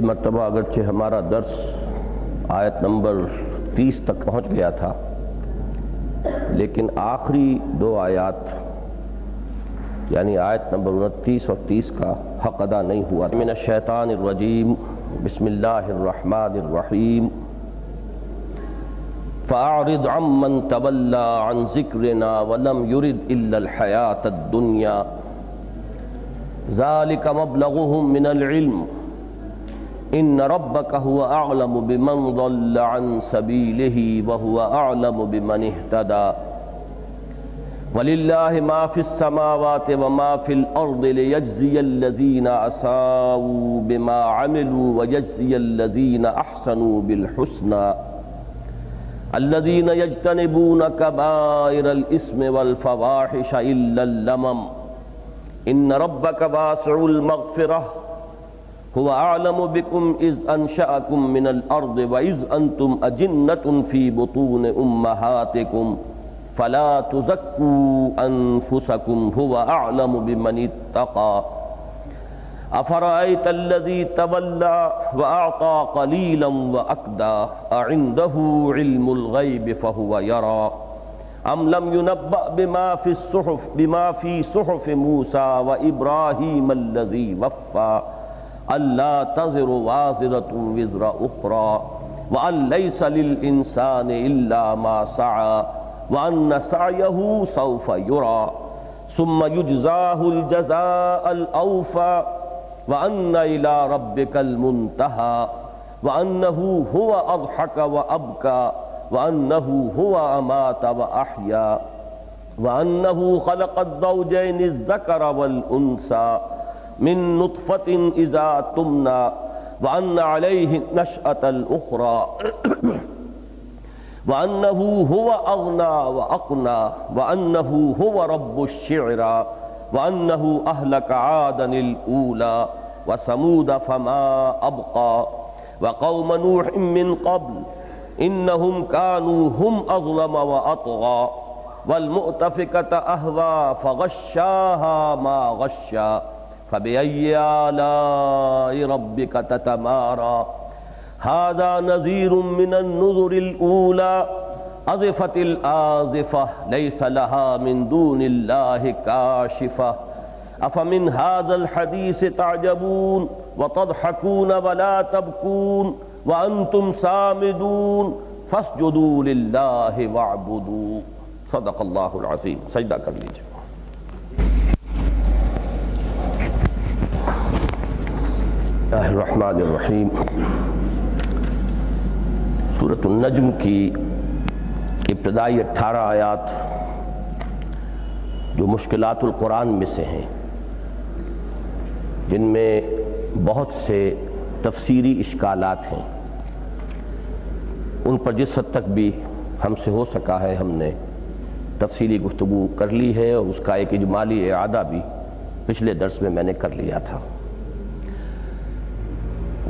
مرتبہ اگرچہ ہمارا درس آیت نمبر 30 تک پہنچ گیا تھا، لیکن آخری دو آیات یعنی آیت نمبر 29 اور 30 کا حق ادا نہیں ہوا۔ من الشیطان الرجیم، بسم اللہ الرحمن الرحیم۔ فَأَعْرِضْ عَمَّنْ تَوَلَّى عَنْ ذِكْرِنَا وَلَمْ يُرِدْ إِلَّا الْحَيَاةَ الدُّنْيَا ذَلِكَ مَبْلَغُهُم مِّنَ الْعِلْمِ إِنَّ رَبَّكَ هُوَ أَعْلَمُ بِمَنْ ضَلَّ عَنْ سَبِيلِهِ وَهُوَ أَعْلَمُ بِمَنِ اهْتَدَى وَلِلَّهِ مَا فِي السَّمَاوَاتِ وَمَا فِي الْأَرْضِ لِيَجْزِيَ الَّذِينَ أَسَاءُوا بِمَا عَمِلُوا وَيَجْزِيَ الَّذِينَ أَحْسَنُوا بِالْحُسْنَى الَّذِينَ يَجْتَنِبُونَ كَبَائِرَ الْإِثْمِ وَالْفَوَاحِشَ إِلَّا اللَّمَمَ إِنَّ رَبَّكَ وَاسِعُ الْمَغْفِرَةِ هو أعلم بكم إذ أنشأكم من الأرض وإذ أنتم أجنة في بطون أمهاتكم فلا تزكوا أنفسكم هو أعلم بمن اتقى أفرأيت الذي تولى وأعطى قليلا وأكدى أعنده علم الغيب فهو يرى أم لم ينبأ بما في صحف موسى وإبراهيم الذي وفى أَلَّا تَزِرُ وَازِرَةٌ وِزْرَ أُخْرَى وَأَن لَيْسَ لِلْإِنسَانِ إِلَّا مَا سَعَى وَأَنَّ سَعْيَهُ سَوْفَ يُرَى ثُمَّ يُجْزَاهُ الْجَزَاءَ الْأَوْفَى وَأَنَّ إِلَى رَبِّكَ الْمُنْتَهَى وَأَنَّهُ هُوَ أَضْحَكَ وَأَبْكَى وَأَنَّهُ هُوَ أَمَاتَ وَأَحْيَا وَأَنَّهُ خَلَقَ الزَّوْجَيْنِ الذَّكَرَ وَالْأُنثَى من نطفة إذا تمنى وأن عليه النشأة الأخرى وأنه هو أغنى وأقنى وأنه هو رب الشعرى وأنه أهلك عادا الأولى وثمود فما أبقى وقوم نوح من قبل إنهم كانوا هم أظلم وأطغى والمؤتفكة أهوى فغشاها ما غشى فبأي آلاء ربك تتمارى هذا نذير من النذر الأولى أزفت الآزفة ليس لها من دون الله كاشفة أفمن هذا الحديث تعجبون وتضحكون ولا تبكون وأنتم سامدون فاسجدوا لله واعبدوا صدق اللہ العظیم۔ سجدہ کر لیجیے۔ اللہ الرحمن الرحیم۔ سورۃ النجم کی ابتدائی 18 آیات جو مشکلات القرآن میں سے ہیں، جن میں بہت سے تفسیری اشکالات ہیں، ان پر جس حد تک بھی ہم سے ہو سکا ہے ہم نے تفصیلی گفتگو کر لی ہے، اور اس کا ایک اجمالی اعادہ بھی پچھلے درس میں نے کر لیا تھا۔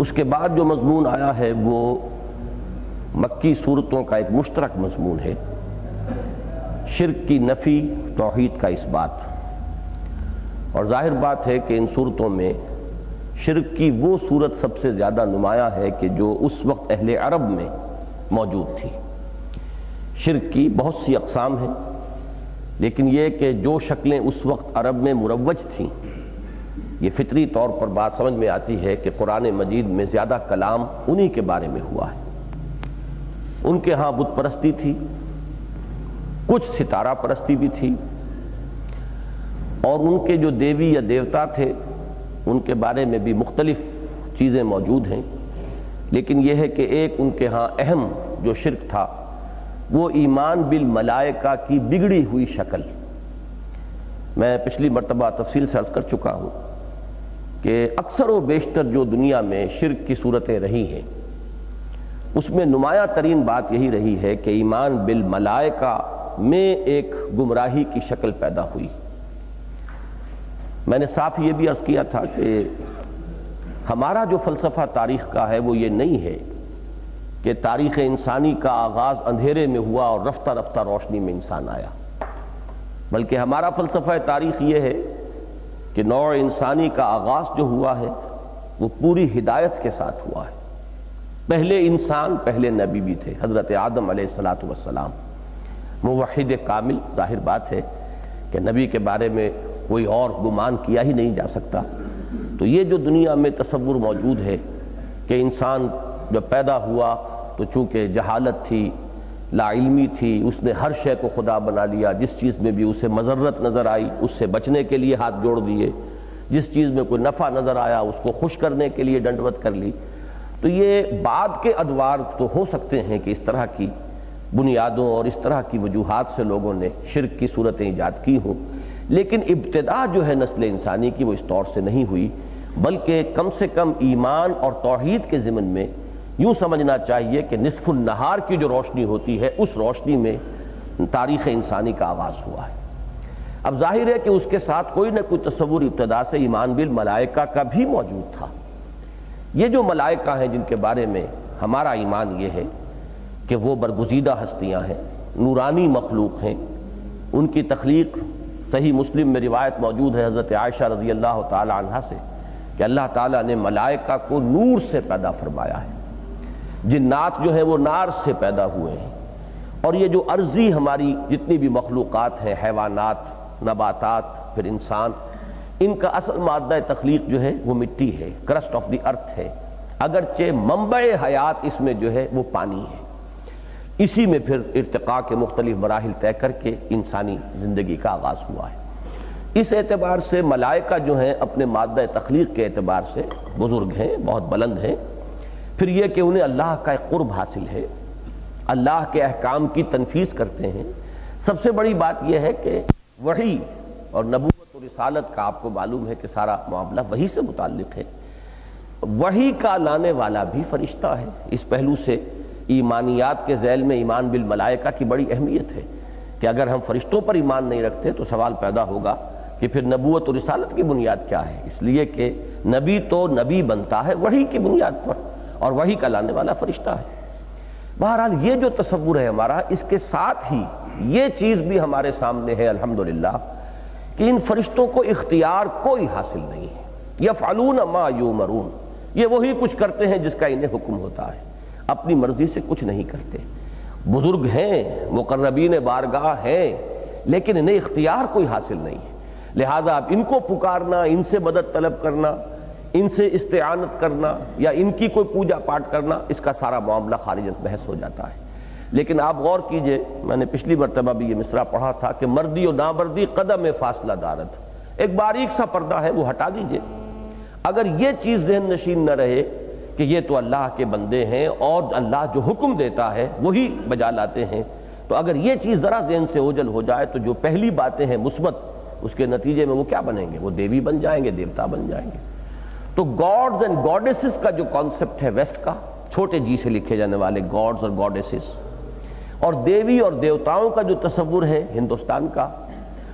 اس کے بعد جو مضمون آیا ہے وہ مکی صورتوں کا ایک مشترک مضمون ہے، شرک کی نفی، توحید کا اثبات۔ اور ظاہر بات ہے کہ ان صورتوں میں شرک کی وہ صورت سب سے زیادہ نمایاں ہے کہ جو اس وقت اہل عرب میں موجود تھی۔ شرک کی بہت سی اقسام ہیں، لیکن یہ کہ جو شکلیں اس وقت عرب میں مروج تھیں، یہ فطری طور پر بات سمجھ میں آتی ہے کہ قرآن مجید میں زیادہ کلام انہی کے بارے میں ہوا ہے۔ ان کے ہاں بت پرستی تھی، کچھ ستارہ پرستی بھی تھی، اور ان کے جو دیوی یا دیوتا تھے ان کے بارے میں بھی مختلف چیزیں موجود ہیں، لیکن یہ ہے کہ ایک ان کے ہاں اہم جو شرک تھا وہ ایمان بالملائکہ کی بگڑی ہوئی شکل۔ میں پچھلی مرتبہ تفصیل سے عرض کر چکا ہوں کہ اکثر و بیشتر جو دنیا میں شرک کی صورتیں رہی ہیں، اس میں نمایاں ترین بات یہی رہی ہے کہ ایمان بالملائکہ میں ایک گمراہی کی شکل پیدا ہوئی۔ میں نے صاف یہ بھی عرض کیا تھا کہ ہمارا جو فلسفہ تاریخ کا ہے وہ یہ نہیں ہے کہ تاریخ انسانی کا آغاز اندھیرے میں ہوا اور رفتہ رفتہ روشنی میں انسان آیا، بلکہ ہمارا فلسفہ تاریخ یہ ہے کہ نوع انسانی کا آغاز جو ہوا ہے وہ پوری ہدایت کے ساتھ ہوا ہے۔ پہلے انسان، پہلے نبی بھی تھے، حضرت آدم علیہ السلام، موحد کامل۔ ظاہر بات ہے کہ نبی کے بارے میں کوئی اور گمان کیا ہی نہیں جا سکتا۔ تو یہ جو دنیا میں تصور موجود ہے کہ انسان جب پیدا ہوا تو چونکہ جہالت تھی، لا علمی تھی، اس نے ہر شے کو خدا بنا لیا، جس چیز میں بھی اسے مضرت نظر آئی اس سے بچنے کے لیے ہاتھ جوڑ دیے، جس چیز میں کوئی نفع نظر آیا اس کو خوش کرنے کے لیے ڈنڈوت کر لی۔ تو یہ بعد کے ادوار تو ہو سکتے ہیں کہ اس طرح کی بنیادوں اور اس طرح کی وجوہات سے لوگوں نے شرک کی صورتیں ایجاد کی ہوں، لیکن ابتدا جو ہے نسل انسانی کی وہ اس طور سے نہیں ہوئی، بلکہ کم سے کم ایمان اور توحید کے ضمن میں یوں سمجھنا چاہیے کہ نصف النہار کی جو روشنی ہوتی ہے اس روشنی میں تاریخ انسانی کا آغاز ہوا ہے۔ اب ظاہر ہے کہ اس کے ساتھ کوئی نہ کوئی تصور ابتدا سے ایمان بالملائکہ کا بھی موجود تھا۔ یہ جو ملائکہ ہیں جن کے بارے میں ہمارا ایمان یہ ہے کہ وہ برگزیدہ ہستیاں ہیں، نورانی مخلوق ہیں، ان کی تخلیق صحیح مسلم میں روایت موجود ہے حضرت عائشہ رضی اللہ تعالی عنہا سے کہ اللہ تعالیٰ نے ملائکہ کو نور سے پیدا فرمایا ہے، جنات جو ہیں وہ نار سے پیدا ہوئے ہیں، اور یہ جو ارضی ہماری جتنی بھی مخلوقات ہیں، حیوانات، نباتات، پھر انسان، ان کا اصل مادہ تخلیق جو ہے وہ مٹی ہے، کرسٹ آف دی ارتھ ہے، اگرچہ منبع حیات اس میں جو ہے وہ پانی ہے۔ اسی میں پھر ارتقاء کے مختلف مراحل طے کر کے انسانی زندگی کا آغاز ہوا ہے۔ اس اعتبار سے ملائکہ جو ہیں اپنے مادہ تخلیق کے اعتبار سے بزرگ ہیں، بہت بلند ہیں۔ پھر یہ کہ انہیں اللہ کا ایک قرب حاصل ہے، اللہ کے احکام کی تنفیذ کرتے ہیں۔ سب سے بڑی بات یہ ہے کہ وحی اور نبوت و رسالت کا آپ کو معلوم ہے کہ سارا معاملہ وحی سے متعلق ہے۔ وحی کا لانے والا بھی فرشتہ ہے۔ اس پہلو سے ایمانیات کے ذیل میں ایمان بالملائکہ کی بڑی اہمیت ہے کہ اگر ہم فرشتوں پر ایمان نہیں رکھتے تو سوال پیدا ہوگا کہ پھر نبوت و رسالت کی بنیاد کیا ہے؟ اس لیے کہ نبی تو نبی بنتا ہے وحی کی بنیاد پر، اور وحی کا لانے والا فرشتہ ہے۔ بہرحال یہ جو تصور ہے ہمارا، اس کے ساتھ ہی یہ چیز بھی ہمارے سامنے ہے الحمدللہ کہ ان فرشتوں کو اختیار کوئی حاصل نہیں ہے۔ یفعلون ما یؤمرون، یہ وہی کچھ کرتے ہیں جس کا انہیں حکم ہوتا ہے، اپنی مرضی سے کچھ نہیں کرتے۔ بزرگ ہیں، مقربین بارگاہ ہیں، لیکن انہیں اختیار کوئی حاصل نہیں ہے۔ لہذا اب ان کو پکارنا، ان سے مدد طلب کرنا، ان سے استعانت کرنا یا ان کی کوئی پوجا پاٹ کرنا، اس کا سارا معاملہ خارج از بحث ہو جاتا ہے۔ لیکن آپ غور کیجئے، میں نے پچھلی مرتبہ بھی یہ مصرع پڑھا تھا کہ مردی و نامردی قدم فاصلہ دارت، ایک باریک سا پردہ ہے وہ ہٹا دیجئے۔ اگر یہ چیز ذہن نشین نہ رہے کہ یہ تو اللہ کے بندے ہیں اور اللہ جو حکم دیتا ہے وہی بجا لاتے ہیں، تو اگر یہ چیز ذرا ذہن سے اوجھل ہو جائے تو جو پہلی باتیں ہیں مثبت، اس کے نتیجے میں وہ کیا بنیں گے؟ وہ دیوی بن جائیں گے، دیوتا بن جائیں گے۔ تو گاڈز اینڈ گاڈیسز کا جو کانسیپٹ ہے ویسٹ کا، چھوٹے جی سے لکھے جانے والے گاڈز اور گاڈیسز، اور دیوی اور دیوتاؤں کا جو تصور ہے ہندوستان کا،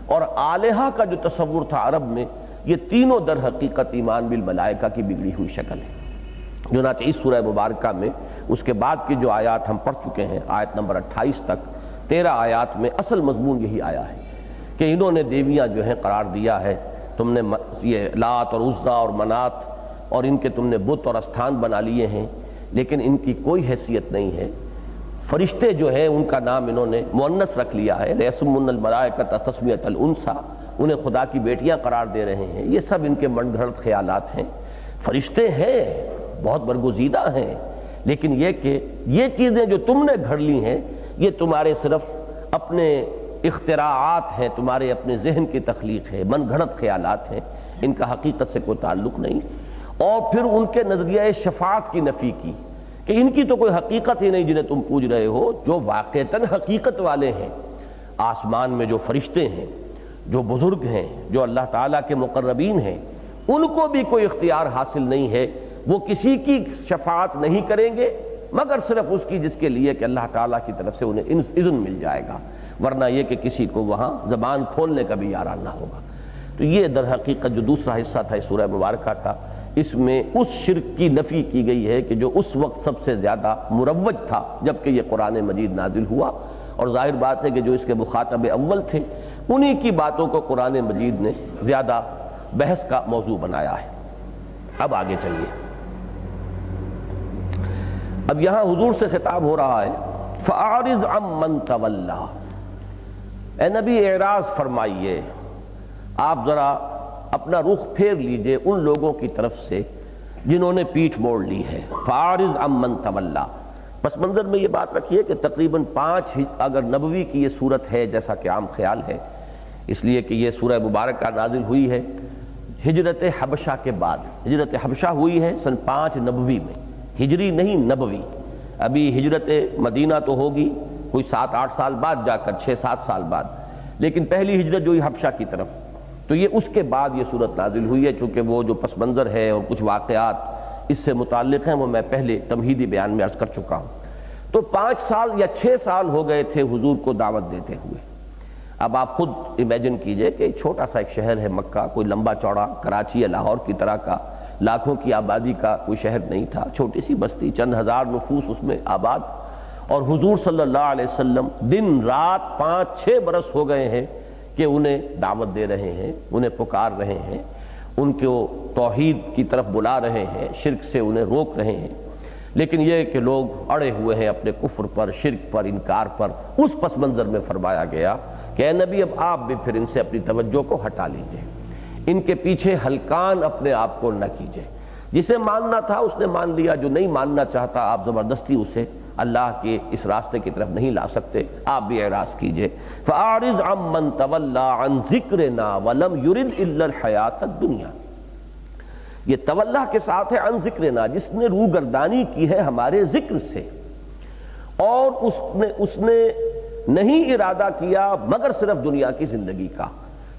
اور آلہہ کا جو تصور تھا عرب میں، یہ تینوں در حقیقت ایمان بالملائکہ کی بگڑی ہوئی شکل ہے۔ چنانچہ اس سورہ مبارکہ میں اس کے بعد کی جو آیات ہم پڑھ چکے ہیں، آیت نمبر 28 تک 13 آیات میں اصل مضمون یہی آیا ہے کہ انہوں نے دیویاں جو ہیں قرار دیا ہے، تم نے یہ لات اور عزا اور منات اور ان کے تم نے بت اور استھان بنا لیے ہیں، لیکن ان کی کوئی حیثیت نہیں ہے۔ فرشتے جو ہیں ان کا نام انہوں نے مؤنث رکھ لیا ہے، لیسمن الملائکۃ تسمیۃ الانثیٰ، انہیں خدا کی بیٹیاں قرار دے رہے ہیں۔ یہ سب ان کے من گھڑت خیالات ہیں۔ فرشتے ہیں، بہت برگزیدہ ہیں، لیکن یہ کہ یہ چیزیں جو تم نے گھڑ لی ہیں یہ تمہارے صرف اپنے اختراعات ہیں، تمہارے اپنے ذہن کی تخلیق ہے، من گھڑت خیالات ہیں، ان کا حقیقت سے کوئی تعلق نہیں۔ اور پھر ان کے نظریہ شفاعت کی نفی کی کہ ان کی تو کوئی حقیقت ہی نہیں جنہیں تم پوج رہے ہو، جو واقعتاً حقیقت والے ہیں۔ آسمان میں جو فرشتے ہیں، جو بزرگ ہیں، جو اللہ تعالیٰ کے مقربین ہیں، ان کو بھی کوئی اختیار حاصل نہیں ہے، وہ کسی کی شفاعت نہیں کریں گے مگر صرف اس کی جس کے لیے کہ اللہ تعالیٰ کی طرف سے انہیں اذن مل جائے گا، ورنہ یہ کہ کسی کو وہاں زبان کھولنے کا بھی یاران نہ ہوگا۔ تو یہ در حقیقت جو دوسرا حصہ تھا اس سورہ مبارکہ کا، اس میں اس شرک کی نفی کی گئی ہے کہ جو اس وقت سب سے زیادہ مروج تھا جبکہ یہ قرآن مجید نازل ہوا، اور ظاہر بات ہے کہ جو اس کے مخاطب اول تھے انہی کی باتوں کو قرآن مجید نے زیادہ بحث کا موضوع بنایا ہے۔ اب آگے چلیے. اب یہاں حضور سے خطاب ہو رہا ہے فَأَعْرِضْ عَمَّنْ تَوَلَّى. اے نبی اعراض فرمائیے، آپ ذرا اپنا رخ پھیر لیجئے ان لوگوں کی طرف سے جنہوں نے پیٹھ موڑ لی ہے. فَأَعْرِضْ عَمَّنْ تَوَلَّى. پس منظر میں یہ بات رکھیے کہ تقریباً 5 اگر نبوی کی یہ صورت ہے جیسا کہ عام خیال ہے، اس لیے کہ یہ سورہ مبارکہ نازل ہوئی ہے ہجرت حبشہ کے بعد. ہجرت حبشہ ہوئی ہے سن 5 نبوی میں، ہجری نہیں نبوی. ابھی ہجرت مدینہ تو ہوگی کوئی 7-8 سال بعد جا کر، 6-7 سال بعد، لیکن پہلی ہجرت جو ہوئی حبشہ کی طرف، تو یہ اس کے بعد یہ صورت نازل ہوئی ہے. چونکہ وہ جو پس منظر ہے اور کچھ واقعات اس سے متعلق ہیں وہ میں پہلے تمہیدی بیان میں عرض کر چکا ہوں. تو 5 سال یا 6 سال ہو گئے تھے حضور کو دعوت دیتے ہوئے. اب آپ خود امیجن کیجئے کہ چھوٹا سا ایک شہر ہے مکہ، کوئی لمبا چوڑا کراچی یا لاہور کی طرح کا لاکھوں کی آبادی کا کوئی شہر نہیں تھا، چھوٹی سی بستی، چند ہزار نفوس اس میں آباد. اور حضور صلی اللہ علیہ وسلم دن رات 5-6 برس ہو گئے ہیں کہ انہیں دعوت دے رہے ہیں، انہیں پکار رہے ہیں، ان کو توحید کی طرف بلا رہے ہیں، شرک سے انہیں روک رہے ہیں. لیکن یہ کہ لوگ اڑے ہوئے ہیں اپنے کفر پر، شرک پر، انکار پر. اس پس منظر میں فرمایا گیا کہ اے نبی اب آپ بھی پھر ان سے اپنی توجہ کو ہٹا لیجئے، ان کے پیچھے ہلکان اپنے آپ کو نہ کیجئے. جسے ماننا تھا اس نے مان لیا، جو نہیں ماننا چاہتا آپ زبردستی اسے اللہ کے اس راستے کی طرف نہیں لا سکتے. آپ بھی اعراض کیجئے. فَأَعْرِضْ عَمَّنْ تَوَلَّى عَنْ ذِكْرِنَا وَلَمْ يُرِدْ إِلَّا الْحَيَاةَ الدُّنْيَا. یہ تولا کے ساتھ ہے عن ذکرنا، جس نے روگردانی کی ہے ہمارے ذکر سے، اور اس نے نہیں ارادہ کیا مگر صرف دنیا کی زندگی کا.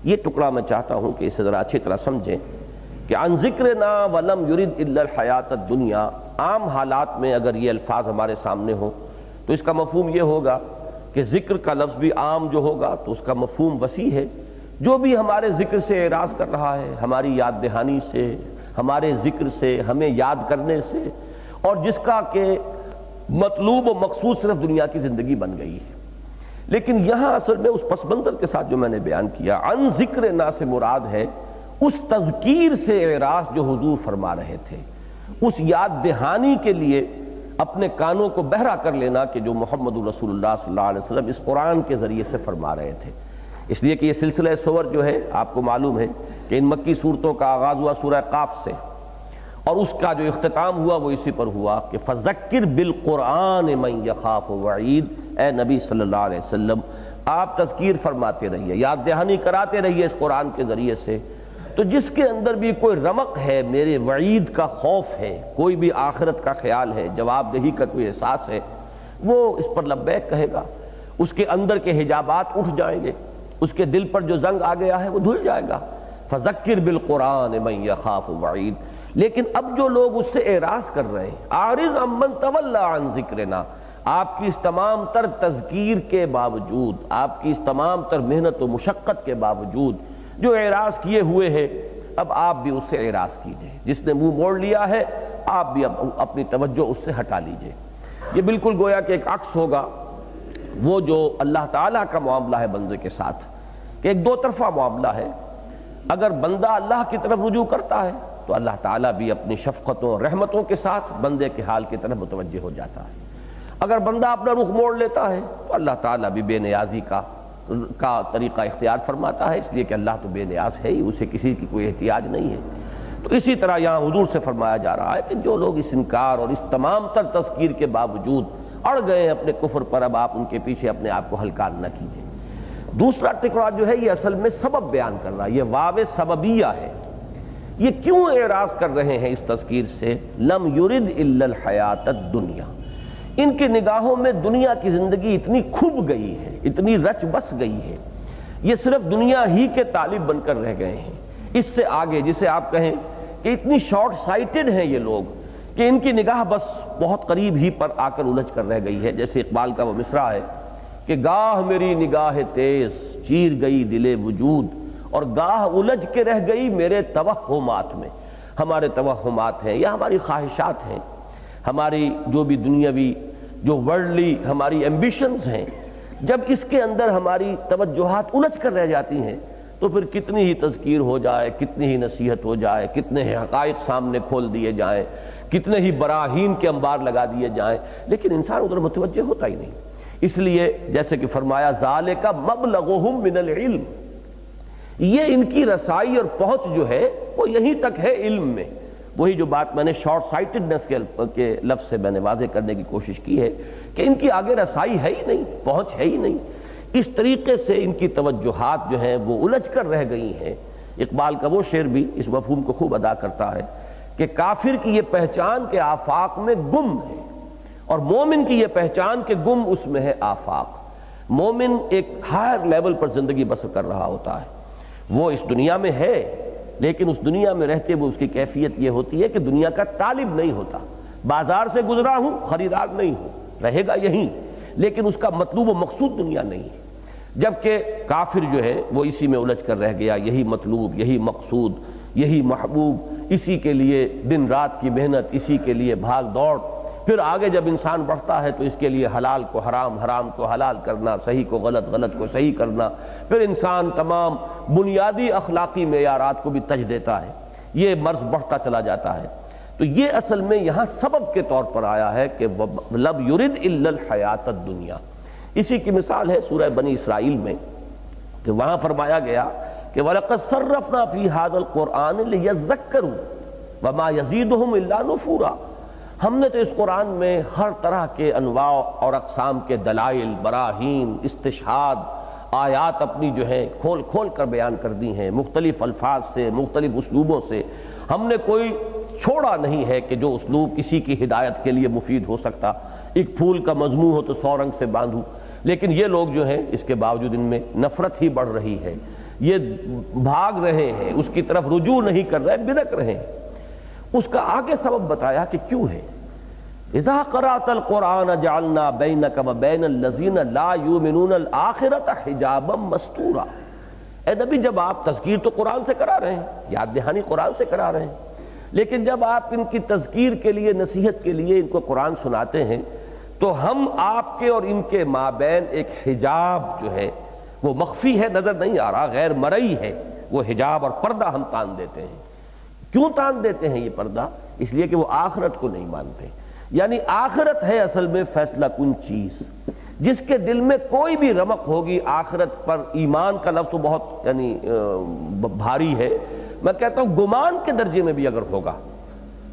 یہ ٹکڑا میں چاہتا ہوں کہ اسے ذرا اچھی طرح سمجھیں کہ عن ذکرنا ولم یرد الا الحیات الدنیا. عام حالات میں اگر یہ الفاظ ہمارے سامنے ہوں تو اس کا مفہوم یہ ہوگا کہ ذکر کا لفظ بھی عام جو ہوگا تو اس کا مفہوم وسیع ہے. جو بھی ہمارے ذکر سے اعراض کر رہا ہے، ہماری یاد دہانی سے، ہمارے ذکر سے، ہمیں یاد کرنے سے، اور جس کا کہ مطلوب و مقصود صرف دنیا کی زندگی بن گئی ہے. لیکن یہاں اصل میں اس پس منظر کے ساتھ جو میں نے بیان کیا، عن ذکرنا سے مراد ہے اس تذکیر سے اعراض جو حضور فرما رہے تھے، اس یاد دہانی کے لیے اپنے کانوں کو بہرا کر لینا کہ جو محمد رسول اللہ صلی اللہ علیہ وسلم اس قرآن کے ذریعے سے فرما رہے تھے. اس لیے کہ یہ سلسلہ سور جو ہے آپ کو معلوم ہے کہ ان مکی صورتوں کا آغاز ہوا سورہ قاف سے، اور اس کا جو اختتام ہوا وہ اسی پر ہوا کہ فَذَكِّرْ بِالْقُرْآنِ مَنْ يَخَافُ وَعِيدٍ. اے نبی صلی اللہ علیہ وسلم آپ تذکیر فرماتے رہیے، یاد دہانی کراتے رہیے اس قرآن کے ذریعے سے، تو جس کے اندر بھی کوئی رمق ہے، میرے وعید کا خوف ہے، کوئی بھی آخرت کا خیال ہے، جواب دہی کا کوئی احساس ہے، وہ اس پر لبیک کہے گا. اس کے اندر کے حجابات اٹھ جائیں گے، اس کے دل پر جو زنگ آ گیا ہے وہ دھل جائے گا. فَذَكِّرْ بِالْقُرْآنِ مَنْ يَخَافُ وَعِيدٍ. لیکن اب جو لوگ اس سے اعراض کر رہے ہیں، عارض عمن تولی عن ذکرنا، آپ کی اس تمام تر تذکیر کے باوجود، آپ کی اس تمام تر محنت و مشقت کے باوجود جو اعراض کیے ہوئے ہیں، اب آپ بھی اس سے اعراض کیجئے. جس نے منہ موڑ لیا ہے آپ بھی اپنی توجہ اس سے ہٹا لیجئے. یہ بالکل گویا کہ ایک عکس ہوگا وہ جو اللہ تعالیٰ کا معاملہ ہے بندے کے ساتھ، کہ ایک دو طرفہ معاملہ ہے. اگر بندہ اللہ کی طرف رجوع کرتا ہے تو اللہ تعالیٰ بھی اپنی شفقتوں اور رحمتوں کے ساتھ بندے کے حال کی طرف متوجہ ہو جاتا ہے. اگر بندہ اپنا رخ موڑ لیتا ہے تو اللہ تعالیٰ بھی بے نیازی کا طریقہ اختیار فرماتا ہے، اس لیے کہ اللہ تو بے نیاز ہے ہی، اسے کسی کی کوئی احتیاج نہیں ہے. تو اسی طرح یہاں حضور سے فرمایا جا رہا ہے کہ جو لوگ اس انکار اور اس تمام تر تذکیر کے باوجود اڑ گئے اپنے کفر پر، اب آپ ان کے پیچھے اپنے آپ کو ہلکان نہ کیجیے. دوسرا ٹکڑا جو ہے یہ اصل میں سبب بیان کر رہا ہے، یہ واو سببیہ ہے. یہ کیوں اعراض کر رہے ہیں اس تذکیر سے؟ لم یرد الا الحیات الدنیا. ان کی نگاہوں میں دنیا کی زندگی اتنی کھب گئی ہے، اتنی رچ بس گئی ہے، یہ صرف دنیا ہی کے طالب بن کر رہ گئے ہیں. اس سے آگے جسے آپ کہیں کہ اتنی شارٹ سائٹڈ ہیں یہ لوگ کہ ان کی نگاہ بس بہت قریب ہی پر آ کر الجھ کر رہ گئی ہے. جیسے اقبال کا وہ مصرع ہے کہ گاہ میری نگاہ تیز چیر گئی دل وجود، اور گاہ الجھ کے رہ گئی میرے توہمات میں. ہمارے توہمات ہیں یا ہماری خواہشات ہیں، ہماری جو بھی دنیاوی جو ورلڈلی ہماری ایمبیشنز ہیں، جب اس کے اندر ہماری توجہات الجھ کر رہ جاتی ہیں تو پھر کتنی ہی تذکیر ہو جائے، کتنی ہی نصیحت ہو جائے، کتنے ہی حقائق سامنے کھول دیے جائیں، کتنے ہی براہین کے انبار لگا دیے جائیں، لیکن انسان ادھر متوجہ ہوتا ہی نہیں۔ اس لیے جیسے کہ فرمایا ذالک مبلغہم من العلم، یہ ان کی رسائی اور پہنچ جو ہے وہ یہیں تک ہے علم میں۔ وہی جو بات میں نے شارٹ سائٹڈنس کے لفظ سے میں نے واضح کرنے کی کوشش کی ہے کہ ان کی آگے رسائی ہے ہی نہیں، پہنچ ہے ہی نہیں۔ اس طریقے سے ان کی توجہات جو ہیں وہ الجھ کر رہ گئی ہیں۔ اقبال کا وہ شعر بھی اس مفہوم کو خوب ادا کرتا ہے کہ کافر کی یہ پہچان کے آفاق میں گم ہے، اور مومن کی یہ پہچان کے گم اس میں ہے آفاق۔ مومن ایک ہائر لیول پر زندگی بسر کر رہا ہوتا ہے، وہ اس دنیا میں ہے، لیکن اس دنیا میں رہتے ہوئے اس کی کیفیت یہ ہوتی ہے کہ دنیا کا طالب نہیں ہوتا۔ بازار سے گزرا ہوں، خریدار نہیں ہوں، رہے گا یہیں، لیکن اس کا مطلوب و مقصود دنیا نہیں ہے۔ جبکہ کافر جو ہے وہ اسی میں الجھ کر رہ گیا، یہی مطلوب، یہی مقصود، یہی محبوب، اسی کے لیے دن رات کی محنت، اسی کے لیے بھاگ دوڑ۔ پھر آگے جب انسان بڑھتا ہے تو اس کے لیے حلال کو حرام، حرام کو حلال کرنا، صحیح کو غلط، غلط کو صحیح کرنا۔ پھر انسان تمام بنیادی اخلاقی معیارات کو بھی تج دیتا ہے، یہ مرض بڑھتا چلا جاتا ہے۔ تو یہ اصل میں یہاں سبب کے طور پر آیا ہے کہ لَمْ يُرِدْ إِلَّا الْحَيَاةَ الدُّنْيَا۔ اسی کی مثال ہے سورہ بنی اسرائیل میں کہ وہاں فرمایا گیا کہ وَلَقَدْ صَرَّفْنَا فِي هَذَا الْقُرْآنِ لِيَذَّكَّرُوا وَمَا يَزِيدُهُمْ إِلَّا نُفُورًا۔ ہم نے تو اس قرآن میں ہر طرح کے انواع اور اقسام کے دلائل، براہین، استشہاد، آیات اپنی جو ہیں کھول کھول کر بیان کر دی ہیں، مختلف الفاظ سے، مختلف اسلوبوں سے۔ ہم نے کوئی چھوڑا نہیں ہے کہ جو اسلوب کسی کی ہدایت کے لیے مفید ہو سکتا۔ ایک پھول کا مضمون ہو تو 100 رنگ سے باندھوں، لیکن یہ لوگ جو ہیں اس کے باوجود ان میں نفرت ہی بڑھ رہی ہے، یہ بھاگ رہے ہیں، اس کی طرف رجوع نہیں کر رہے، بدک رہے ہیں۔ اس کا آگے سبب بتایا کہ کیوں ہے۔ اذا قرأت القرآن جعلنا بینک وبین الذین لا یؤمنون الآخرۃ حجابا مستورا۔ اے نبی، جب آپ تذکیر تو قرآن سے کرا رہے ہیں، یاد دہانی قرآن سے کرا رہے ہیں، لیکن جب آپ ان کی تذکیر کے لیے، نصیحت کے لیے ان کو قرآن سناتے ہیں تو ہم آپ کے اور ان کے مابین ایک حجاب جو ہے وہ مخفی ہے، نظر نہیں آ رہا، غیر مرئی ہے، وہ حجاب اور پردہ ہم تان دیتے ہیں۔ کیوں تان دیتے ہیں یہ پردہ؟ اس لیے کہ وہ آخرت کو نہیں مانتے۔ یعنی آخرت ہے اصل میں فیصلہ کن چیز، جس کے دل میں کوئی بھی رمق ہوگی آخرت پر، ایمان کا لفظ تو بہت یعنی بھاری ہے، میں کہتا ہوں گمان کے درجے میں بھی اگر ہوگا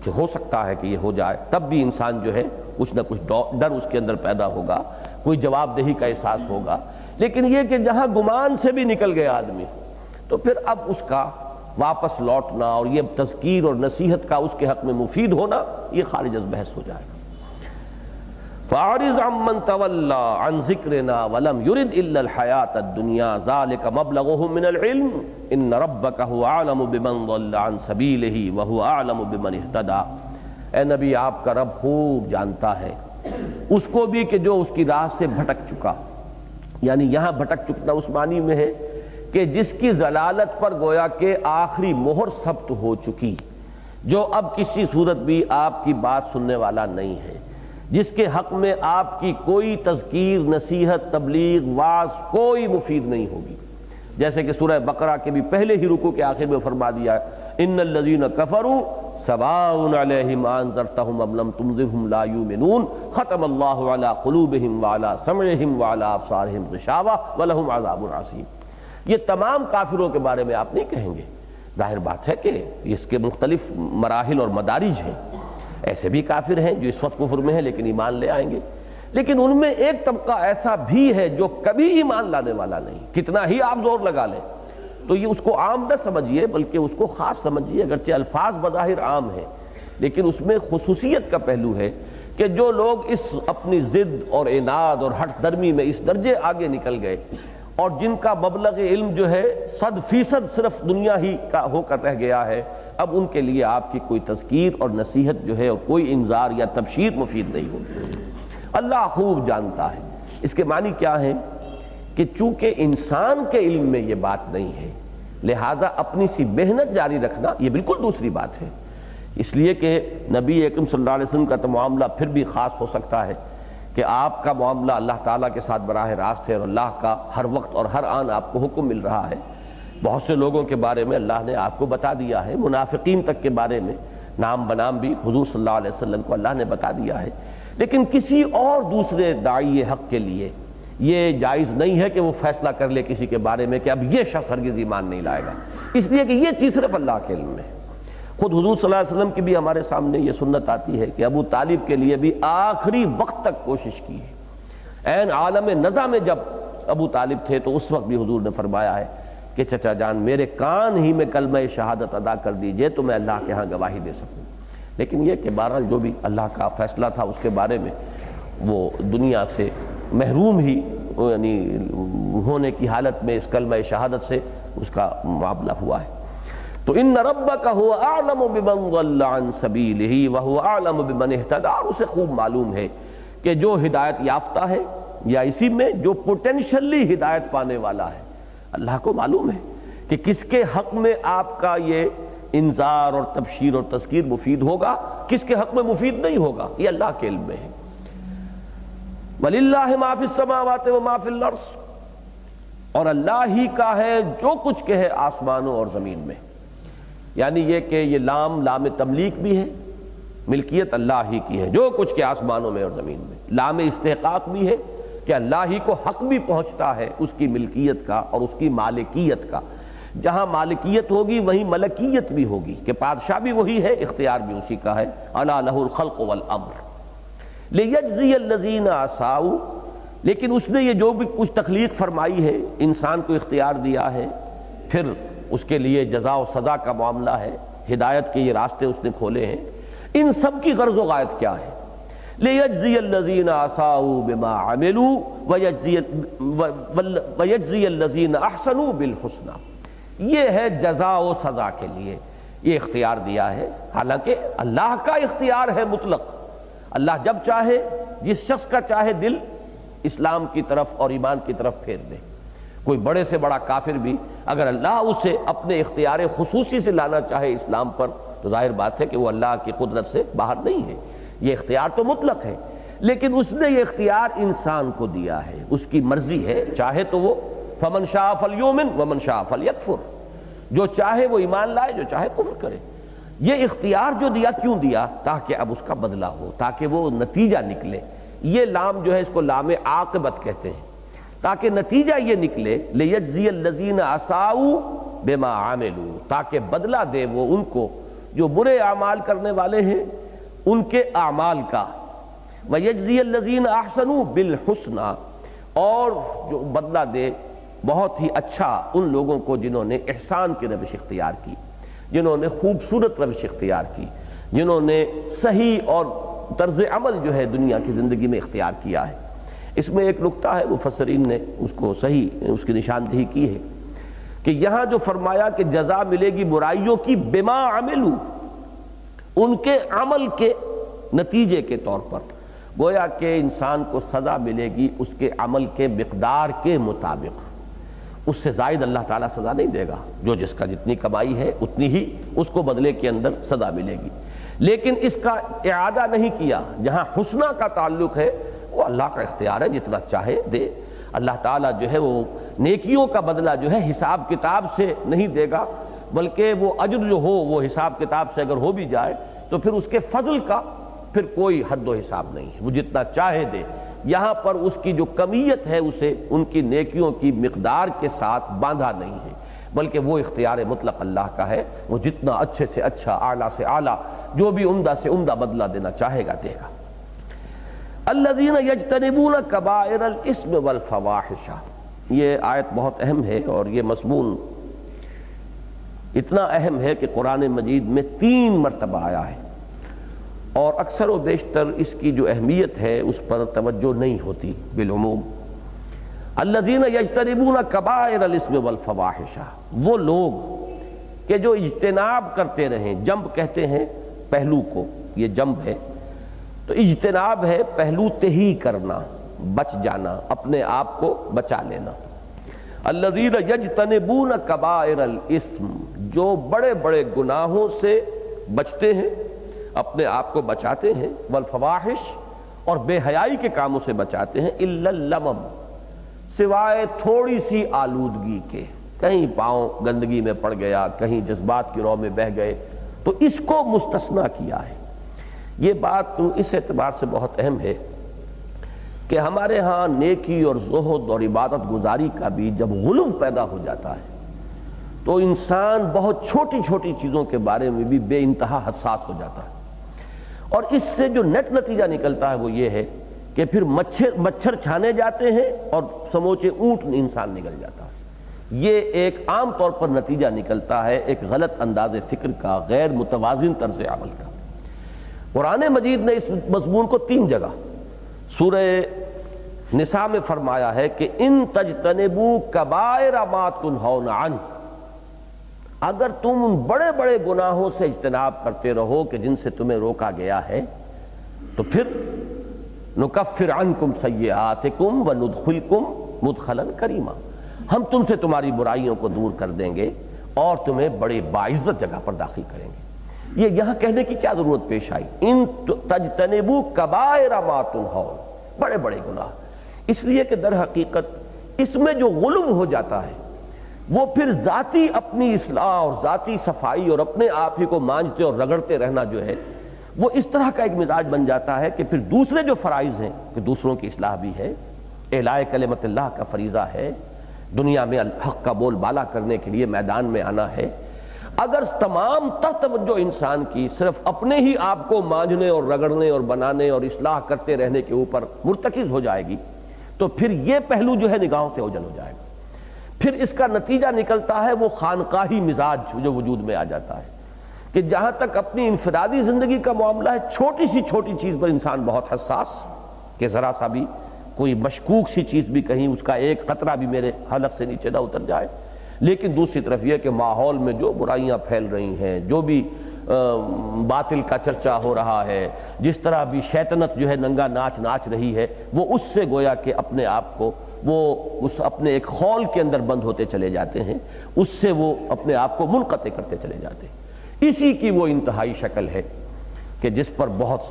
کہ ہو سکتا ہے کہ یہ ہو جائے، تب بھی انسان جو ہے کچھ نہ کچھ ڈر اس کے اندر پیدا ہوگا، کوئی جواب دہی کا احساس ہوگا۔ لیکن یہ کہ جہاں گمان سے بھی نکل گیا آدمی، تو پھر اب اس کا واپس لوٹنا اور یہ تذکیر اور نصیحت کا اس کے حق میں مفید ہونا، یہ خارج از بحث ہو جائے گا۔ فَأَعْرِضْ عَمَّنْ تَوَلَّىٰ عَنْ ذِكْرِنَا وَلَمْ يُرِدْ إِلَّا الْحَيَاةَ الدُّنْيَا ذَلِكَ مَبْلَغُهُم مِّنَ الْعِلْمِ إِنَّ رَبَّكَ هُوَ أَعْلَمُ بِمَنْ ضَلَّ عَنْ سَبِيلِهِ وَهُوَ أَعْلَمُ بِمَنِ اهْتَدَىٰ۔ اے نبی، آپ کا رب خوب جانتا ہے اس کو بھی کہ جو اس کی راہ سے بھٹک چکا، یعنی یہاں بھٹک چکنا اس معنی میں ہے کہ جس کی ضلالت پر گویا کہ آخری مہر ثبت ہو چکی، جو اب کسی صورت بھی آپ کی بات سننے والا نہیں ہے، جس کے حق میں آپ کی کوئی تذکیر، نصیحت، تبلیغ، وعظ کوئی مفید نہیں ہوگی۔ جیسے کہ سورہ بقرہ کے بھی پہلے ہی رکوع کے آخر میں فرما دیا ہے ان الذین کفروا سواء علیہم انذرتہم ام لم تنذرہم لا یؤمنون ختم اللہ علی قلوبہم وعلی سمعہم وعلی ابصارہم غشاوہ ولہم عذاب عظیم۔ یہ تمام کافروں کے بارے میں آپ نہیں کہیں گے، ظاہر بات ہے کہ اس کے مختلف مراحل اور مدارج ہیں۔ ایسے بھی کافر ہیں جو اس وقت کفر میں ہیں لیکن ایمان لے آئیں گے، لیکن ان میں ایک طبقہ ایسا بھی ہے جو کبھی ایمان لانے والا نہیں، کتنا ہی آپ زور لگا لیں۔ تو یہ اس کو عام نہ سمجھیے بلکہ اس کو خاص سمجھیے، اگرچہ الفاظ بظاہر عام ہیں لیکن اس میں خصوصیت کا پہلو ہے کہ جو لوگ اس اپنی ضد اور عناد اور ہٹ درمی میں اس درجے آگے نکل گئے اور جن کا مبلغ علم جو ہے 100% صرف دنیا ہی کا ہو کر رہ گیا ہے، اب ان کے لیے آپ کی کوئی تذکیر اور نصیحت جو ہے اور کوئی انذار یا تبشیر مفید نہیں ہوگی۔ اللہ خوب جانتا ہے۔ اس کے معنی کیا ہے کہ چونکہ انسان کے علم میں یہ بات نہیں ہے، لہذا اپنی سی محنت جاری رکھنا یہ بالکل دوسری بات ہے۔ اس لیے کہ نبی اکرم صلی اللہ علیہ وسلم کا تو معاملہ پھر بھی خاص ہو سکتا ہے کہ آپ کا معاملہ اللہ تعالیٰ کے ساتھ براہ راست ہے اور اللہ کا ہر وقت اور ہر آن آپ کو حکم مل رہا ہے، بہت سے لوگوں کے بارے میں اللہ نے آپ کو بتا دیا ہے، منافقین تک کے بارے میں نام بنام بھی حضور صلی اللہ علیہ وسلم کو اللہ نے بتا دیا ہے، لیکن کسی اور دوسرے داعی حق کے لیے یہ جائز نہیں ہے کہ وہ فیصلہ کر لے کسی کے بارے میں کہ اب یہ شخص ہرگز ایمان نہیں لائے گا، اس لیے کہ یہ چیز صرف اللہ کے علم میں ہے۔ خود حضور صلی اللہ علیہ وسلم کی بھی ہمارے سامنے یہ سنت آتی ہے کہ ابو طالب کے لیے بھی آخری وقت تک کوشش کی ہے۔ عین عالم نزع میں جب ابو طالب تھے تو اس وقت بھی حضور نے فرمایا ہے کہ چچا جان میرے کان ہی میں کلمہ شہادت ادا کر دیجئے تو میں اللہ کے ہاں گواہی دے سکوں، لیکن یہ کہ بہرحال جو بھی اللہ کا فیصلہ تھا اس کے بارے میں وہ دنیا سے محروم ہی یعنی ہونے کی حالت میں اس کلمہ شہادت سے اس کا معاملہ ہوا ہے۔ تو ان ربک هو اعلم بمن ضل عن سبیلہ وهو اعلم بمن اہتدی، اور اسے خوب معلوم ہے کہ جو ہدایت یافتہ ہے یا اسی میں جو پوٹینشلی ہدایت پانے والا ہے، اللہ کو معلوم ہے کہ کس کے حق میں آپ کا یہ انذار اور تبشیر اور تذکیر مفید ہوگا، کس کے حق میں مفید نہیں ہوگا، یہ اللہ کے علم میں ہے۔ وَلِلَّهِ مَا فِي السَّمَاوَاتِ وَمَا فِي الْأَرْضِ، اور اللہ ہی کا ہے جو کچھ کہ ہے آسمانوں اور زمین میں، یعنی یہ کہ یہ لام تملیک بھی ہے، ملکیت اللہ ہی کی ہے، جو کچھ کہ آسمانوں میں اور زمین میں، لام استحقاق بھی ہے کہ اللہ ہی کو حق بھی پہنچتا ہے اس کی ملکیت کا اور اس کی مالکیت کا، جہاں مالکیت ہوگی وہیں ملکیت بھی ہوگی کہ بادشاہ بھی وہی ہے، اختیار بھی اسی کا ہے۔ الا لہ الخلق والامر لیجزی الذین اساؤوا، لیکن اس نے یہ جو بھی کچھ تخلیق فرمائی ہے، انسان کو اختیار دیا ہے، پھر اس کے لیے جزا و سزا کا معاملہ ہے، ہدایت کے یہ راستے اس نے کھولے ہیں، ان سب کی غرض و غایت کیا ہے؟ لیجزی الذین اساؤوا بما عملوا ویجزی الذین احسنوا بالحسنی، یہ ہے جزا و سزا کے لیے یہ اختیار دیا ہے، حالانکہ اللہ کا اختیار ہے مطلق، اللہ جب چاہے جس شخص کا چاہے دل اسلام کی طرف اور ایمان کی طرف پھیر دے، کوئی بڑے سے بڑا کافر بھی اگر اللہ اسے اپنے اختیار خصوصی سے لانا چاہے اسلام پر تو ظاہر بات ہے کہ وہ اللہ کی قدرت سے باہر نہیں ہے، یہ اختیار تو مطلق ہے، لیکن اس نے یہ اختیار انسان کو دیا ہے، اس کی مرضی ہے، چاہے تو وہ فمن شاء فلیؤمن ومن شاء فلیکفر، جو چاہے وہ ایمان لائے، جو چاہے کفر کرے۔ یہ اختیار جو دیا کیوں دیا؟ تاکہ اب اس کا بدلہ ہو، تاکہ وہ نتیجہ نکلے، یہ لام جو ہے اس کو لام عاقبت کہتے ہیں، تاکہ نتیجہ یہ نکلے لیجزی الذین اساؤوا بما عملوا، تاکہ بدلہ دے وہ ان کو جو برے اعمال کرنے والے ہیں ان کے اعمال کا، ویجزی الذین احسنوا بالحسنی، اور جو بدلہ دے بہت ہی اچھا ان لوگوں کو جنہوں نے احسان کی روش اختیار کی، جنہوں نے خوبصورت روش اختیار کی، جنہوں نے صحیح اور طرز عمل جو ہے دنیا کی زندگی میں اختیار کیا ہے۔ اس میں ایک نکتہ ہے، مفسرین نے اس کو صحیح اس کی نشاندہی کی ہے کہ یہاں جو فرمایا کہ جزا ملے گی برائیوں کی بما عملوا، ان کے عمل کے نتیجے کے طور پر، گویا کہ انسان کو سزا ملے گی اس کے عمل کے مقدار کے مطابق، اس سے زائد اللہ تعالیٰ سزا نہیں دے گا، جو جس کا جتنی کمائی ہے اتنی ہی اس کو بدلے کے اندر سزا ملے گی، لیکن اس کا اعادہ نہیں کیا۔ جہاں حسنہ کا تعلق ہے وہ اللہ کا اختیار ہے، جتنا چاہے دے، اللہ تعالیٰ جو ہے وہ نیکیوں کا بدلہ جو ہے حساب کتاب سے نہیں دے گا، بلکہ وہ اجر جو ہو وہ حساب کتاب سے اگر ہو بھی جائے تو پھر اس کے فضل کا پھر کوئی حد و حساب نہیں ہے، وہ جتنا چاہے دے۔ یہاں پر اس کی جو کمیت ہے اسے ان کی نیکیوں کی مقدار کے ساتھ باندھا نہیں ہے، بلکہ وہ اختیار مطلق اللہ کا ہے، وہ جتنا اچھے سے اچھا، اعلیٰ سے اعلیٰ، جو بھی عمدہ سے عمدہ بدلہ دینا چاہے گا دے گا۔ الذین یجتنبون کبائر الاسم والفواحش، یہ آیت بہت اہم ہے، اور یہ مضمون اتنا اہم ہے کہ قرآن مجید میں 3 مرتبہ آیا ہے، اور اکثر و بیشتر اس کی جو اہمیت ہے اس پر توجہ نہیں ہوتی بالعموم۔ الذین یجتنبون کبائر الاسم والفواحش، وہ لوگ کہ جو اجتناب کرتے رہیں، جنب کہتے ہیں پہلو کو، یہ جنب ہے تو اجتناب ہے پہلو تہی کرنا، بچ جانا، اپنے آپ کو بچا لینا۔ الذین یجتنبون کبائر الاسم، جو بڑے بڑے گناہوں سے بچتے ہیں، اپنے آپ کو بچاتے ہیں، والفواحش، اور بے حیائی کے کاموں سے بچاتے ہیں، الا اللمم، سوائے تھوڑی سی آلودگی کے، کہیں پاؤں گندگی میں پڑ گیا، کہیں جذبات کی رو میں بہہ گئے، تو اس کو مستثنیٰ کیا ہے۔ یہ بات اس اعتبار سے بہت اہم ہے کہ ہمارے ہاں نیکی اور زہد اور عبادت گزاری کا بھی جب غلو پیدا ہو جاتا ہے تو انسان بہت چھوٹی چھوٹی چیزوں کے بارے میں بھی بے انتہا حساس ہو جاتا ہے، اور اس سے جو نیٹ نتیجہ نکلتا ہے وہ یہ ہے کہ پھر مچھر چھانے جاتے ہیں اور سموچے اونٹ انسان نکل جاتا ہے۔ یہ ایک عام طور پر نتیجہ نکلتا ہے ایک غلط انداز فکر کا، غیر متوازن طرز عمل کا۔ قرآن مجید نے اس مضمون کو 3 جگہ سورہ نساء میں فرمایا ہے کہ ان تجتنبوا کبائر ما تنہون عنہ، اگر تم ان بڑے بڑے گناہوں سے اجتناب کرتے رہو کہ جن سے تمہیں روکا گیا ہے تو پھر نکفر عنکم سیئاتکم وندخلکم مدخلا کریما، ہم تم سے تمہاری برائیوں کو دور کر دیں گے اور تمہیں بڑے باعزت جگہ پر داخل کریں گے۔ یہ یہاں کہنے کی کیا ضرورت پیش آئی؟ ان تجتنبوا کبائر ما تنہون، بڑے بڑے گناہ، اس لیے کہ در حقیقت اس میں جو غلو ہو جاتا ہے وہ پھر ذاتی اپنی اصلاح اور ذاتی صفائی اور اپنے آپ ہی کو مانجتے اور رگڑتے رہنا جو ہے وہ اس طرح کا ایک مزاج بن جاتا ہے کہ پھر دوسرے جو فرائض ہیں کہ دوسروں کی اصلاح بھی ہے، اعلاء کلمت اللہ کا فریضہ ہے، دنیا میں حق کا بول بالا کرنے کے لیے میدان میں آنا ہے، اگر تمام تر توجہ انسان کی صرف اپنے ہی آپ کو مانجنے اور رگڑنے اور بنانے اور اصلاح کرتے رہنے کے اوپر مرتکز ہو جائے گی تو پھر یہ پہلو جو ہے نگاہوں سے اوجھل ہو جائے گا۔ پھر اس کا نتیجہ نکلتا ہے وہ خانقاہی مزاج جو وجود میں آ جاتا ہے کہ جہاں تک اپنی انفرادی زندگی کا معاملہ ہے، چھوٹی سی چھوٹی چیز پر انسان بہت حساس، کہ ذرا سا بھی کوئی مشکوک سی چیز بھی کہیں اس کا ایک قطرہ بھی میرے حلق سے نیچے نہ اتر جائے۔ لیکن دوسری طرف یہ کہ ماحول میں جو برائیاں پھیل رہی ہیں، جو بھی باطل کا چرچا ہو رہا ہے، جس طرح بھی شیطنت جو ہے ننگا ناچ ناچ رہی ہے، وہ اس سے گویا کہ اپنے آپ کو وہ اس اپنے ایک خول کے اندر بند ہوتے چلے جاتے ہیں، اس سے وہ اپنے آپ کو منقطع کرتے چلے جاتے ہیں۔ اسی کی وہ انتہائی شکل ہے کہ جس پر بہت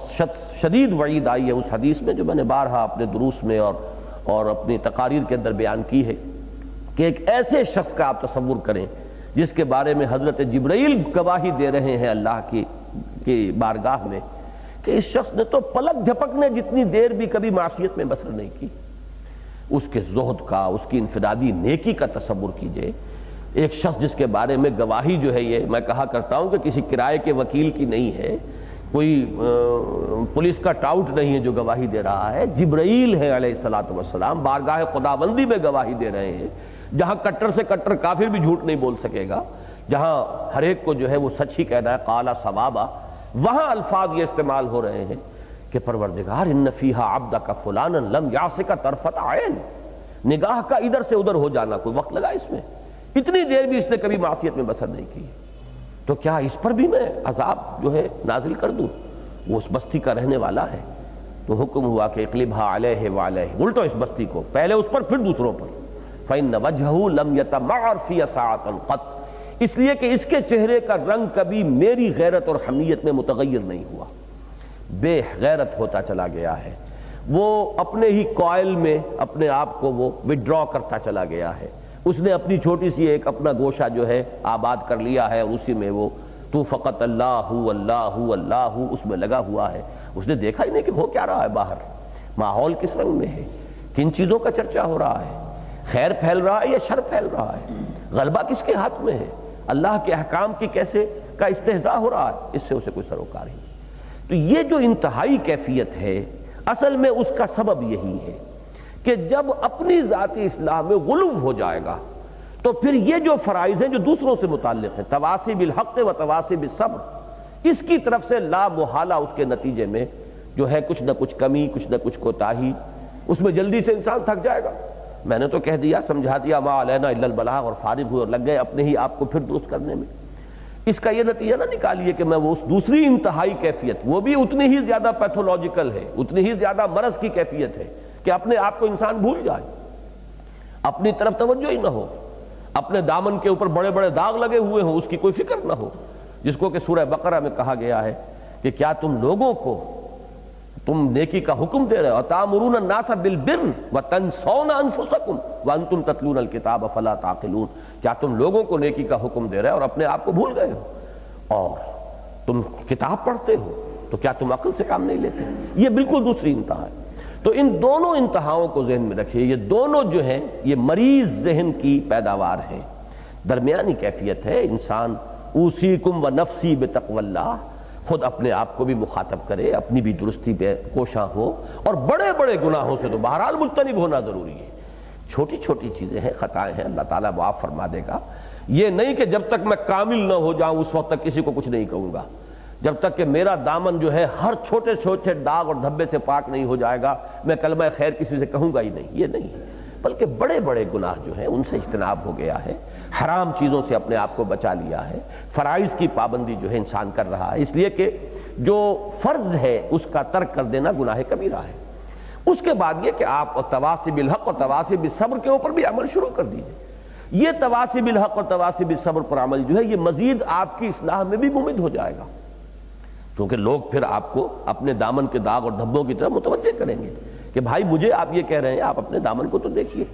شدید وعید آئی ہے اس حدیث میں جو میں نے بارہا اپنے دروس میں اور اپنی تقاریر کے اندر بیان کی ہے کہ ایک ایسے شخص کا آپ تصور کریں جس کے بارے میں حضرت جبرائیل گواہی دے رہے ہیں اللہ کی بارگاہ میں کہ اس شخص نے تو پلک جھپکنے جتنی دیر بھی کبھی معصیت میں بسر نہیں کی۔ اس کے زہد کا، اس کی انفرادی نیکی کا تصور کیجئے۔ ایک شخص جس کے بارے میں گواہی جو ہے، یہ میں کہا کرتا ہوں کہ کسی کرائے کے وکیل کی نہیں ہے، کوئی پولیس کا ٹاؤٹ نہیں ہے جو گواہی دے رہا ہے، جبرائیل ہے علیہ الصلوۃ والسلام، بارگاہ خداوندی میں گواہی دے رہے ہیں، جہاں کٹر سے کٹر کافر بھی جھوٹ نہیں بول سکے گا، جہاں ہر ایک کو جو ہے وہ سچ ہی کہنا ہے، قال ثوابا، وہاں الفاظ یہ استعمال ہو رہے ہیں کہ پروردگار ان فیہا عبدک فلانا لم یعصک طرفت عین، نگاہ کا ادھر سے ادھر ہو جانا کوئی وقت لگا اس میں، اتنی دیر بھی اس نے کبھی معصیت میں بسر نہیں کی، تو کیا اس پر بھی میں عذاب جو ہے نازل کر دوں؟ وہ اس بستی کا رہنے والا ہے، تو حکم ہوا کہ اقلبھا علیہ وعلیہ، الٹو اس بستی کو، پہلے اس پر پھر دوسروں پر، فإن وجهه لم يتمعر في ساعة قط، اس لیے کہ اس کے چہرے کا رنگ کبھی میری غیرت اور حمیت میں متغیر نہیں ہوا، بے غیرت ہوتا چلا گیا ہے، وہ اپنے ہی کوئل میں اپنے آپ کو وہ وڈرا کرتا چلا گیا ہے، اس نے اپنی چھوٹی سی ایک اپنا گوشہ جو ہے آباد کر لیا ہے، اور اسی میں وہ تو فقط اللہ اللہ اللہ اس میں لگا ہوا ہے، اس نے دیکھا ہی نہیں کہ ہو کیا رہا ہے باہر، ماحول کس رنگ میں ہے، کن چیزوں کا چرچا ہو رہا ہے، خیر پھیل رہا ہے یا شر پھیل رہا ہے، غلبہ کس کے ہاتھ میں ہے، اللہ کے احکام کی کیسے کا استہزاء ہو رہا ہے، اس سے اسے کوئی سروکار ہی نہیں۔ تو یہ جو انتہائی کیفیت ہے اصل میں اس کا سبب یہی ہے کہ جب اپنی ذاتی اصلاح میں غلو ہو جائے گا تو پھر یہ جو فرائض ہیں جو دوسروں سے متعلق ہیں، تواصی بالحق و تواصی بالصبر، اس کی طرف سے لا محالہ اس کے نتیجے میں جو ہے کچھ نہ کچھ کمی، کچھ نہ کچھ کوتاہی، اس میں جلدی سے انسان تھک جائے گا۔ میں نے تو کہہ دیا، سمجھا دیا، ما علینا الا البلاغ، اور فارغ ہوئے اور لگ گئے اپنے ہی آپ کو پھر درست کرنے میں۔ اس کا یہ نتیجہ نہ نکالیے کہ میں وہ اس دوسری انتہائی کیفیت، وہ بھی اتنی ہی زیادہ پیتھولوجیکل ہے، اتنی ہی زیادہ مرض کی کیفیت ہے کہ اپنے آپ کو انسان بھول جائے، اپنی طرف توجہ ہی نہ ہو، اپنے دامن کے اوپر بڑے بڑے داغ لگے ہوئے ہوں، اس کی کوئی فکر نہ ہو، جس کو کہ سورہ بقرہ میں کہا گیا ہے کہ کیا تم لوگوں کو تم نیکی کا حکم دے رہے ہو، تَأْمُرُونَ النَّاسَ بِالْبِرِّ وَتَنْسَوْنَ أَنفُسَكُمْ وَأَنْتُمْ تَتْلُونَ الْكِتَابَ فَلَا تَعْقِلُونَ، کیا تم لوگوں کو نیکی کا حکم دے رہے ہو اور اپنے آپ کو بھول گئے ہو؟ اور تم کتاب پڑھتے ہو تو کیا تم عقل سے کام نہیں لیتے؟ یہ بالکل دوسری انتہا ہے۔ تو ان دونوں انتہاؤں کو ذہن میں رکھیے، یہ دونوں جو ہیں یہ مریض ذہن کی پیداوار ہیں، درمیانی کیفیت ہے۔ انسان اوصیکم ونفسی بتقوی اللہ، خود اپنے آپ کو بھی مخاطب کرے، اپنی بھی درستی پہ کوشاں ہو، اور بڑے بڑے گناہوں سے تو بہرحال مجتنب ہونا ضروری ہے۔ چھوٹی چھوٹی چیزیں ہیں، خطائیں ہیں، اللہ تعالیٰ معاف فرما دے گا۔ یہ نہیں کہ جب تک میں کامل نہ ہو جاؤں اس وقت تک کسی کو کچھ نہیں کہوں گا، جب تک کہ میرا دامن جو ہے ہر چھوٹے چھوٹے داغ اور دھبے سے پاک نہیں ہو جائے گا میں کلمہ خیر کسی سے کہوں گا ہی نہیں، یہ نہیں، بلکہ بڑے بڑے گناہ جو ہیں ان سے اجتناب ہو گیا ہے، حرام چیزوں سے اپنے آپ کو بچا لیا ہے، فرائض کی پابندی جو ہے انسان کر رہا ہے، اس لیے کہ جو فرض ہے اس کا ترک کر دینا گناہ کبیرہ ہے۔ اس کے بعد یہ کہ آپ تواصی بالحق اور تواصی بالصبر کے اوپر بھی عمل شروع کر دیجئے۔ یہ تواصی بالحق اور تواصی بالصبر پر عمل جو ہے یہ مزید آپ کی اصلاح میں بھی ممد ہو جائے گا، کیونکہ لوگ پھر آپ کو اپنے دامن کے داغ اور دھبوں کی طرف متوجہ کریں گے کہ بھائی مجھے آپ یہ کہہ رہے ہیں، آپ اپنے دامن کو تو دیکھیے،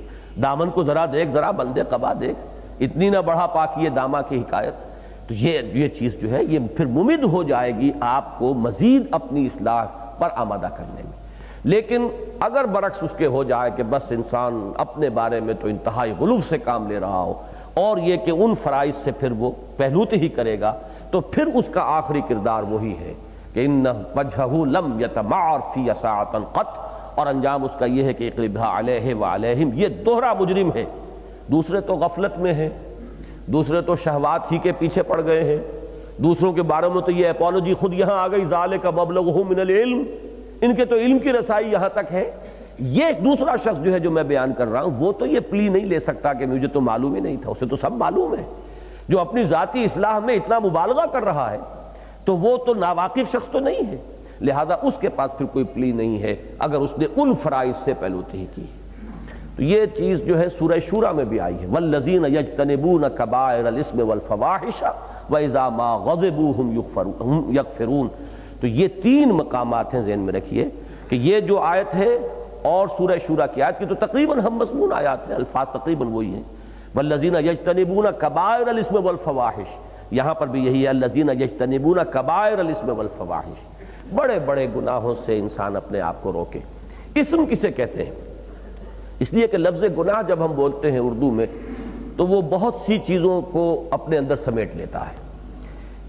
دامن کو ذرا دیکھ، ذرا بندے قبا دیکھ، اتنی نہ بڑھا پاکیے دامہ کی حکایت۔ تو یہ چیز جو ہے یہ پھر ممد ہو جائے گی آپ کو مزید اپنی اصلاح پر آمادہ کرنے میں۔ لیکن اگر برعکس اس کے ہو جائے کہ بس انسان اپنے بارے میں تو انتہائی غلو سے کام لے رہا ہو، اور یہ کہ ان فرائض سے پھر وہ پہلوتے ہی کرے گا، تو پھر اس کا آخری کردار وہی ہے کہ اِنَّ وَجْهَهُ لَمْ يَتَمَعَّرْ فِي سَاعَةً قَطْ، اور انجام اس کا یہ ہے کہ اقلبھا علیہ وعلیہم، یہ دوہرا مجرم ہے۔ دوسرے تو غفلت میں ہیں، دوسرے تو شہوات ہی کے پیچھے پڑ گئے ہیں، دوسروں کے بارے میں تو یہ اپولوجی خود یہاں آ گئی، ذَلِكَ مَبْلَغُهُم مِّنَ الْعِلْمِ، ان کے تو علم کی رسائی یہاں تک ہے۔ یہ دوسرا شخص جو ہے جو میں بیان کر رہا ہوں وہ تو یہ پلی نہیں لے سکتا کہ مجھے تو معلوم ہی نہیں تھا، اسے تو سب معلوم ہے۔ جو اپنی ذاتی اصلاح میں اتنا مبالغہ کر رہا ہے تو وہ تو ناواقف شخص تو نہیں ہے، لہذا اس کے پاس پھر کوئی پلی نہیں ہے اگر اس نے ان فرائض سے پہلوتی ہی کی۔ تو یہ چیز جو ہے سورہ شورى میں بھی آئی ہے، وَالَّذِينَ يَجْتَنِبُونَ كَبَائِرَ الْإِثْمِ وَالْفَوَاحِشَ وَإِذَا مَا غَضِبُوا هُمْ يَغْفِرُونَ۔ تو یہ تین مقامات ہیں، ذہن میں رکھیے کہ یہ جو آیت ہے اور سورہ شورى کی آیت کی تو تقریباً ہم مضمون آیات ہیں، الفاظ تقریباً وہی ہیں۔ وَالَّذِينَ يَجْتَنِبُونَ كَبَائِرَ الْإِثْمِ وَالْفَوَاحِشِ، یہاں پر بھی یہی ہے الَّذِينَ يَجْتَنِبُونَ كَبَائِرَ الْإِثْمِ وَالْفَوَاحِشِ، بڑے بڑے گناہوں سے انسان اپنے آپ کو روکے۔ اسم کسے کہتے ہیں؟ اس لیے کہ لفظ گناہ جب ہم بولتے ہیں اردو میں تو وہ بہت سی چیزوں کو اپنے اندر سمیٹ لیتا ہے۔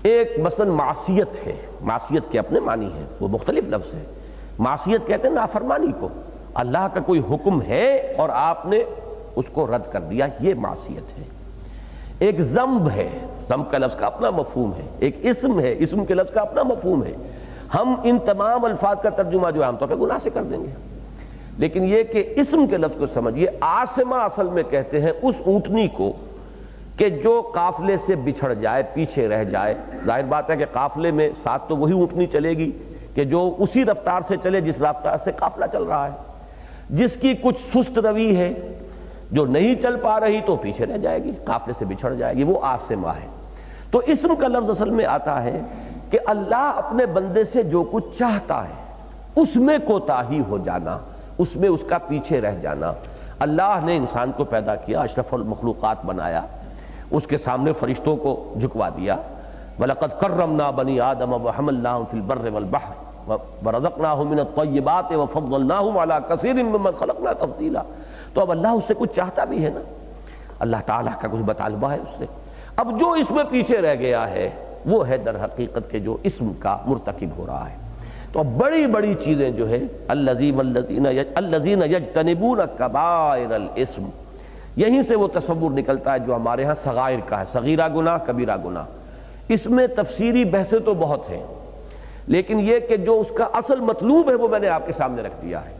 ایک مثلا معصیت ہے، معصیت کے اپنے معنی ہیں، وہ مختلف لفظ ہے۔ معصیت کہتے ہیں نافرمانی کو، اللہ کا کوئی حکم ہے اور آپ نے اس کو رد کر دیا، یہ معصیت ہے۔ ایک ذنب ہے، ذنب کا لفظ کا اپنا مفہوم ہے۔ ایک اسم ہے، اسم کے لفظ کا اپنا مفہوم ہے۔ ہم ان تمام الفاظ کا ترجمہ جو عام طور پہ گناہ سے کر دیں گے، لیکن یہ کہ اسم کے لفظ کو سمجھیے۔ آسمہ اصل میں کہتے ہیں اس اونٹنی کو کہ جو قافلے سے بچھڑ جائے، پیچھے رہ جائے۔ ظاہر بات ہے کہ قافلے میں ساتھ تو وہی اونٹنی چلے گی کہ جو اسی رفتار سے چلے جس رفتار سے قافلہ چل رہا ہے، جس کی کچھ سست روی ہے، جو نہیں چل پا رہی تو پیچھے رہ جائے گی، قافلے سے بچھڑ جائے گی، وہ آسمہ ہے۔ تو اسم کا لفظ اصل میں آتا ہے کہ اللہ اپنے بندے سے جو کچھ چاہتا ہے اس میں کوتاہی ہو جانا، اس میں اس کا پیچھے رہ جانا۔ اللہ نے انسان کو پیدا کیا، اشرف المخلوقات بنایا، اس کے سامنے فرشتوں کو جھکوا دیا۔ وَلَقَدْ كَرَّمْنَا بَنِي آدَمَ وَحَمَلْنَاهُمْ فِي الْبَرِّ وَالْبَحْرِ وَرَزَقْنَاهُمْ مِنَ الطَّيِّبَاتِ وَفَضَّلْنَاهُمْ عَلَى كَثِيرٍ مِّمَّنْ خَلَقْنَا تَفْضِيلًا۔ تو اب اللہ اس سے کچھ چاہتا بھی ہے نا، اللہ تعالیٰ کا کچھ مطالبہ ہے اس سے۔ اب جو اس میں پیچھے رہ گیا ہے وہ ہے در حقیقت کے جو اسم کا مرتکب ہو رہا ہے۔ تو اب بڑی بڑی چیزیں جو ہے الذین یجتنبون کبائر الاسم، یہیں سے وہ تصور نکلتا ہے جو ہمارے ہاں صغائر کا ہے، صغیرہ گناہ، کبیرہ گناہ۔ اس میں تفسیری بحثیں تو بہت ہیں، لیکن یہ کہ جو اس کا اصل مطلوب ہے وہ میں نے آپ کے سامنے رکھ دیا ہے۔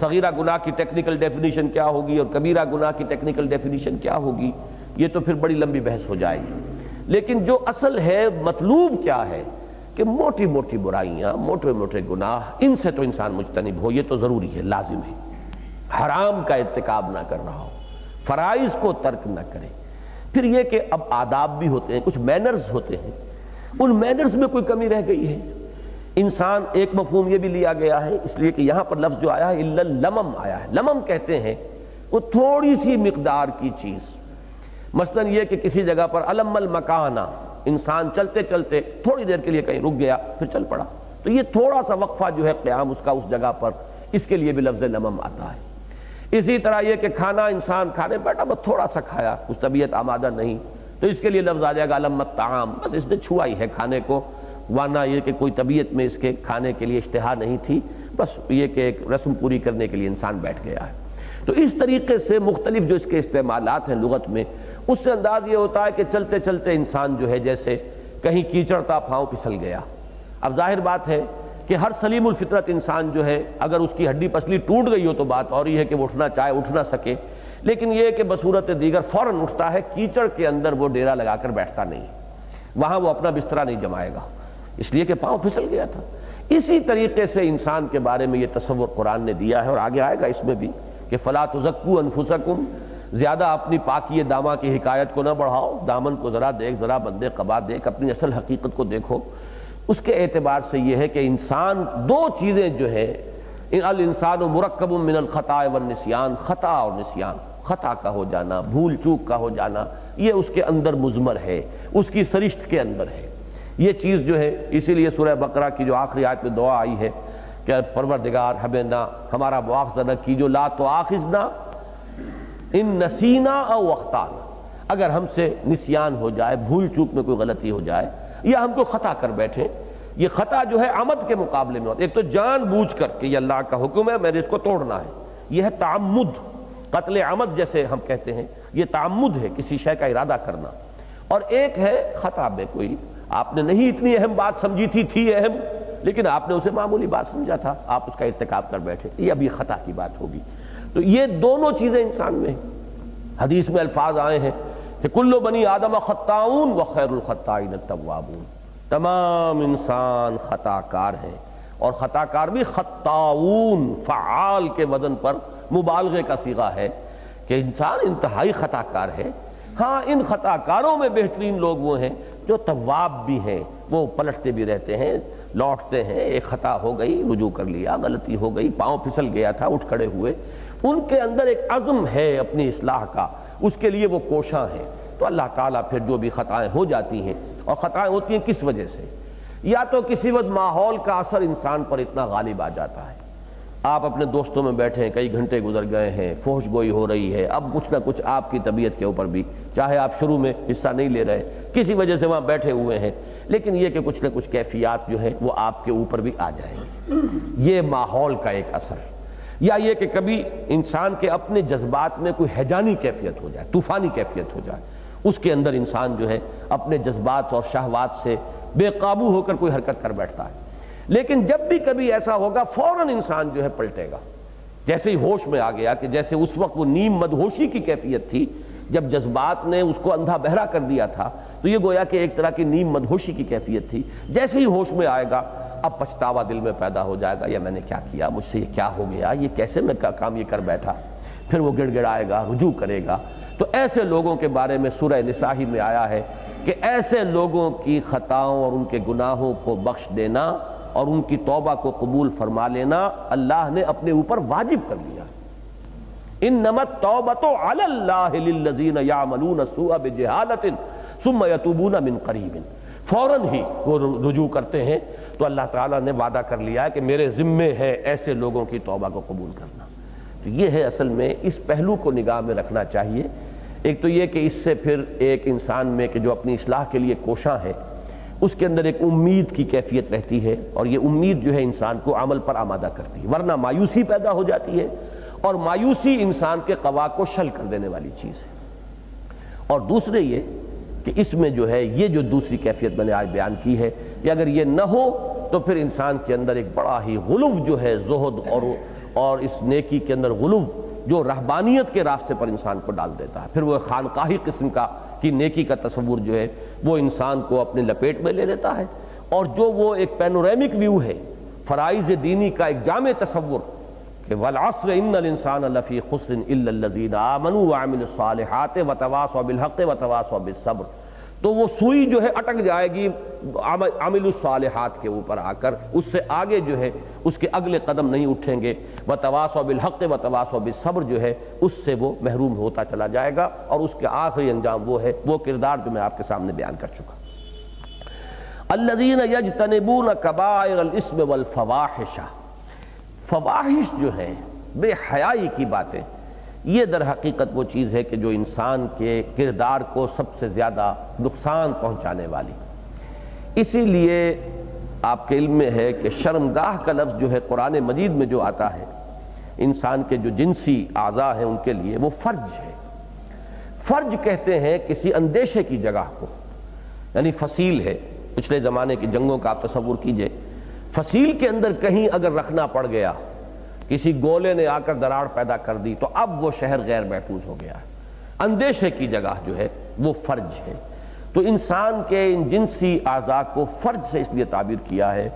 صغیرہ گناہ کی ٹیکنیکل ڈیفینیشن کیا ہوگی اور کبیرہ گناہ کی ٹیکنیکل ڈیفینیشن کیا ہوگی، یہ تو پھر بڑی لمبی بحث ہو جائے گی۔ لیکن جو اصل ہے، مطلوب کیا ہے کہ موٹی موٹی برائیاں، موٹے موٹے گناہ، ان سے تو انسان مجتنب ہو، یہ تو ضروری ہے، لازم ہے۔ حرام کا ارتکاب نہ کر رہا ہو، فرائض کو ترک نہ کرے۔ پھر یہ کہ اب آداب بھی ہوتے ہیں، کچھ مینرز ہوتے ہیں، ان مینرز میں کوئی کمی رہ گئی ہے انسان ایک مفہوم یہ بھی لیا گیا ہے، اس لیے کہ یہاں پر لفظ جو آیا ہے الا اللمم آیا ہے۔ لمم کہتے ہیں وہ تھوڑی سی مقدار کی چیز، مثلا یہ کہ کسی جگہ پر علم المکانہ، انسان چلتے چلتے تھوڑی دیر کے لیے کہیں رک گیا پھر چل پڑا، تو یہ تھوڑا سا وقفہ جو ہے قیام اس کا اس جگہ پر، اس کے لیے بھی لفظ لمم آتا ہے۔ اسی طرح یہ کہ کھانا انسان کھانے بیٹھا بس تھوڑا سا کھایا، اس طبیعت آمادہ نہیں، تو اس کے لیے لفظ آ جائے گا علم الطعام، بس اس نے چھوا ہی ہے کھانے کو، ورنہ یہ کہ کوئی طبیعت میں اس کے کھانے کے لیے اشتہا نہیں تھی، بس یہ کہ ایک رسم پوری کرنے کے لیے انسان بیٹھ گیا ہے۔ تو اس طریقے سے مختلف جو اس کے استعمالات ہیں لغت میں، اس سے انداز یہ ہوتا ہے کہ چلتے چلتے انسان جو ہے جیسے کہیں کیچڑ تھا پاؤں پھسل گیا۔ اب ظاہر بات ہے کہ ہر سلیم الفطرت انسان جو ہے اگر اس کی ہڈی پسلی ٹوٹ گئی ہو تو بات اور ہی ہے کہ وہ اٹھنا چاہے اٹھ نہ سکے، لیکن یہ کہ بصورت دیگر فوراً اٹھتا ہے، کیچڑ کے اندر وہ ڈیرا لگا کر بیٹھتا نہیں، وہاں وہ اپنا بسترا نہیں جمائے گا، اس لیے کہ پاؤں پھسل گیا تھا۔ اسی طریقے سے انسان کے بارے میں یہ تصور قرآن نے دیا ہے، اور آگے آئے گا اس میں بھی کہ فَلَا تُزَكُّوا أَنفُسَكُمْ، زیادہ اپنی پاکی داماں کی حکایت کو نہ بڑھاؤ، دامن کو ذرا دیکھ، ذرا بندے قبا دیکھ، اپنی اصل حقیقت کو دیکھو۔ اس کے اعتبار سے یہ ہے کہ انسان دو چیزیں جو ہے، الانسان مرکب من الخطاء والنسیان، خطا اور نسیان، خطا کا ہو جانا، بھول چوک کا ہو جانا، یہ اس کے اندر مضمر ہے، اس کی سرشت کے اندر ہے یہ چیز جو ہے۔ اسی لیے سورہ بقرہ کی جو آخری آیت میں دعا آئی ہے کہ پروردگار ہمیں نہ ہمارا مواخذہ نہ کیجو، لا تؤاخذنا ان نسینا او اخطانا، اگر ہم سے نسیان ہو جائے، بھول چوک میں کوئی غلطی ہو جائے یا ہم کو خطا کر بیٹھے۔ یہ خطا جو ہے عمد کے مقابلے میں ہوتا ہے، ایک تو جان بوجھ کر کہ یہ اللہ کا حکم ہے میں نے اس کو توڑنا ہے، یہ ہے تعمد، قتل عمد جیسے ہم کہتے ہیں، یہ تعمد ہے کسی شے کا ارادہ کرنا، اور ایک ہے خطا میں کوئی آپ نے نہیں اتنی اہم بات سمجھی تھی اہم، لیکن آپ نے اسے معمولی بات سمجھا تھا، آپ اس کا ارتکاب کر بیٹھے، یہ ابھی خطا کی بات ہوگی۔ تو یہ دونوں چیزیں انسان میں ہیں۔ حدیث میں الفاظ آئے ہیں کہ کل بنی آدم خطاؤن وخیر الخطائین التوابون، تمام انسان خطا کار ہیں، اور خطا کار بھی خطاؤن، فعال کے وزن پر مبالغے کا صیغہ ہے کہ انسان انتہائی خطا کار ہے۔ ہاں ان خطا کاروں میں بہترین لوگ وہ ہیں جو تواب بھی ہیں، وہ پلٹتے بھی رہتے ہیں، لوٹتے ہیں، ایک خطا ہو گئی رجوع کر لیا، غلطی ہو گئی، پاؤں پھسل گیا تھا اٹھ کھڑے ہوئے، ان کے اندر ایک عزم ہے اپنی اصلاح کا، اس کے لیے وہ کوشاں ہیں۔ تو اللہ تعالیٰ پھر جو بھی خطائیں ہو جاتی ہیں، اور خطائیں ہوتی ہیں کس وجہ سے، یا تو کسی وقت ماحول کا اثر انسان پر اتنا غالب آ جاتا ہے، آپ اپنے دوستوں میں بیٹھے ہیں، کئی گھنٹے گزر گئے ہیں، فحش گوئی ہو رہی ہے، اب کچھ نہ کچھ آپ کی طبیعت کے اوپر بھی، چاہے آپ شروع میں حصہ نہیں لے رہے، کسی وجہ سے وہاں بیٹھے ہوئے ہیں، لیکن یہ کہ کچھ نہ کچھ کیفیات جو ہے وہ آپ کے اوپر بھی آ جائیں گی، یہ ماحول کا ایک اثر۔ یا یہ کہ کبھی انسان کے اپنے جذبات میں کوئی ہیجانی کیفیت ہو جائے، طوفانی کیفیت ہو جائے، اس کے اندر انسان جو ہے اپنے جذبات اور شہوات سے بے قابو ہو کر کوئی حرکت کر بیٹھتا ہے۔ لیکن جب بھی کبھی ایسا ہوگا فوراً انسان جو ہے پلٹے گا، جیسے ہی ہوش میں آ گیا کہ جیسے اس وقت وہ نیم مدہوشی کی کیفیت تھی، جب جذبات نے اس کو اندھا بہرا کر دیا تھا، تو یہ گویا کہ ایک طرح کی نیم مدہوشی کی کیفیت تھی، جیسے ہی ہوش میں آئے گا اب پچھتاوا دل میں پیدا ہو جائے گا، یا میں نے کیا کیا، مجھ سے یہ کیا ہو گیا، یہ کیسے میں کام یہ کر بیٹھا، پھر وہ گڑ گڑائے گا، رجوع کرے گا۔ تو ایسے لوگوں کے بارے میں سورہ نساء ہی میں آیا ہے کہ ایسے لوگوں کی خطاؤں اور ان کے گناہوں کو بخش دینا اور ان کی توبہ کو قبول فرما لینا اللہ نے اپنے اوپر واجب کر لیا۔ انما التوبۃ علی اللہ للذین یعملون السوء بجہالۃ ثم یتوبون من قریب، فوراً ہی وہ رجوع کرتے ہیں، تو اللہ تعالیٰ نے وعدہ کر لیا ہے کہ میرے ذمے ہے ایسے لوگوں کی توبہ کو قبول کرنا۔ تو یہ ہے اصل میں اس پہلو کو نگاہ میں رکھنا چاہیے۔ ایک تو یہ کہ اس سے پھر ایک انسان میں کہ جو اپنی اصلاح کے لیے کوشاں ہے، اس کے اندر ایک امید کی کیفیت رہتی ہے، اور یہ امید جو ہے انسان کو عمل پر آمادہ کرتی ہے، ورنہ مایوسی پیدا ہو جاتی ہے، اور مایوسی انسان کے قوا کو شل کر دینے والی چیز ہے۔ اور دوسرے یہ کہ اس میں جو ہے یہ جو دوسری کیفیت میں نے آج بیان کی ہے کہ اگر یہ نہ ہو تو پھر انسان کے اندر ایک بڑا ہی غلو جو ہے زہد اور اس نیکی کے اندر غلو جو رہبانیت کے راستے پر انسان کو ڈال دیتا ہے، پھر وہ خانقاہی قسم کی نیکی کا تصور جو ہے وہ انسان کو اپنے لپیٹ میں لے لیتا ہے، اور جو وہ ایک پینورامک ویو ہے فرائض دینی کا ایک جامع تصور کہ والعصر ان الانسان لفی خسر الا الذین آمنوا وعملوا الصالحات وتواصوا بالحق وتواصوا بالصبر، تو وہ سوئی جو ہے اٹک جائے گی عامل الصالحات کے اوپر آ کر، اس سے آگے جو ہے اس کے اگلے قدم نہیں اٹھیں گے، وتواصوا بالحق وتواصوا بالصبر جو ہے اس سے وہ محروم ہوتا چلا جائے گا، اور اس کے آخری انجام وہ ہے، وہ کردار جو میں آپ کے سامنے بیان کر چکا۔ الذین یجتنبون کبائر الاسم والفواحش، فواحش جو ہے بے حیائی کی باتیں، یہ در حقیقت وہ چیز ہے کہ جو انسان کے کردار کو سب سے زیادہ نقصان پہنچانے والی۔ اسی لیے آپ کے علم میں ہے کہ شرمگاہ کا لفظ جو ہے قرآن مجید میں جو آتا ہے، انسان کے جو جنسی اعضاء ہیں ان کے لیے وہ فرج ہے۔ فرج کہتے ہیں کسی اندیشے کی جگہ کو، یعنی فصیل ہے، پچھلے زمانے کی جنگوں کا آپ تصور کیجئے، فصیل کے اندر کہیں اگر رکھنا پڑ گیا، کسی گولے نے آ کر دراڑ پیدا کر دی، تو اب وہ شہر غیر محفوظ ہو گیا ہے۔ اندیشے کی جگہ جو ہے وہ فرج ہے۔ تو انسان کے ان جنسی اعضاء کو فرج سے اس لیے تعبیر کیا ہے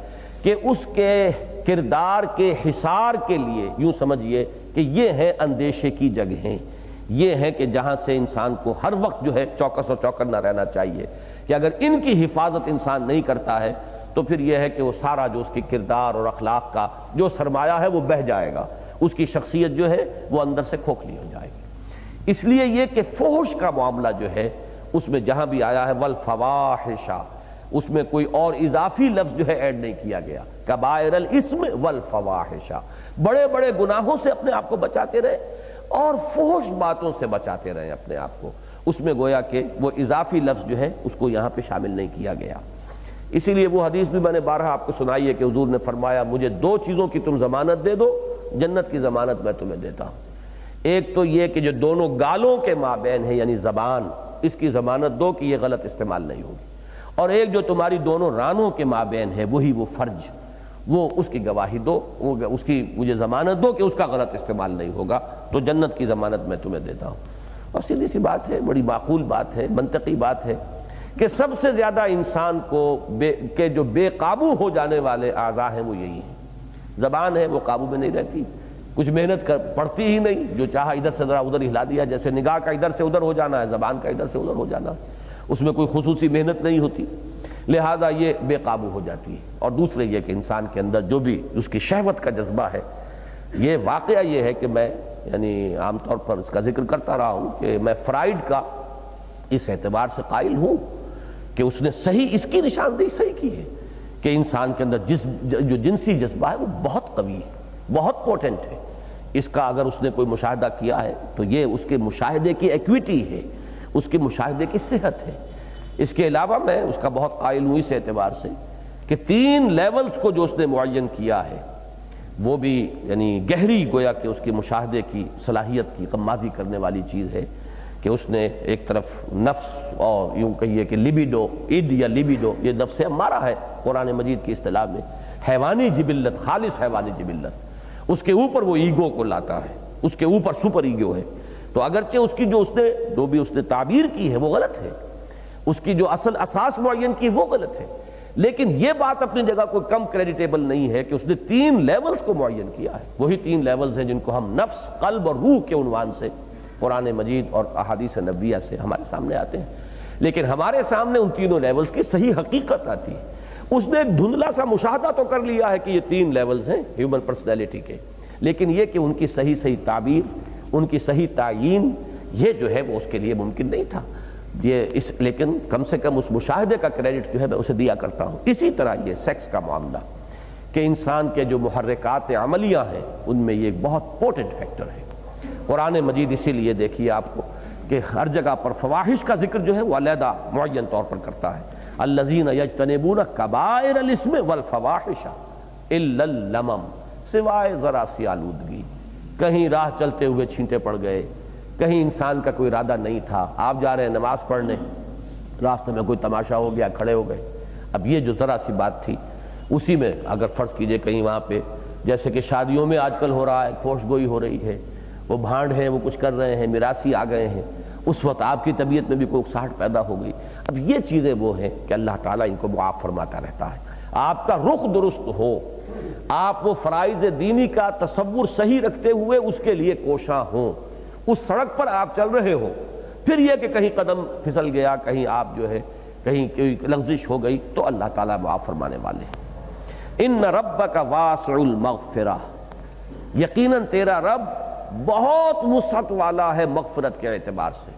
کہ اس کے کردار کے حصار کے لیے یوں سمجھیے کہ یہ ہیں اندیشے کی جگہیں، یہ ہیں کہ جہاں سے انسان کو ہر وقت جو ہے چوکس اور چوکنا رہنا چاہیے، کہ اگر ان کی حفاظت انسان نہیں کرتا ہے تو پھر یہ ہے کہ وہ سارا جو اس کی کردار اور اخلاق کا جو سرمایہ ہے وہ بہہ جائے گا، اس کی شخصیت جو ہے وہ اندر سے کھوکھلی ہو جائے گی۔ اس لیے یہ کہ فحش کا معاملہ جو ہے اس میں جہاں بھی آیا ہے والفواحش، اس میں کوئی اور اضافی لفظ جو ہے ایڈ نہیں کیا گیا، کبائر الاسم والفواحش، بڑے بڑے گناہوں سے اپنے آپ کو بچاتے رہے اور فحش باتوں سے بچاتے رہے اپنے آپ کو، اس میں گویا کہ وہ اضافی لفظ جو ہے اس کو یہاں پہ شامل نہیں کیا گیا۔ اسی لیے وہ حدیث بھی میں نے بارہا آپ کو سنائی ہے کہ حضور نے فرمایا مجھے دو چیزوں کی تم ضمانت دے دو، جنت کی ضمانت میں تمہیں دیتا ہوں۔ ایک تو یہ کہ جو دونوں گالوں کے مابین ہے یعنی زبان، اس کی ضمانت دو کہ یہ غلط استعمال نہیں ہوگی، اور ایک جو تمہاری دونوں رانوں کے مابین ہے وہی وہ فرج، وہ اس کی گواہی دو، اس کی مجھے ضمانت دو کہ اس کا غلط استعمال نہیں ہوگا، تو جنت کی ضمانت میں تمہیں دیتا ہوں۔ اور سیدھی سی بات ہے، بڑی معقول بات ہے، منطقی بات ہے کہ سب سے زیادہ انسان کو جو بے قابو ہو جانے والے اعضاء ہیں وہ یہی ہیں۔ زبان ہے وہ قابو میں نہیں رہتی، کچھ محنت پڑتی ہی نہیں، جو چاہا ادھر سے ذرا ادھر ہلا دیا، جیسے نگاہ کا ادھر سے ادھر ہو جانا ہے، زبان کا ادھر سے ادھر ہو جانا، اس میں کوئی خصوصی محنت نہیں ہوتی، لہذا یہ بے قابو ہو جاتی ہے۔ اور دوسرے یہ کہ انسان کے اندر جو بھی اس کی شہوت کا جذبہ ہے، یہ واقعہ یہ ہے کہ میں یعنی عام طور پر اس کا ذکر کرتا رہا ہوں کہ میں فرائیڈ کا اس اعتبار سے قائل ہوں کہ اس نے صحیح اس کی نشاندہی صحیح کی ہے کہ انسان کے اندر جو جنسی جذبہ ہے وہ بہت قوی ہے، بہت پوٹنٹ ہے۔ اس کا اگر اس نے کوئی مشاہدہ کیا ہے تو یہ اس کے مشاہدے کی ایکویٹی ہے، اس کے مشاہدے کی صحت ہے۔ اس کے علاوہ میں اس کا بہت قائل ہوں اس اعتبار سے کہ 3 لیولز کو جو اس نے معین کیا ہے وہ بھی یعنی گہری گویا کہ اس کے مشاہدے کی صلاحیت کی غمازی کرنے والی چیز ہے کہ اس نے ایک طرف نفس اور یوں کہیے کہ لیبیڈو، اِڈ یا لیبیڈو، یہ نفس امارہ ہے قرآن مجید کی اصطلاح میں، حیوانی جبلت، خالص حیوانی جبلت، اس کے اوپر وہ ایگو کو لاتا ہے، اس کے اوپر سپر ایگو ہے۔ تو اگرچہ اس کی جو بھی اس نے تعبیر کی ہے وہ غلط ہے، اس کی جو اصل اساس معین کی وہ غلط ہے، لیکن یہ بات اپنی جگہ کوئی کم کریڈیٹیبل نہیں ہے کہ اس نے 3 لیولز کو معین کیا ہے۔ وہی 3 لیولز ہیں جن کو ہم نفس، قلب اور روح کے عنوان سے قرآن مجید اور احادیث نبویہ سے ہمارے سامنے آتے ہیں، لیکن ہمارے سامنے ان تینوں لیولز کی صحیح حقیقت آتی ہے۔ اس نے ایک دھندلا سا مشاہدہ تو کر لیا ہے کہ یہ 3 لیولز ہیں ہیومن پرسنالٹی کے، لیکن یہ کہ ان کی صحیح تعبیر، ان کی صحیح تعیین، یہ جو ہے وہ اس کے لیے ممکن نہیں تھا۔ لیکن کم سے کم اس مشاہدے کا کریڈٹ جو ہے میں اسے دیا کرتا ہوں۔ اسی طرح یہ سیکس کا معاملہ کہ انسان کے جو محرکات عملیہ ہیں ان میں یہ ایک بہت پوٹنٹ فیکٹر ہے۔ قرآن مجید اسی لیے دیکھیے آپ کو کہ ہر جگہ پر فواحش کا ذکر جو ہے وہ علیحدہ معین طور پر کرتا ہے۔ الذین یجتنبون کبائر الاسم والفواحش الا اللمم، سوائے ذرا سی آلودگی، کہیں راہ چلتے ہوئے چھینٹے پڑ گئے، کہیں انسان کا کوئی ارادہ نہیں تھا، آپ جا رہے ہیں نماز پڑھنے، راستے میں کوئی تماشا ہو گیا، کھڑے ہو گئے، اب یہ جو ذرا سی بات تھی اسی میں اگر فرض کیجئے کہیں وہاں پہ جیسے کہ شادیوں میں آج کل ہو رہا ہے، فوش گوئی ہو رہی ہے، وہ بھانڈ ہیں، وہ کچھ کر رہے ہیں، میراثی آ گئے ہیں، اس وقت آپ کی طبیعت میں بھی کوئی اکساہٹ پیدا ہو گئی۔ اب یہ چیزیں وہ ہیں کہ اللہ تعالیٰ ان کو معاف فرماتا رہتا ہے۔ آپ کا رخ درست ہو، آپ وہ فرائض دینی کا تصور صحیح رکھتے ہوئے اس کے لیے کوشاں ہوں، اس سڑک پر آپ چل رہے ہو، پھر یہ کہ کہیں قدم پھسل گیا، کہیں آپ جو ہے کہیں کوئی لغزش ہو گئی تو اللہ تعالیٰ معاف فرمانے والے ہیں۔ ان ربک واسع المغفرہ، یقیناً تیرا رب بہت وسعت والا ہے مغفرت کے اعتبار سے،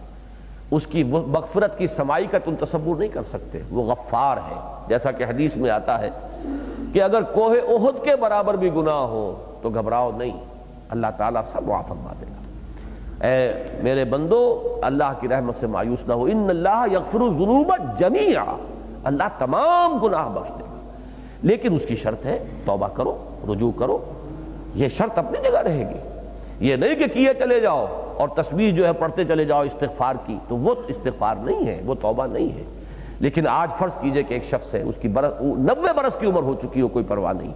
اس کی مغفرت کی سمائی کا تم تصور نہیں کر سکتے۔ وہ غفار ہے، جیسا کہ حدیث میں آتا ہے کہ اگر کوہ احد کے برابر بھی گناہ ہو تو گھبراؤ نہیں، اللہ تعالیٰ سب معاف فرما دے گا۔ اے میرے بندو، اللہ کی رحمت سے مایوس نہ ہو، ان اللہ یغفر الذنوب جمیعا، اللہ تمام گناہ بخش دے گا، لیکن اس کی شرط ہے توبہ کرو، رجوع کرو۔ یہ شرط اپنی جگہ رہے گی، یہ نہیں کہ کیے چلے جاؤ اور تسبیح جو ہے پڑھتے چلے جاؤ استغفار کی، تو وہ استغفار نہیں ہے، وہ توبہ نہیں ہے۔ لیکن آج فرض کیجئے کہ ایک شخص ہے، اس کی 90 برس کی عمر ہو چکی ہو، کوئی پرواہ نہیں،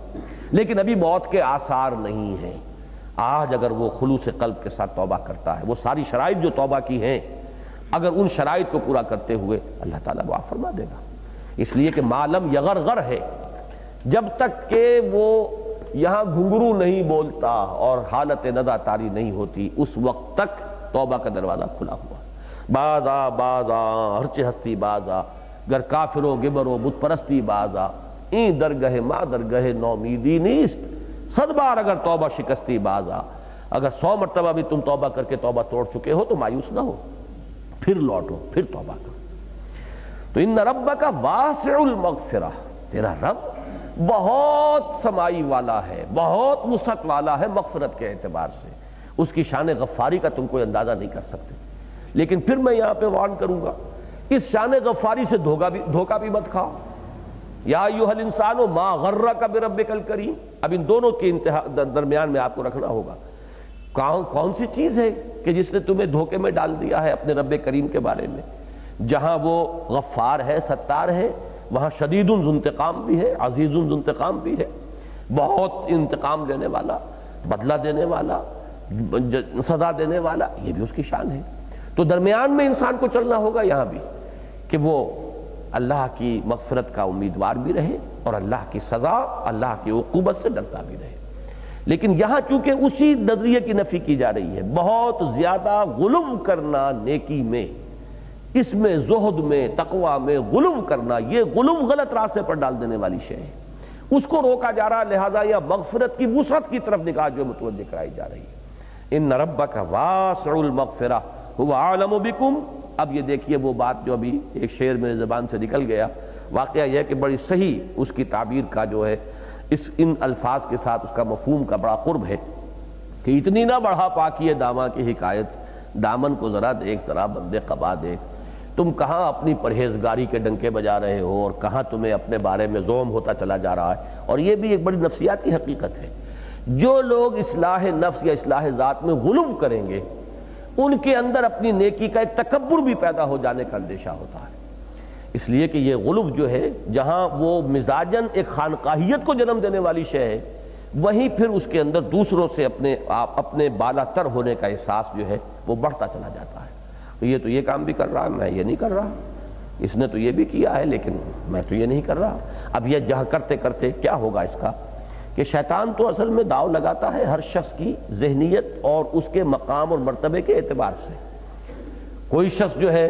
لیکن ابھی موت کے آثار نہیں ہیں۔ آج اگر وہ خلوص قلب کے ساتھ توبہ کرتا ہے، وہ ساری شرائط جو توبہ کی ہیں، اگر ان شرائط کو پورا کرتے ہوئے، اللہ تعالیٰ معاف فرما دے گا۔ اس لیے کہ معلم یغرغر ہے، جب تک کہ وہ یہاں گھنگرو نہیں بولتا اور حالت ندہ طاری نہیں ہوتی، اس وقت تک توبہ کا دروازہ کھلا ہوا۔ بازا بازا ہرچ ہستی بازا، گر کافرو گبرو بت پرستی بازا، این درگہ ما درگہ نومیدی نیست، 100 بار اگر توبہ شکستی بازا۔ اگر 100 مرتبہ بھی تم توبہ کر کے توبہ توڑ چکے ہو تو مایوس نہ ہو، پھر لوٹو، پھر توبہ کرو۔ تو ان ربک واسع المغفرہ، تیرا رب بہت سمائی والا ہے، بہت وسعت والا ہے مغفرت کے اعتبار سے، اس کی شان غفاری کا تم کوئی اندازہ نہیں کر سکتے۔ لیکن پھر میں یہاں پہ وارن کروں گا، اس شان غفاری سے دھوکہ بھی مت کھاؤ۔ یا ایھا الانسان ما غرک بربک الکریم، اب ان دونوں کے درمیان میں آپ کو رکھنا ہوگا، کون سی چیز ہے کہ جس نے تمہیں دھوکے میں ڈال دیا ہے اپنے رب کریم کے بارے میں؟ جہاں وہ غفار ہے، ستار ہے، وہاں شدید ذو انتقام بھی ہے، عزیز ذو انتقام بھی ہے، بہت انتقام لینے والا، بدلہ دینے والا، سزا دینے والا، یہ بھی اس کی شان ہے۔ تو درمیان میں انسان کو چلنا ہوگا یہاں بھی، کہ وہ اللہ کی مغفرت کا امیدوار بھی رہے اور اللہ کی سزا، اللہ کی عقوبت سے ڈرتا بھی رہے۔ لیکن یہاں چونکہ اسی نظریے کی نفی کی جا رہی ہے، بہت زیادہ غلو کرنا نیکی میں، اس میں زہد میں، تقوی میں غلو کرنا، یہ غلو غلط راستے پر ڈال دینے والی شے ہے، اس کو روکا جا رہا، لہذا یہ مغفرت کی وسعت کی طرف نگاہ جو متوجہ کرائی جا رہی ہے۔ ان ربک واسع المغفرہ هو اعلم بکم۔ اب یہ دیکھیے وہ بات جو ابھی ایک شعر میرے زبان سے نکل گیا، واقعہ یہ ہے کہ بڑی صحیح اس کی تعبیر کا جو ہے ان الفاظ کے ساتھ اس کا مفہوم کا بڑا قرب ہے کہ اتنی نہ بڑھا پاکی داماں کی حکایت، دامن کو ذرا دیکھ، ذرا بندے قبا دیکھ، تم کہاں اپنی پرہیزگاری کے ڈنکے بجا رہے ہو اور کہاں تمہیں اپنے بارے میں زوم ہوتا چلا جا رہا ہے۔ اور یہ بھی ایک بڑی نفسیاتی حقیقت ہے، جو لوگ اصلاح نفس یا اصلاح ذات میں غلو کریں گے، ان کے اندر اپنی نیکی کا ایک تکبر بھی پیدا ہو جانے کا اندیشہ ہوتا ہے۔ اس لیے کہ یہ غلو جو ہے، جہاں وہ مزاجاً ایک خانقاہیت کو جنم دینے والی شے ہے، وہیں پھر اس کے اندر دوسروں سے اپنے بالا تر ہونے کا احساس جو ہے وہ بڑھتا چلا جاتا ہے۔ یہ تو یہ کام بھی کر رہا، میں یہ نہیں کر رہا، اس نے تو یہ بھی کیا ہے لیکن میں تو یہ نہیں کر رہا۔ اب یہ جہاں کرتے کرتے کیا ہوگا اس کا، کہ شیطان تو اصل میں داؤ لگاتا ہے ہر شخص کی ذہنیت اور اس کے مقام اور مرتبے کے اعتبار سے۔ کوئی شخص جو ہے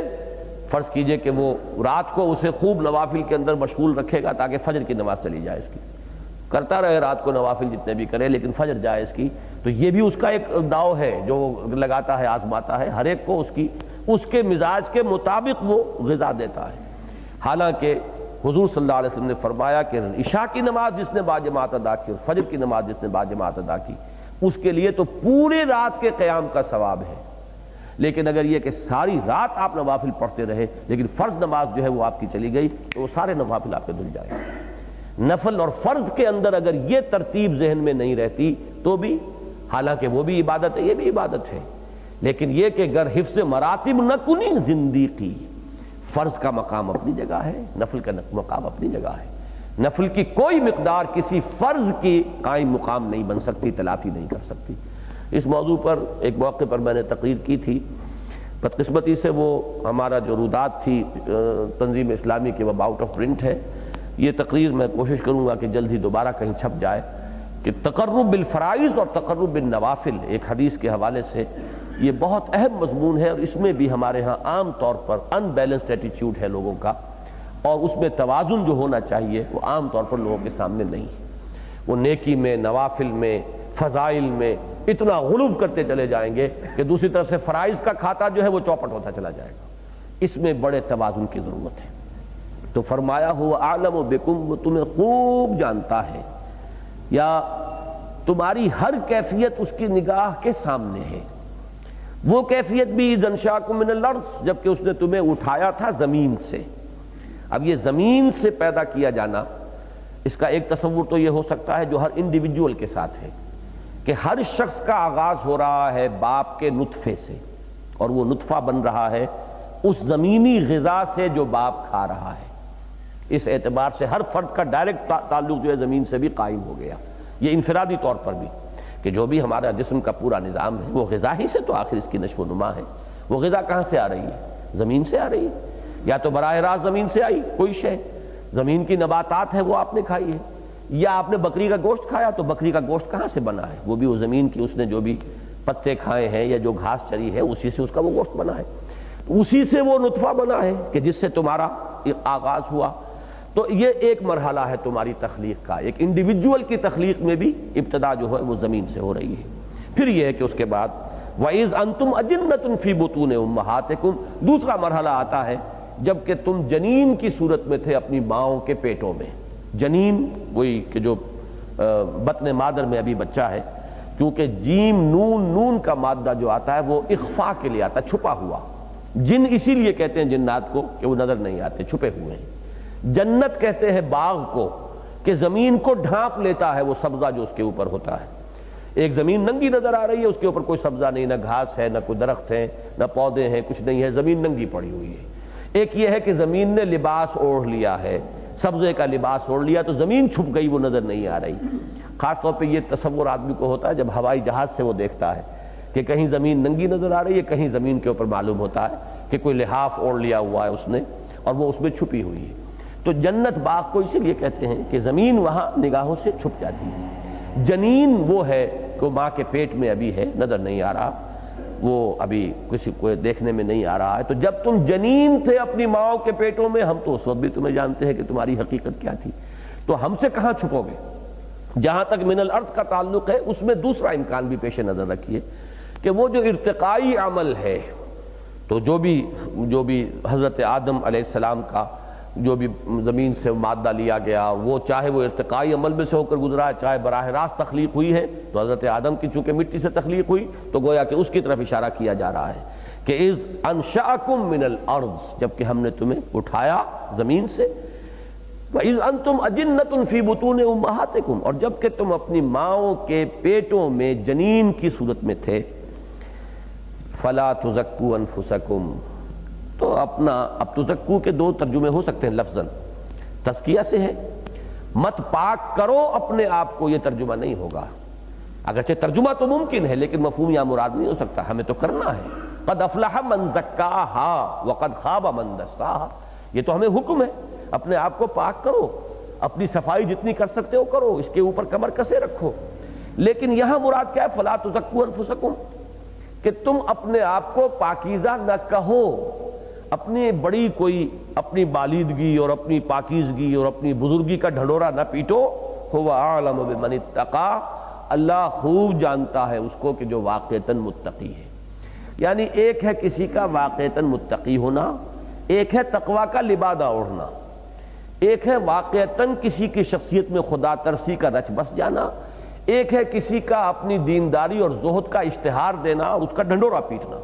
فرض کیجئے کہ وہ رات کو اسے خوب نوافل کے اندر مشغول رکھے گا تاکہ فجر کی نماز چلی جائے اس کی، کرتا رہے رات کو نوافل جتنے بھی کرے لیکن فجر جائے اس کی، تو یہ بھی اس کا ایک داؤ ہے جو لگاتا ہے، آزماتا ہے، ہر ایک کو اس کے مزاج کے مطابق وہ غذا دیتا ہے۔ حالانکہ حضور صلی اللہ علیہ وسلم نے فرمایا کہ عشاء کی نماز جس نے باجماعت ادا کی اور فجر کی نماز جس نے باجماعت ادا کی، اس کے لیے تو پورے رات کے قیام کا ثواب ہے۔ لیکن اگر یہ کہ ساری رات آپ نوافل پڑھتے رہے لیکن فرض نماز جو ہے وہ آپ کی چلی گئی تو وہ سارے نوافل آپ کے دھل جائیں گے۔ نفل اور فرض کے اندر اگر یہ ترتیب ذہن میں نہیں رہتی تو بھی، حالانکہ وہ بھی عبادت ہے، یہ بھی عبادت ہے، لیکن یہ کہ گر حفظ مراتب نہ کنی زندگی، فرض کا مقام اپنی جگہ ہے، نفل کا مقام اپنی جگہ ہے۔ نفل کی کوئی مقدار کسی فرض کی قائم مقام نہیں بن سکتی، تلافی نہیں کر سکتی۔ اس موضوع پر ایک موقع پر میں نے تقریر کی تھی، بدقسمتی سے وہ ہمارا جو رودات تھی تنظیم اسلامی کی، وہ آؤٹ آف پرنٹ ہے۔ یہ تقریر میں کوشش کروں گا کہ جلد ہی دوبارہ کہیں چھپ جائے، کہ تقرب بالفرائض اور تقرب بالنوافل ایک حدیث کے حوالے سے یہ بہت اہم مضمون ہے، اور اس میں بھی ہمارے ہاں عام طور پر ان بیلنسڈ ایٹیچیوڈ ہے لوگوں کا، اور اس میں توازن جو ہونا چاہیے وہ عام طور پر لوگوں کے سامنے نہیں ہے۔ وہ نیکی میں، نوافل میں، فضائل میں اتنا غلو کرتے چلے جائیں گے کہ دوسری طرف سے فرائض کا کھاتا جو ہے وہ چوپٹ ہوتا چلا جائے گا۔ اس میں بڑے توازن کی ضرورت ہے۔ تو فرمایا ہوا اعلم بکم، وہ تمہیں خوب جانتا ہے، یا تمہاری ہر کیفیت اس کی نگاہ کے سامنے ہے۔ وہ کیفیت بھی اذ انشاکم من الارض، جبکہ اس نے تمہیں اٹھایا تھا زمین سے۔ اب یہ زمین سے پیدا کیا جانا، اس کا ایک تصور تو یہ ہو سکتا ہے جو ہر انڈیویجول کے ساتھ ہے، کہ ہر شخص کا آغاز ہو رہا ہے باپ کے نطفے سے، اور وہ نطفہ بن رہا ہے اس زمینی غذا سے جو باپ کھا رہا ہے۔ اس اعتبار سے ہر فرد کا ڈائریکٹ تعلق جو ہے زمین سے بھی قائم ہو گیا، یہ انفرادی طور پر بھی، کہ جو بھی ہمارا جسم کا پورا نظام ہے وہ غذا ہی سے تو آخر اس کی نشو و نما ہے۔ وہ غذا کہاں سے آ رہی ہے؟ زمین سے آ رہی ہے، یا تو براہ راست زمین سے آئی کوئی شے، زمین کی نباتات ہیں وہ آپ نے کھائی ہے، یا آپ نے بکری کا گوشت کھایا تو بکری کا گوشت کہاں سے بنا ہے؟ وہ بھی وہ زمین کی اس نے جو بھی پتے کھائے ہیں یا جو گھاس چری ہے اسی سے اس کا وہ گوشت بنا ہے، اسی سے وہ نطفہ بنا ہے کہ جس سے تمہارا آغاز ہوا۔ تو یہ ایک مرحلہ ہے تمہاری تخلیق کا، ایک انڈیویجول کی تخلیق میں بھی ابتدا جو ہے وہ زمین سے ہو رہی ہے۔ پھر یہ ہے کہ اس کے بعد وَإِذْ أَنْتُمْ أَجِنَّةٌ فِي بُطُونِ أُمَّهَاتِكُمْ، دوسرا مرحلہ آتا ہے جب کہ تم جنین کی صورت میں تھے اپنی ماؤں کے پیٹوں میں۔ جنین وہی کہ جو بطن مادر میں ابھی بچہ ہے، کیونکہ جیم نون کا مادہ جو آتا ہے وہ اخفاء کے لیے آتا ہے، چھپا ہوا۔ جن اسی لیے کہتے ہیں جنات کو کہ وہ نظر نہیں آتے، چھپے ہوئے ہیں۔ جنت کہتے ہیں باغ کو کہ زمین کو ڈھانپ لیتا ہے وہ سبزہ جو اس کے اوپر ہوتا ہے۔ ایک زمین ننگی نظر آ رہی ہے، اس کے اوپر کوئی سبزہ نہیں، نہ گھاس ہے، نہ کوئی درخت ہے، نہ پودے ہیں، کچھ نہیں ہے، زمین ننگی پڑی ہوئی ہے۔ ایک یہ ہے کہ زمین نے لباس اوڑھ لیا ہے، سبزے کا لباس اوڑھ لیا تو زمین چھپ گئی، وہ نظر نہیں آ رہی۔ خاص طور پہ یہ تصور آدمی کو ہوتا ہے جب ہوائی جہاز سے وہ دیکھتا ہے کہ کہیں زمین ننگی نظر آ رہی ہے، کہیں زمین کے اوپر معلوم ہوتا ہے کہ کوئی لحاف اوڑھ لیا ہوا ہے اس نے اور وہ اس میں چھپی ہوئی ہے۔ تو جنت باغ کو اسی لیے کہتے ہیں کہ زمین وہاں نگاہوں سے چھپ جاتی ہے۔ جنین وہ ہے کہ ماں کے پیٹ میں ابھی ہے، نظر نہیں آ رہا، وہ ابھی کسی کو دیکھنے میں نہیں آ رہا ہے۔ تو جب تم جنین تھے اپنی ماں کے پیٹوں میں، ہم تو اس وقت بھی تمہیں جانتے ہیں کہ تمہاری حقیقت کیا تھی، تو ہم سے کہاں چھپو گے؟ جہاں تک من الارض کا تعلق ہے اس میں دوسرا امکان بھی پیش نظر رکھیے کہ وہ جو ارتقائی عمل ہے، تو جو بھی حضرت آدم علیہ السلام کا جو بھی زمین سے مادہ لیا گیا، وہ چاہے وہ ارتقائی عمل میں سے ہو کر گزرا ہے، چاہے براہ راست تخلیق ہوئی ہے، تو حضرت آدم کی چونکہ مٹی سے تخلیق ہوئی تو گویا کہ اس کی طرف اشارہ کیا جا رہا ہے کہ اذ انشأکم من الارض، جبکہ ہم نے تمہیں اٹھایا زمین سے، وَإِذْ أَنْتُمْ أَجِنَّةٌ فِي بُطُونِ أُمَّهَاتِكُمْ، اور جبکہ تم اپنی ماؤں کے پیٹوں میں جنین کی صورت میں تھے، فَلَا تُزَكُّوا أَنفُسَكُمْ، تو اپنا، اب تزکو کے دو ترجمے ہو سکتے ہیں لفظاً، تزکیہ سے ہے، مت پاک کرو اپنے آپ کو، یہ ترجمہ نہیں ہوگا، اگرچہ ترجمہ تو ممکن ہے لیکن مفہوم یا مراد نہیں ہو سکتا، ہمیں تو کرنا ہے۔ قد افلح من زکاہا وقد خاب من دساہا، یہ تو ہمیں حکم ہے، اپنے آپ کو پاک کرو، اپنی صفائی جتنی کر سکتے ہو کرو، اس کے اوپر کمر کسے رکھو۔ لیکن یہاں مراد کیا ہے؟ فلا تزکوا انفسکم، کہ تم اپنے آپ کو پاکیزہ نہ کہو، اپنی بڑی کوئی اپنی بالیدگی اور اپنی پاکیزگی اور اپنی بزرگی کا ڈھنڈورا نہ پیٹو۔ هو اعلم بمن اتقى، اللہ خوب جانتا ہے اس کو کہ جو واقعتاً متقی ہے۔ یعنی ایک ہے کسی کا واقعتاً متقی ہونا، ایک ہے تقوی کا لبادہ اوڑھنا، ایک ہے واقعتاً کسی کی شخصیت میں خدا ترسی کا رچ بس جانا، ایک ہے کسی کا اپنی دینداری اور زہد کا اشتہار دینا اور اس کا ڈھنڈورا پیٹنا۔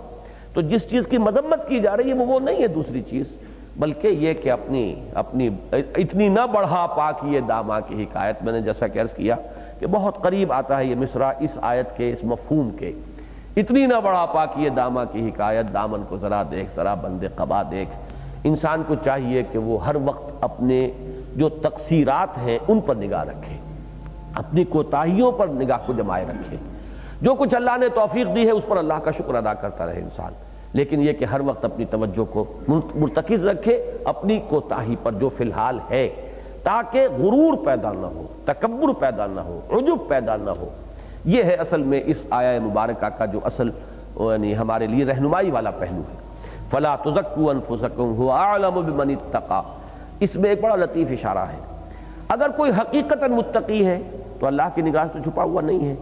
تو جس چیز کی مذمت کی جا رہی ہے وہ نہیں ہے دوسری چیز، بلکہ یہ کہ اپنی اتنی نہ بڑھا پاکیے داماں کی حکایت، میں نے جیسا کہ عرض کیا کہ بہت قریب آتا ہے یہ مصرع اس آیت کے اس مفہوم کے، اتنی نہ بڑھا پاکیے داماں کی حکایت، دامن کو ذرا دیکھ، ذرا بند قبا دیکھ۔ انسان کو چاہیے کہ وہ ہر وقت اپنے جو تقصیرات ہیں ان پر نگاہ رکھے، اپنی کوتاہیوں پر نگاہ کو جمائے رکھے، جو کچھ اللہ نے توفیق دی ہے اس پر اللہ کا شکر ادا کرتا رہے انسان، لیکن یہ کہ ہر وقت اپنی توجہ کو مرتکز رکھے اپنی کوتاہی پر جو فی الحال ہے، تاکہ غرور پیدا نہ ہو، تکبر پیدا نہ ہو، عجب پیدا نہ ہو۔ یہ ہے اصل میں اس آیہ مبارکہ کا جو اصل یعنی ہمارے لیے رہنمائی والا پہلو ہے۔ فَلَا تُزَكُّوا أَنفُسَكُمْ هُوَ أَعْلَمُ بِمَنِ اتَّقَى، اس میں ایک بڑا لطیف اشارہ ہے. اگر کوئی حقیقتاً متقی ہے تو اللہ کی نگاہ سے چھپا ہوا نہیں ہے،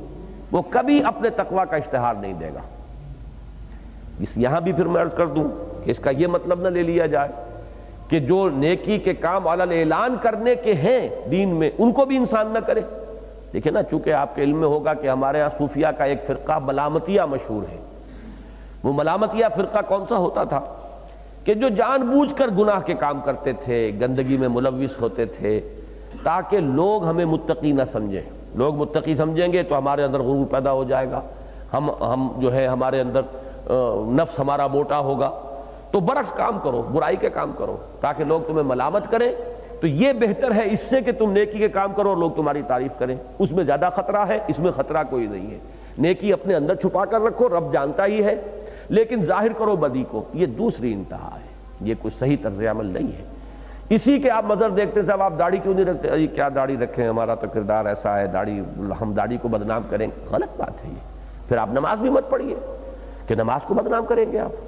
وہ کبھی اپنے تقوی کا اشتہار نہیں دے گا. یہاں بھی پھر میں عرض کر دوں کہ اس کا یہ مطلب نہ لے لیا جائے کہ جو نیکی کے کام علی اعلان کرنے کے ہیں دین میں ان کو بھی انسان نہ کرے. دیکھیں نا، چونکہ آپ کے علم میں ہوگا کہ ہمارے ہاں صوفیہ کا ایک فرقہ ملامتیہ مشہور ہے. وہ ملامتیہ فرقہ کون سا ہوتا تھا کہ جو جان بوجھ کر گناہ کے کام کرتے تھے، گندگی میں ملوث ہوتے تھے تاکہ لوگ ہمیں متقی نہ سمجھیں. لوگ متقی سمجھیں گے تو ہمارے اندر غرور پیدا ہو جائے گا، ہم جو ہے ہمارے اندر نفس ہمارا موٹا ہوگا. تو برعکس کام کرو، برائی کے کام کرو تاکہ لوگ تمہیں ملامت کریں. تو یہ بہتر ہے اس سے کہ تم نیکی کے کام کرو اور لوگ تمہاری تعریف کریں. اس میں زیادہ خطرہ ہے، اس میں خطرہ کوئی نہیں ہے. نیکی اپنے اندر چھپا کر رکھو، رب جانتا ہی ہے، لیکن ظاہر کرو بدی کو. یہ دوسری انتہا ہے، یہ کوئی صحیح طرز عمل نہیں ہے. اسی کے آپ مظہر دیکھتے صاحب آپ داڑھی کیوں نہیں رکھتے؟ جی کیا داڑھی رکھیں، ہمارا تو کردار ایسا ہے، داڑھی ہم داڑھی کو بدنام کریں. غلط بات ہے یہ. پھر آپ نماز بھی مت پڑھیے کہ نماز کو بدنام کریں گے آپ.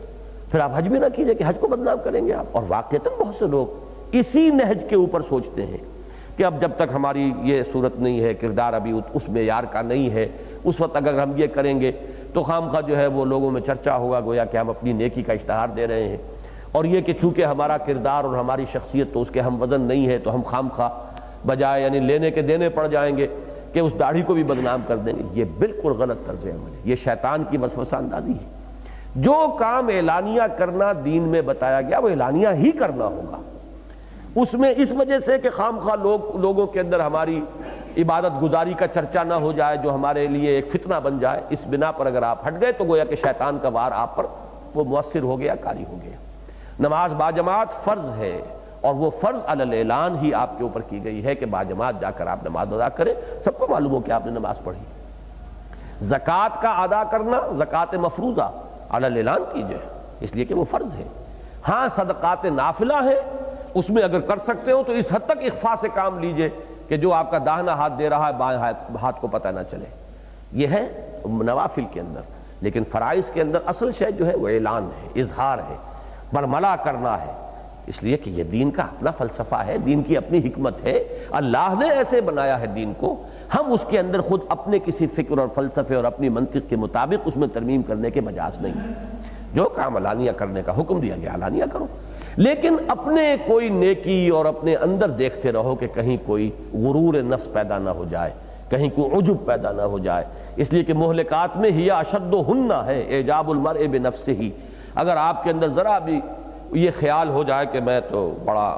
پھر آپ حج بھی نہ کیجئے کہ حج کو بدنام کریں گے آپ. اور واقعتاً بہت سے لوگ اسی نہج کے اوپر سوچتے ہیں کہ اب جب تک ہماری یہ صورت نہیں ہے، کردار ابھی اس معیار کا نہیں ہے، اس وقت اگر ہم یہ کریں گے تو خواہ جو ہے وہ لوگوں میں چرچا ہوگا، گویا کہ ہم اپنی نیکی کا اشتہار دے رہے ہیں. اور یہ کہ چونکہ ہمارا کردار اور ہماری شخصیت تو اس کے ہم وزن نہیں ہے تو ہم خواہ بجائے یعنی لینے کے دینے پڑ جائیں گے کہ اس داڑھی کو بھی بدنام کر دیں گے. یہ بالکل غلط طرز عمل ہے، یہ شیطان کی وسوسہ اندازی ہے. جو کام اعلانیہ کرنا دین میں بتایا گیا وہ اعلانیہ ہی کرنا ہوگا. اس میں اس وجہ سے کہ خواہ لوگوں کے اندر ہماری عبادت گزاری کا چرچا نہ ہو جائے جو ہمارے لیے ایک فتنہ بن جائے، اس بنا پر اگر آپ ہٹ گئے تو گویا کہ شیطان کا وار آپ پر وہ مؤثر ہو گیا، کاری ہو گیا. نماز باجماعت فرض ہے اور وہ فرض علی الاعلان ہی آپ کے اوپر کی گئی ہے کہ باجماعت جا کر آپ نماز ادا کریں. سب کو معلوم ہو کہ آپ نے نماز پڑھی. زکوٰۃ کا ادا کرنا، زکوٰۃ مفروضہ علی الاعلان کیجئے اس لیے کہ وہ فرض ہے. ہاں صدقات نافلہ ہے، اس میں اگر کر سکتے ہو تو اس حد تک اخفاء سے کام لیجئے کہ جو آپ کا داہنا ہاتھ دے رہا ہے بائیں ہاتھ کو پتہ نہ چلے. یہ ہے نوافل کے اندر. لیکن فرائض کے اندر اصل شے جو ہے وہ اعلان ہے، اظہار ہے، برملا کرنا ہے. اس لیے کہ یہ دین کا اپنا فلسفہ ہے، دین کی اپنی حکمت ہے. اللہ نے ایسے بنایا ہے دین کو، ہم اس کے اندر خود اپنے کسی فکر اور فلسفے اور اپنی منطق کے مطابق اس میں ترمیم کرنے کے مجاز نہیں ہے. جو کام علانیہ کرنے کا حکم دیا گیا علانیہ کرو، لیکن اپنے کوئی نیکی اور اپنے اندر دیکھتے رہو کہ کہیں کوئی غرور نفس پیدا نہ ہو جائے، کہیں کوئی عجب پیدا نہ ہو جائے. اس لیے کہ مہلکات میں ہی اشدہن ہے اعجاب المرء بنفسہ. اگر آپ کے اندر ذرا بھی یہ خیال ہو جائے کہ میں تو بڑا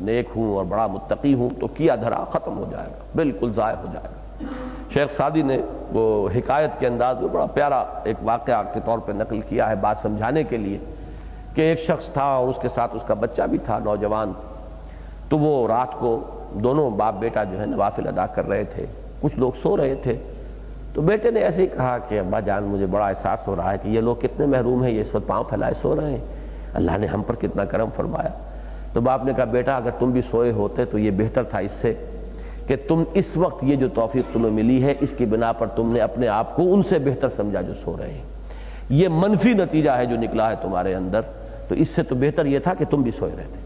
نیک ہوں اور بڑا متقی ہوں تو کیا دھرا ختم ہو جائے گا، بالکل ضائع ہو جائے گا. شیخ سعدی نے وہ حکایت کے انداز میں بڑا پیارا ایک واقعہ کے طور پہ نقل کیا ہے بات سمجھانے کے لیے کہ ایک شخص تھا اور اس کے ساتھ اس کا بچہ بھی تھا نوجوان. تو وہ رات کو دونوں باپ بیٹا جو ہے نوافل ادا کر رہے تھے. کچھ لوگ سو رہے تھے تو بیٹے نے ایسے ہی کہا کہ ابا جان مجھے بڑا احساس ہو رہا ہے کہ یہ لوگ کتنے محروم ہیں، یہ اس وقت پاؤں پھیلائے سو رہے ہیں، اللہ نے ہم پر کتنا کرم فرمایا. تو باپ نے کہا بیٹا اگر تم بھی سوئے ہوتے تو یہ بہتر تھا اس سے کہ تم اس وقت یہ جو توفیق تمہیں ملی ہے اس کی بنا پر تم نے اپنے آپ کو ان سے بہتر سمجھا جو سو رہے ہیں. یہ منفی نتیجہ ہے جو نکلا ہے تمہارے اندر، تو اس سے تو بہتر یہ تھا کہ تم بھی سوئے رہتے.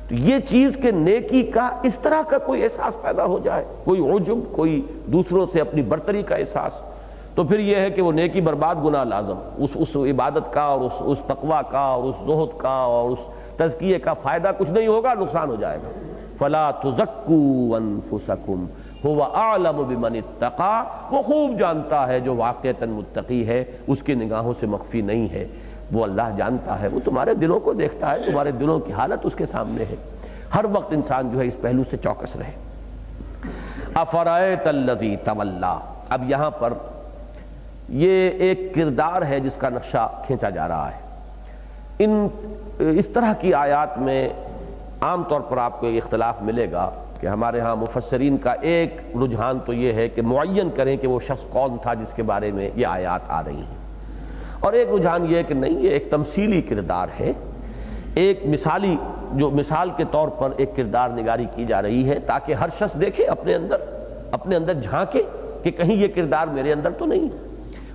تو یہ چیز کہ نیکی کا اس طرح کا کوئی احساس پیدا ہو جائے، کوئی عجب، کوئی دوسروں سے اپنی برتری کا احساس، تو پھر یہ ہے کہ وہ نیکی برباد گناہ لازم. اس عبادت کا اور اس تقوی کا اور اس زہد کا اور اس تزکیے کا فائدہ کچھ نہیں ہوگا، نقصان ہو جائے گا. فلا تزکوا انفسکم هو اعلم بمن اتقى. وہ خوب جانتا ہے جو واقعتاً متقی ہے، اس کی نگاہوں سے مخفی نہیں ہے. وہ اللہ جانتا ہے، وہ تمہارے دلوں کو دیکھتا ہے، تمہارے دلوں کی حالت اس کے سامنے ہے. ہر وقت انسان جو ہے اس پہلو سے چوکس رہے. افرأیت الذی تولی. اب یہاں پر یہ ایک کردار ہے جس کا نقشہ کھینچا جا رہا ہے. اس طرح کی آیات میں عام طور پر آپ کو ایک اختلاف ملے گا کہ ہمارے ہاں مفسرین کا ایک رجحان تو یہ ہے کہ معین کریں کہ وہ شخص کون تھا جس کے بارے میں یہ آیات آ رہی ہیں، اور ایک رجحان یہ ہے کہ نہیں، یہ ایک تمثیلی کردار ہے، ایک مثالی جو مثال کے طور پر ایک کردار نگاری کی جا رہی ہے تاکہ ہر شخص دیکھے اپنے اندر جھانکے کہ کہیں یہ کردار میرے اندر تو نہیں.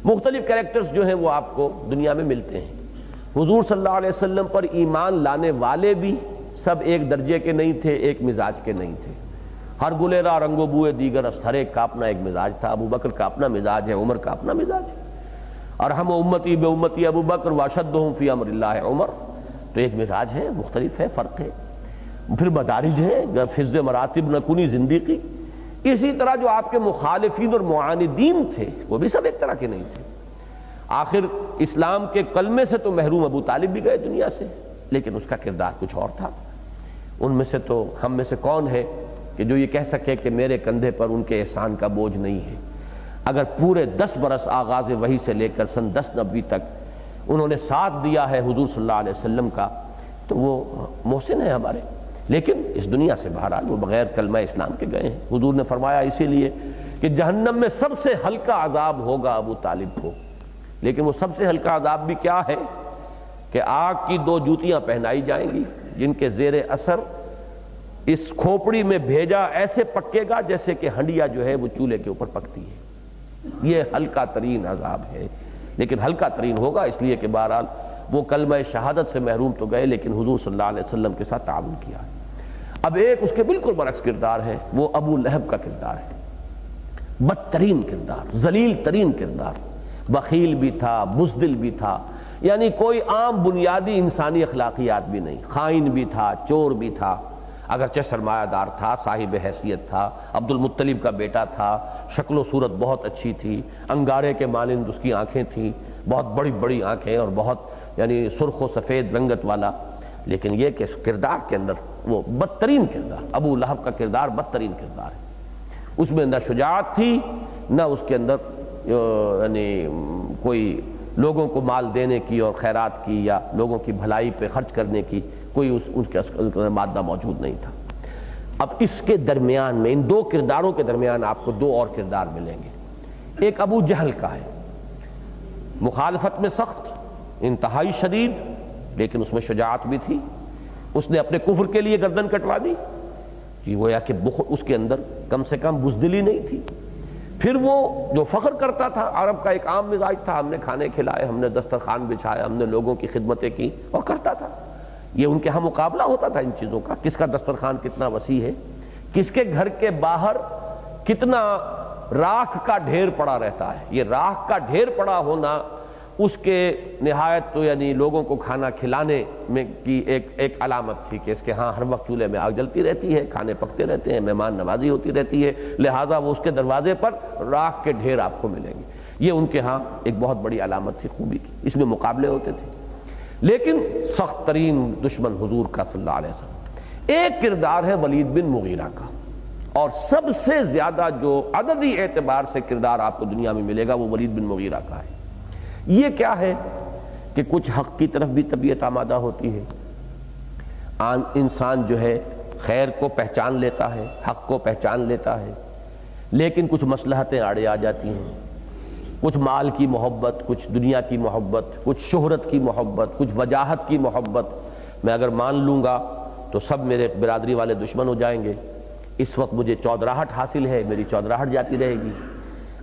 مختلف کریکٹرز جو ہیں وہ آپ کو دنیا میں ملتے ہیں. حضور صلی اللہ علیہ وسلم پر ایمان لانے والے بھی سب ایک درجے کے نہیں تھے، ایک مزاج کے نہیں تھے۔ ہر گلیرا رنگ و بوئے دیگر است، ہر ایک کا اپنا ایک مزاج تھا۔ ابو بکر کا اپنا مزاج ہے، عمر کا اپنا مزاج ہے۔ اور ہم امتی بے امتی ابو بکر واشدہم فی امر اللہ عمر، تو ایک مزاج ہے، مختلف ہے، فرق ہے۔ پھر مدارج ہے، فض مراتب نکنی زندگی۔ اسی طرح جو آپ کے مخالفین اور معاندین تھے وہ بھی سب ایک طرح کے نہیں تھے۔ آخر اسلام کے کلمے سے تو محروم ابو طالب بھی گئے دنیا سے، لیکن اس کا کردار کچھ اور تھا۔ ان میں سے تو ہم میں سے کون ہے کہ جو یہ کہہ سکے کہ میرے کندھے پر ان کے احسان کا بوجھ نہیں ہے؟ اگر پورے 10 برس آغاز وحی سے لے کر سن 1090 تک انہوں نے ساتھ دیا ہے حضور صلی اللہ علیہ وسلم کا، تو وہ محسن ہیں ہمارے، لیکن اس دنیا سے بہرحال وہ بغیر کلمہ اسلام کے گئے ہیں۔ حضور نے فرمایا اسی لیے کہ جہنم میں سب سے ہلکا عذاب ہوگا ابو طالب کو، لیکن وہ سب سے ہلکا عذاب بھی کیا ہے کہ آگ کی 2 جوتیاں پہنائی جائیں گی جن کے زیر اثر اس کھوپڑی میں بھیجا ایسے پکے گا جیسے کہ ہنڈیا جو ہے وہ چولہے کے اوپر پکتی ہے۔ یہ ہلکا ترین عذاب ہے، لیکن ہلکا ترین ہوگا اس لیے کہ بہرحال وہ کلمہ شہادت سے محروم تو گئے لیکن حضور صلی اللہ علیہ وسلم کے ساتھ تعاون کیا ہے۔ اب ایک اس کے بالکل برعکس کردار ہے، وہ ابو لہب کا کردار ہے۔ بدترین کردار، ذلیل ترین کردار، بخیل بھی تھا، بزدل بھی تھا، یعنی کوئی عام بنیادی انسانی اخلاقیات بھی نہیں، خائن بھی تھا، چور بھی تھا، اگرچہ سرمایہ دار تھا، صاحب حیثیت تھا، عبد المطلب کا بیٹا تھا، شکل و صورت بہت اچھی تھی، انگارے کے مانند اس کی آنکھیں تھیں، بہت بڑی بڑی آنکھیں اور بہت یعنی سرخ و سفید رنگت والا، لیکن یہ کہ کردار کے اندر وہ بدترین کردار، ابو لہب کا کردار بدترین کردار ہے۔ اس میں نہ شجاعت تھی، نہ اس کے اندر یعنی کوئی لوگوں کو مال دینے کی اور خیرات کی یا لوگوں کی بھلائی پہ خرچ کرنے کی کوئی اس کے مادہ موجود نہیں تھا۔ اب اس کے درمیان میں ان 2 کرداروں کے درمیان آپ کو 2 اور کردار ملیں گے۔ ایک ابو جہل کا ہے، مخالفت میں سخت، انتہائی شدید، لیکن اس میں شجاعت بھی تھی۔ اس نے اپنے کفر کے لیے گردن کٹوا دی، گویا کہ اس کے اندر کم سے کم بزدلی نہیں تھی۔ پھر وہ جو فخر کرتا تھا، عرب کا ایک عام مزاج تھا، ہم نے کھانے کھلائے، ہم نے دسترخوان بچھائے، ہم نے لوگوں کی خدمتیں کی، اور کرتا تھا۔ یہ ان کے ہاں مقابلہ ہوتا تھا ان چیزوں کا، کس کا دسترخوان کتنا وسیع ہے، کس کے گھر کے باہر کتنا راکھ کا ڈھیر پڑا رہتا ہے۔ یہ راکھ کا ڈھیر پڑا ہونا اس کے نہایت تو یعنی لوگوں کو کھانا کھلانے میں کی ایک علامت تھی کہ اس کے ہاں ہر وقت چولہے میں آگ جلتی رہتی ہے، کھانے پکتے رہتے ہیں، مہمان نوازی ہوتی رہتی ہے، لہٰذا وہ اس کے دروازے پر راکھ کے ڈھیر آپ کو ملیں گے۔ یہ ان کے ہاں ایک بہت بڑی علامت تھی خوبی کی، اس میں مقابلے ہوتے تھے۔ لیکن سخت ترین دشمن حضور کا صلی اللہ علیہ وسلم۔ ایک کردار ہے ولید بن مغیرہ کا، اور سب سے زیادہ جو عددی اعتبار سے کردار آپ کو دنیا میں ملے گا وہ ولید بن مغیرہ کا ہے۔ یہ کیا ہے کہ کچھ حق کی طرف بھی طبیعت آمادہ ہوتی ہے، انسان جو ہے خیر کو پہچان لیتا ہے، حق کو پہچان لیتا ہے، لیکن کچھ مصلحتیں آڑے آ جاتی ہیں، کچھ مال کی محبت، کچھ دنیا کی محبت، کچھ شہرت کی محبت، کچھ وجاہت کی محبت۔ میں اگر مان لوں گا تو سب میرے برادری والے دشمن ہو جائیں گے، اس وقت مجھے چودراہٹ حاصل ہے، میری چودراہٹ جاتی رہے گی۔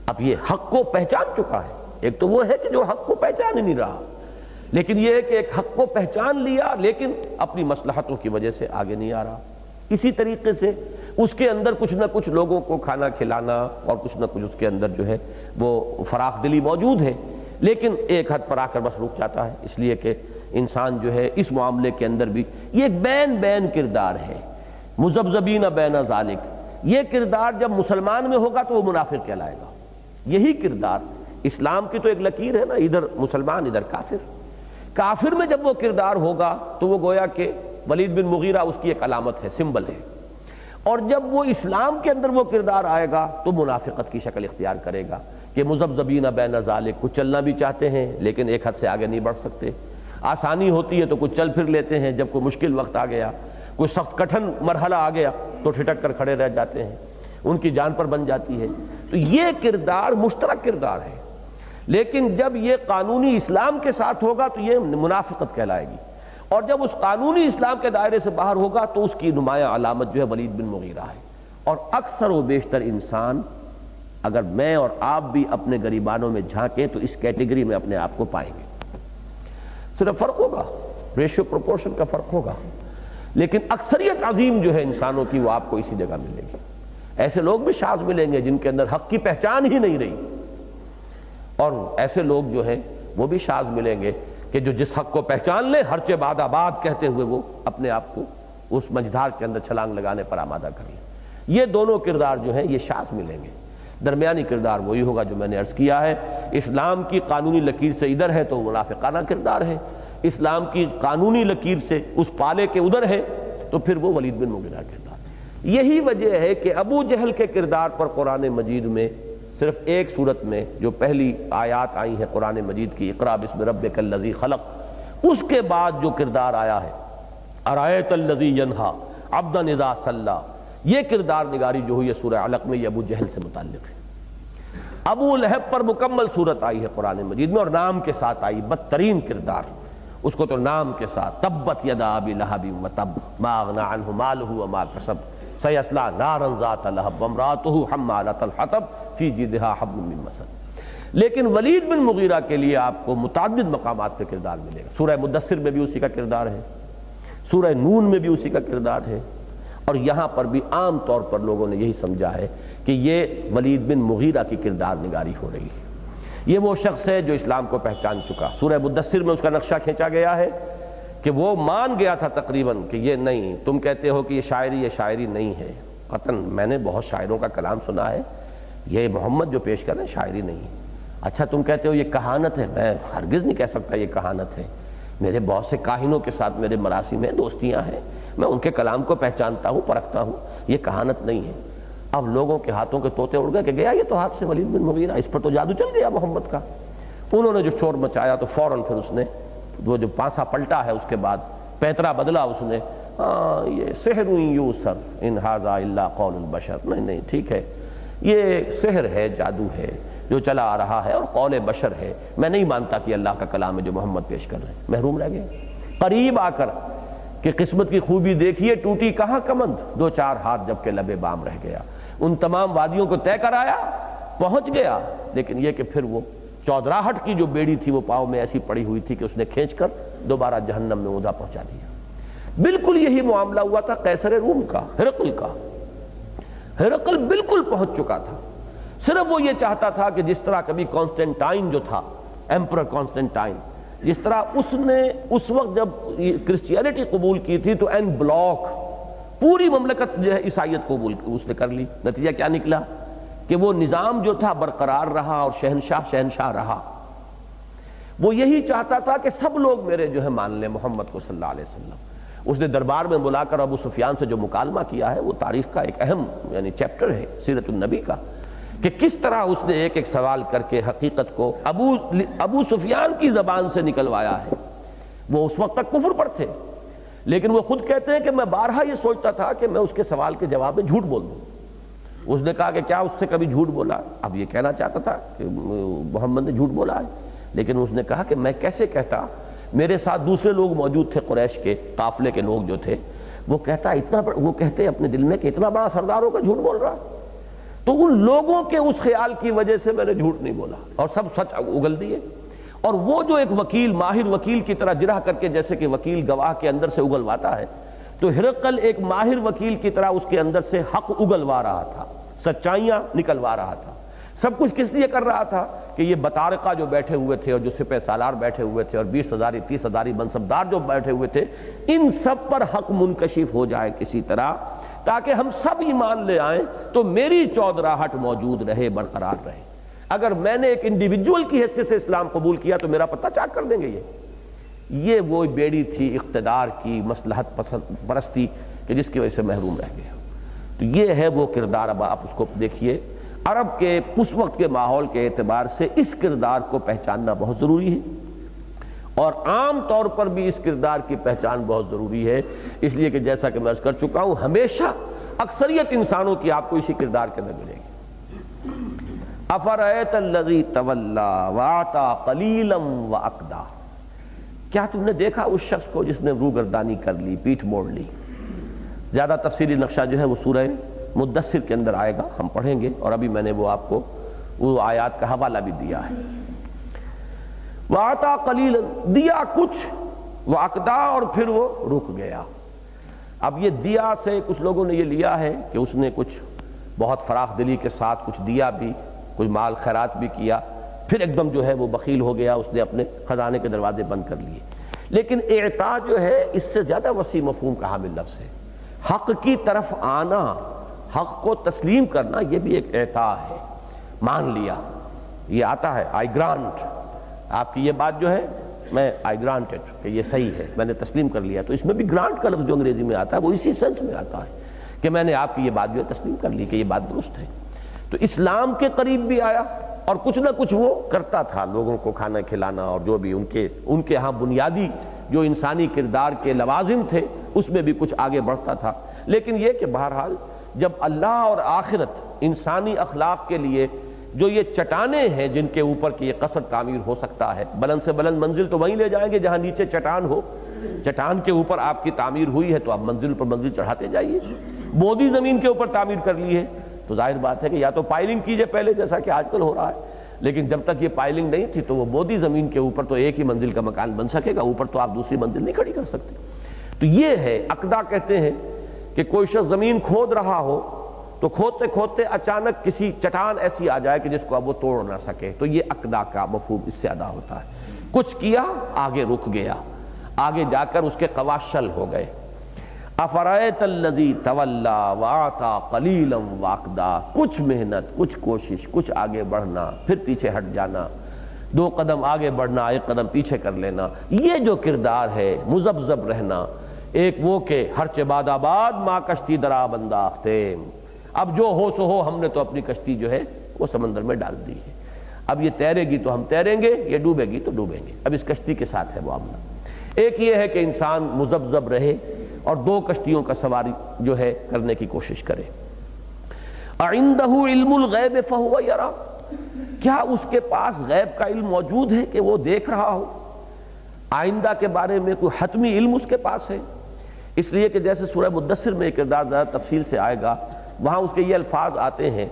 اب یہ حق کو پہچان چکا ہے، ایک تو وہ ہے کہ جو حق کو پہچان ہی نہیں رہا، لیکن یہ ہے کہ ایک حق کو پہچان لیا لیکن اپنی مصلحتوں کی وجہ سے آگے نہیں آ رہا۔ اسی طریقے سے اس کے اندر کچھ نہ کچھ لوگوں کو کھانا کھلانا اور کچھ نہ کچھ اس کے اندر جو ہے وہ فراخ دلی موجود ہے، لیکن ایک حد پر آ کر بس رک جاتا ہے، اس لیے کہ انسان جو ہے اس معاملے کے اندر بھی یہ ایک بین کردار ہے، مذبذبین بین ذالک۔ یہ کردار جب مسلمان میں ہوگا تو وہ منافق کہلائے گا۔ یہی کردار اسلام کی تو ایک لکیر ہے نا، ادھر مسلمان ادھر کافر۔ کافر میں جب وہ کردار ہوگا تو وہ گویا کہ ولید بن مغیرہ اس کی ایک علامت ہے، سمبل ہے، اور جب وہ اسلام کے اندر وہ کردار آئے گا تو منافقت کی شکل اختیار کرے گا کہ مذبذبین بین ذالک، کچھ چلنا بھی چاہتے ہیں لیکن ایک حد سے آگے نہیں بڑھ سکتے، آسانی ہوتی ہے تو کچھ چل پھر لیتے ہیں، جب کوئی مشکل وقت آ گیا، کوئی سخت کٹھن مرحلہ آ گیا تو ٹھٹک کر کھڑے رہ جاتے ہیں، ان کی جان پر بن جاتی ہے۔ تو یہ کردار مشترک کردار ہے، لیکن جب یہ قانونی اسلام کے ساتھ ہوگا تو یہ منافقت کہلائے گی، اور جب اس قانونی اسلام کے دائرے سے باہر ہوگا تو اس کی نمایاں علامت جو ہے ولید بن مغیرہ ہے۔ اور اکثر و بیشتر انسان، اگر میں اور آپ بھی اپنے گریبانوں میں جھانکیں تو اس کیٹیگری میں اپنے آپ کو پائیں گے۔ صرف فرق ہوگا، ریشو پروپورشن کا فرق ہوگا۔ لیکن اکثریت عظیم جو ہے انسانوں کی وہ آپ کو اسی جگہ ملے گی۔ ایسے لوگ بھی شاذ ملیں گے جن کے اندر حق کی پہچان ہی نہیں رہی، اور ایسے لوگ جو ہیں وہ بھی شاذ ملیں گے کہ جو جس حق کو پہچان لیں ہر چہ باد آباد کہتے ہوئے وہ اپنے آپ کو اس مجدھار کے اندر چھلانگ لگانے پر آمادہ کر لیں۔ یہ دونوں کردار جو ہیں یہ شاذ ملیں گے۔ درمیانی کردار وہی ہوگا جو میں نے عرض کیا ہے، اسلام کی قانونی لکیر سے ادھر ہے تو منافقانہ کردار ہے، اسلام کی قانونی لکیر سے اس پالے کے ادھر ہے تو پھر وہ ولید بن مغیرہ کردار۔ یہی وجہ ہے کہ ابو جہل کے کردار پر قرآن مجید میں صرف ایک صورت میں جو پہلی آیات آئی ہیں قرآن مجید کی، اقرأ بسم ربک الذی خلق، اس کے بعد جو کردار آیا ہے ارأیت الذی ینہی عبدا اذا صلی، یہ کردار نگاری جو ہوئی ہے سورہ علق میں، یہ ابو جہل سے متعلق ہے۔ ابو لہب پر مکمل صورت آئی ہے قرآن مجید میں، اور نام کے ساتھ آئی، بدترین کردار، اس کو تو نام کے ساتھ، تبت یدا ابی لہب وتب ما اغنی عنہ مالہ وما کسب سیصلی نارا ذات لہب وامرأتہ حمالۃ الحطب فی جیدہا حبل من مسد۔ لیکن ولید بن مغیرہ کے لیے آپ کو متعدد مقامات پہ کردار ملے گا۔ سورہ مدثر میں بھی اسی کا کردار ہے، سورہ نون میں بھی اسی کا کردار ہے، اور یہاں پر بھی عام طور پر لوگوں نے یہی سمجھا ہے کہ یہ ولید بن مغیرہ کی کردار نگاری ہو رہی ہے۔ یہ وہ شخص ہے جو اسلام کو پہچان چکا۔ سورہ مدثر میں اس کا نقشہ کھینچا گیا ہے کہ وہ مان گیا تھا تقریباً کہ یہ نہیں، تم کہتے ہو کہ یہ شاعری نہیں ہے، قطعاً میں نے بہت شاعروں کا کلام سنا ہے، یہ محمد جو پیش کر رہے ہیں شاعری نہیں ہے۔ اچھا تم کہتے ہو یہ کہانت ہے، میں ہرگز نہیں کہہ سکتا یہ کہانت ہے، میرے بہت سے کاہنوں کے ساتھ میرے مراسم میں دوستیاں ہیں، میں ان کے کلام کو پہچانتا ہوں، پرکھتا ہوں، یہ کہانت نہیں ہے۔ اب لوگوں کے ہاتھوں کے طوطے اڑ گئے کہ گیا یہ تو ہاتھ سے ولید بن مغیرہ، اس پر تو جادو چل گیا محمد کا۔ انہوں نے جو شور مچایا تو فوراً پھر اس نے وہ جو پانسا پلٹا ہے اس کے بعد پیترا بدلا اس نے، یہ سحر یوسر ان ھذا الا قول البشر، نہیں ٹھیک ہے، یہ سحر ہے، جادو ہے جو چلا آ رہا ہے اور قول بشر ہے، میں نہیں مانتا کہ اللہ کا کلام ہے جو محمد پیش کر رہے ہیں۔ محروم رہ گئے قریب آ کر کہ قسمت کی خوبی دیکھیے، ٹوٹی کہاں کمند، دو چار ہاتھ جب کہ لبے بام رہ گیا۔ ان تمام وادیوں کو طے کر آیا، پہنچ گیا، لیکن یہ کہ پھر وہ چودراہٹ کی جو بیڑی تھی وہ پاؤں میں ایسی پڑی ہوئی تھی کہ اس نے کھینچ کر دوبارہ جہنم میں اوندا پہنچا دیا۔ بالکل یہی معاملہ ہوا تھا قیصر روم کا، ہرقل کا۔ ہرقل بالکل پہنچ چکا تھا، صرف وہ یہ چاہتا تھا کہ جس طرح کبھی کانسٹنٹائن جو تھا، ایمپرر کانسٹنٹائن، جس طرح اس نے اس وقت جب کرسچینٹی قبول کی تھی تو این بلاک پوری مملکت جو ہے عیسائیت قبول اس نے کر لی۔ نتیجہ کیا نکلا کہ وہ نظام جو تھا برقرار رہا اور شہنشاہ رہا۔ وہ یہی چاہتا تھا کہ سب لوگ میرے جو ہے مان لیں محمد کو صلی اللہ علیہ وسلم۔ اس نے دربار میں بلا کر ابو سفیان سے جو مکالمہ کیا ہے وہ تاریخ کا ایک اہم یعنی چیپٹر ہے سیرت النبی کا، کہ کس طرح اس نے ایک ایک سوال کر کے حقیقت کو ابو سفیان کی زبان سے نکلوایا ہے۔ وہ اس وقت تک کفر پر تھے، لیکن وہ خود کہتے ہیں کہ میں بارہا یہ سوچتا تھا کہ میں اس کے سوال کے جواب میں جھوٹ بول دوں۔ اس نے کہا کہ کیا اس سے کبھی جھوٹ بولا؟ اب یہ کہنا چاہتا تھا کہ محمد نے جھوٹ بولا ہے، لیکن اس نے کہا کہ میں کیسے کہتا، میرے ساتھ دوسرے لوگ موجود تھے، قریش کے قافلے کے لوگ جو تھے، وہ کہتے اپنے دل میں کہ اتنا بڑا سردار ہو کر جھوٹ بول رہا۔ تو ان لوگوں کے اس خیال کی وجہ سے میں نے جھوٹ نہیں بولا اور سب سچ اگل دیے۔ اور وہ جو ایک وکیل، ماہر وکیل کی طرح جرح کر کے جیسے کہ وکیل گواہ کے اندر سے اگلواتا ہے، تو ہرقل ایک ماہر وکیل کی طرح اس کے اندر سے حق اگلوا رہا تھا، سچائیاں نکلوا رہا تھا۔ سب کچھ کس لیے کر رہا تھا کہ یہ بطارقہ جو بیٹھے ہوئے تھے اور جو سپہ سالار بیٹھے ہوئے تھے اور 20,000 30,000 منصبدار جو بیٹھے ہوئے تھے، ان سب پر حق منکشف ہو جائے کسی طرح، تاکہ ہم سب ایمان لے آئیں تو میری چودراہٹ موجود رہے، برقرار رہے۔ اگر میں نے ایک انڈیویجول کی حیثیت سے اسلام قبول کیا تو میرا پتہ چاک کر دیں گے۔ یہ وہ بیڑی تھی اقتدار کی، مصلحت پرستی، کہ جس کی وجہ سے محروم رہ گیا۔ تو یہ ہے وہ کردار۔ اب آپ اس کو دیکھیے، عرب کے اس وقت کے ماحول کے اعتبار سے اس کردار کو پہچاننا بہت ضروری ہے، اور عام طور پر بھی اس کردار کی پہچان بہت ضروری ہے، اس لیے کہ جیسا کہ میں عرض کر چکا ہوں، ہمیشہ اکثریت انسانوں کی آپ کو اسی کردار کے اندر ملے گی۔ افرأیت الذی تولی واعطی قلیلا واکدی، کیا تم نے دیکھا اس شخص کو جس نے روگردانی کر لی، پیٹھ موڑ لی؟ زیادہ تفصیلی نقشہ جو ہے وہ سورہ مدثر کے اندر آئے گا، ہم پڑھیں گے، اور ابھی میں نے وہ آپ کو وہ آیات کا حوالہ بھی دیا ہے۔ وَأَعْطَى قَلِيلًا، دیا کچھ، وَأَقْدَى، اور پھر وہ رک گیا۔ اب یہ دیا سے کچھ لوگوں نے یہ لیا ہے کہ اس نے کچھ بہت فراخ دلی کے ساتھ کچھ دیا بھی، کچھ مال خیرات بھی کیا، پھر ایک دم جو ہے وہ بخیل ہو گیا، اس نے اپنے خزانے کے دروازے بند کر لیے۔ لیکن اعطاء جو ہے اس سے زیادہ وسیع مفہوم کا حامل لفظ ہے۔ حق کی طرف آنا، حق کو تسلیم کرنا، یہ بھی ایک اعطاء ہے۔ مان لیا، یہ آتا ہے آئی گرانٹ، آپ کی یہ بات جو ہے میں آئی گرانٹڈ کہ یہ صحیح ہے، میں نے تسلیم کر لیا۔ تو اس میں بھی گرانٹ کا لفظ جو انگریزی میں آتا ہے وہ اسی سینس میں آتا ہے کہ میں نے آپ کی یہ بات جو ہے تسلیم کر لی کہ یہ بات درست ہے۔ تو اسلام کے قریب بھی آیا اور کچھ نہ کچھ وہ کرتا تھا، لوگوں کو کھانا کھلانا اور جو بھی ان کے ہاں بنیادی جو انسانی کردار کے لوازم تھے اس میں بھی کچھ آگے بڑھتا تھا۔ لیکن یہ کہ بہرحال جب اللہ اور آخرت انسانی اخلاق کے لیے جو یہ چٹانیں ہیں جن کے اوپر کہ یہ قصر تعمیر ہو سکتا ہے، بلند سے بلند منزل تو وہیں لے جائیں گے جہاں نیچے چٹان ہو، چٹان کے اوپر آپ کی تعمیر ہوئی ہے تو آپ منزل پر منزل چڑھاتے جائیے۔ بودی زمین کے اوپر تعمیر کر لی ہے تو ظاہر بات ہے کہ یا تو پائلنگ کیجئے پہلے جیسا کہ آج کل ہو رہا ہے، لیکن جب تک یہ پائلنگ نہیں تھی تو وہ بودی زمین کے اوپر تو ایک ہی منزل کا مکان بن سکے گا، اوپر تو آپ دوسری منزل نہیں کھڑی کر سکتے۔ تو یہ ہے عقدہ، کہتے ہیں کہ کوئی شخص زمین کھود رہا ہو تو کھودتے کھودتے اچانک کسی چٹان ایسی آ جائے کہ جس کو اب وہ توڑ نہ سکے، تو یہ عقدہ کا مفہوم اس سے ادا ہوتا ہے۔ کچھ کیا، آگے رک گیا، آگے جا کر اس کے قواشل ہو گئے۔ افرأیت الذی تولی وآتی قلیلا واقدا، کچھ محنت، کچھ کوشش، کچھ آگے بڑھنا، پھر پیچھے ہٹ جانا، 2 قدم آگے بڑھنا، 1 قدم پیچھے کر لینا، یہ جو کردار ہے مذبذب رہنا، ایک وہ کہ ہرچہ باد آباد ما کشتی درا بنداختیم، اب جو ہو سو ہو، ہم نے تو اپنی کشتی جو ہے وہ سمندر میں ڈال دی ہے، اب یہ تیرے گی تو ہم تیریں گے، یہ ڈوبے گی تو ڈوبیں گے، اب اس کشتی کے ساتھ ہے معاملہ۔ ایک یہ ہے کہ انسان مذبذب رہے اور 2 کشتیوں کا سواری جو ہے کرنے کی کوشش کرے۔ اَعِندَهُ عِلْمُ الْغَيْبِ فَهُوَ يَرَى، کیا اس کے پاس غیب کا علم موجود ہے کہ وہ دیکھ رہا ہو؟ آئندہ کے بارے میں کوئی حتمی علم اس کے پاس ہے؟ اس لیے کہ جیسے سورہ مدثر میں ایک کردار زیادہ تفصیل سے آئے گا، وہاں اس کے یہ الفاظ آتے ہیں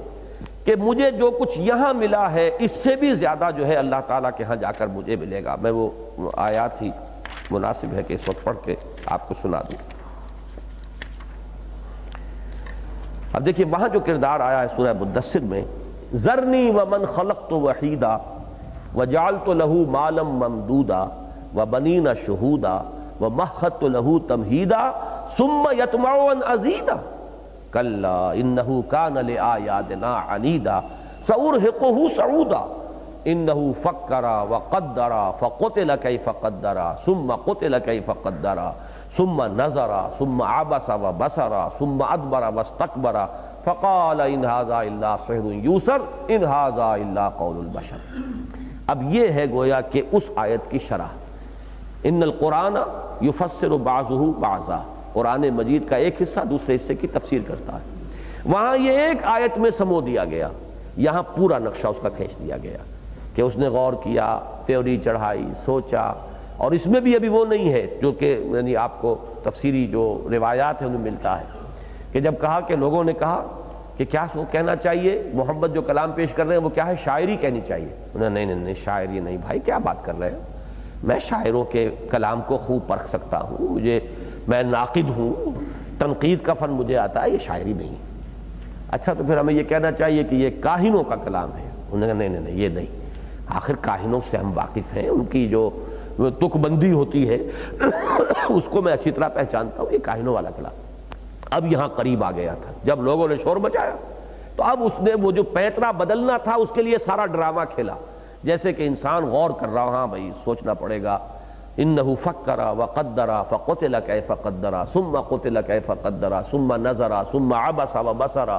کہ مجھے جو کچھ یہاں ملا ہے اس سے بھی زیادہ جو ہے اللہ تعالیٰ کے ہاں جا کر مجھے ملے گا۔ میں وہ آیات ہی مناسب ہے کہ اس وقت پڑھ کے آپ کو سنا دوں۔ اب دیکھیے وہاں جو کردار آیا ہے سورہ مدثر میں، ذرنی ومن خلقت وحیدا وجعلت له مالا ممدودا وبنین شہودا ومہدت له تمہیدا ثم یطمع ان ازیدا کلا انہ کان لآیاتنا عنیدا سأرہقہ صعودا انہ فکر وقدر فقتل کیف قدر ثم قتل کیف قدر ثم نظر ثم عبس وبصر ثم ادبر واستکبر فقال ان ھذا الا سحر یوثر ان ھذا الا قول البشر۔ اب یہ ہے گویا کہ اس آیت کی شرح، ان القرآن یفسر بعضہ بعضا، قرآن مجید کا ایک حصہ دوسرے حصے کی تفسیر کرتا ہے۔ وہاں یہ ایک آیت میں سمو دیا گیا، یہاں پورا نقشہ اس کا کھینچ دیا گیا کہ اس نے غور کیا، تھیوری چڑھائی، سوچا، اور اس میں بھی ابھی وہ نہیں ہے جو کہ یعنی آپ کو تفسیری جو روایات ہیں ان میں ملتا ہے کہ جب کہا کہ لوگوں نے کہا کہ کیا کہنا چاہیے، محمد جو کلام پیش کر رہے ہیں وہ کیا ہے، شاعری کہنی چاہیے۔ انہوں نے نہیں شاعری نہیں بھائی، کیا بات کر رہے ہیں، میں شاعروں کے کلام کو خوب پرکھ سکتا ہوں، میں ناقد ہوں، تنقید کا فن مجھے آتا ہے، یہ شاعری نہیں۔ اچھا تو پھر ہمیں یہ کہنا چاہیے کہ یہ کاہنوں کا کلام ہے۔ انہوں نے کہا نہیں یہ نہیں، آخر کاہنوں سے ہم واقف ہیں، ان کی جو تک بندی ہوتی ہے اس کو میں اچھی طرح پہچانتا ہوں، یہ کاہنوں والا کلام۔ اب یہاں قریب آ گیا تھا، جب لوگوں نے شور مچایا تو اب اس نے وہ جو پیترا بدلنا تھا اس کے لیے سارا ڈرامہ کھیلا، جیسے کہ انسان غور کر رہا، ہاں بھائی سوچنا پڑے گا، انہ فکر وقدر فقتل کیف قدر ثم قتل کیف قدر ثم نظر ثم عبس وبصر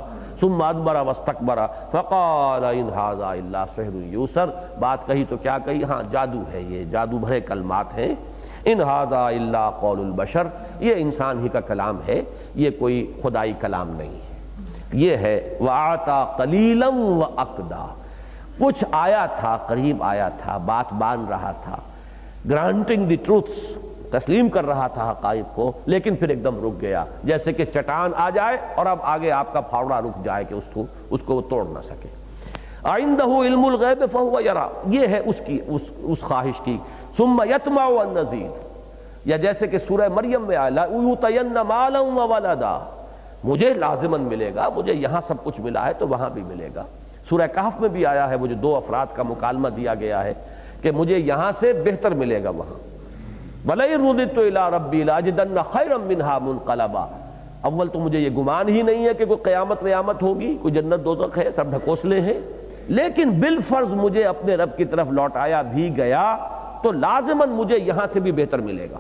ثم ادبر واستکبر فقال ان ھذا الا سحر یوثر۔ بات کہی تو کیا کہی، ہاں جادو ہے، یہ جادو بھرے کلمات ہیں، ان ھذا الا قول البشر، یہ انسان ہی کا کلام ہے، یہ کوئی خدائی کلام نہیں ہے۔ یہ ہے وآتی قلیلا واقدا، کچھ آیا تھا، قریب آیا تھا، بات مان رہا تھا، گرانٹنگ دی ٹروتھس، تسلیم کر رہا تھا حقائق کو، لیکن پھر ایک دم رک گیا، جیسے کہ چٹان آ جائے اور اب آگے آپ کا پھاوڑا رک جائے کہ اس کو وہ توڑ نہ سکے۔ عندہ علم الغیب فہو یرا، یہ ہے اس کی اس خواہش کی، ثم یطمع ان نزید، یا جیسے کہ سورہ مریم میں آیا لَأُوتَيَنَّ مَالًا وَوَلَدًا، مجھے لازماً ملے گا، مجھے یہاں سب کچھ ملا ہے تو وہاں بھی ملے گا۔ سورہ کہف میں بھی آیا ہے، وہ جو دو افراد کا مکالمہ دیا گیا ہے کہ مجھے یہاں سے بہتر ملے گا وہاں۔ وَلَئِن رُدِدتُّ إِلَىٰ رَبِّي لَأَجِدَنَّ خَيْرًا مِّنْهَا مُنقَلَبًا، اول تو مجھے یہ گمان ہی نہیں ہے کہ کوئی قیامت ہوگی، کوئی جنت دوزخ ہے، سب ڈھکوسلے ہیں، لیکن بالفرض مجھے اپنے رب کی طرف لوٹایا بھی گیا تو لازماً مجھے یہاں سے بھی بہتر ملے گا۔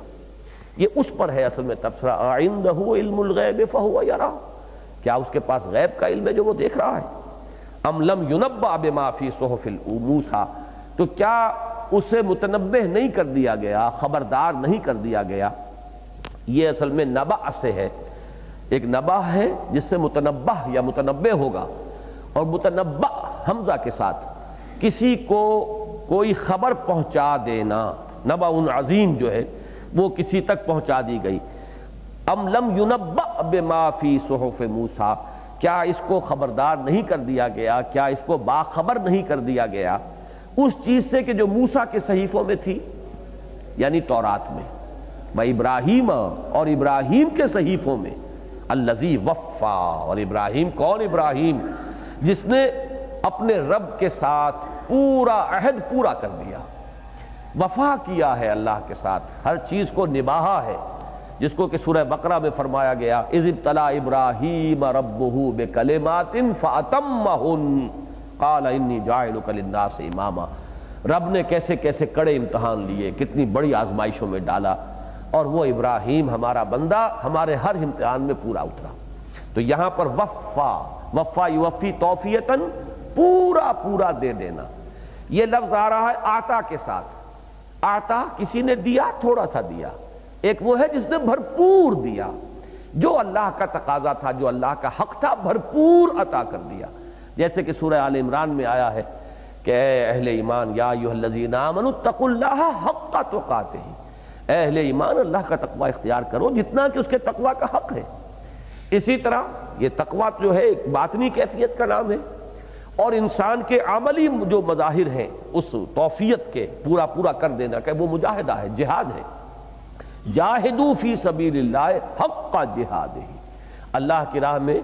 یہ اس پر ہے اصل میں تبصرہ، أَعِندَهُ عِلْمُ الْغَيْبِ فَهُوَ يَرَىٰ، کیا اس کے پاس غیب کا علم ہے جو وہ دیکھ رہا ہے؟ أَمْ لَمْ يُنَبَّأْ بِمَا فِي صُحُفِ مُوسَىٰ، تو کیا اسے متنبہ نہیں کر دیا گیا، خبردار نہیں کر دیا گیا؟ یہ اصل میں نبأ سے ہے، ایک نبأ ہے جس سے متنبہ یا متنبہ ہوگا، اور متنبأ حمزہ کے ساتھ کسی کو کوئی خبر پہنچا دینا، نبأ عظیم جو ہے وہ کسی تک پہنچا دی گئی۔ ام لم ينبأ بما فی صحف موسیٰ، کیا اس کو خبردار نہیں کر دیا گیا، کیا اس کو باخبر نہیں کر دیا گیا اس چیز سے کہ جو موسیٰ کے صحیفوں میں تھی، یعنی تورات میں، وَإِبْرَاهِيمَ، اور ابراہیم کے صحیفوں میں، الَّذِي وَفَّا، اور ابراہیم کون؟ ابراہیم جس نے اپنے رب کے ساتھ پورا عہد پورا کر دیا، وفا کیا ہے اللہ کے ساتھ، ہر چیز کو نباہا ہے، جس کو کہ سورہ بقرہ میں فرمایا گیا اِذِ ابْتَلَىٰ إِبْرَاهِيمَ رَبُّهُ بِكَلِمَاتٍ فَأَتَمَّهُنَّ قَالَ إِنِّي جَاعِلُكَ لِلنَّاسِ إِمَامًا، رب نے کیسے کیسے کڑے امتحان لیے، کتنی بڑی آزمائشوں میں ڈالا، اور وہ ابراہیم ہمارا بندہ ہمارے ہر امتحان میں پورا اترا۔ تو یہاں پر وفا یوفی توفیتاً، پورا پورا دے دینا، یہ لفظ آ رہا ہے آتا کے ساتھ۔ آتا کسی نے دیا، تھوڑا سا دیا، ایک وہ ہے جس نے بھرپور دیا، جو اللہ کا تقاضا تھا، جو اللہ کا حق تھا، بھرپور عطا کر دیا۔ جیسے کہ سورہ آل عمران میں آیا ہے کہ اے اہل ایمان یا ایھا الذین آمنوا اتقوا اللہ حق تقاتہ، اے اہل ایمان اللہ کا تقوی اختیار کرو جتنا کہ اس کے تقوی کا حق ہے۔ اسی طرح یہ تقوی جو ہے ایک باطنی کیفیت کا نام ہے، اور انسان کے عملی جو مظاہر ہیں اس توفیت کے پورا پورا کر دینا کہ وہ مجاہدہ ہے، جہاد ہے۔ جاہدوا فی سبیل اللہ حق جہادہ، اللہ کی راہ میں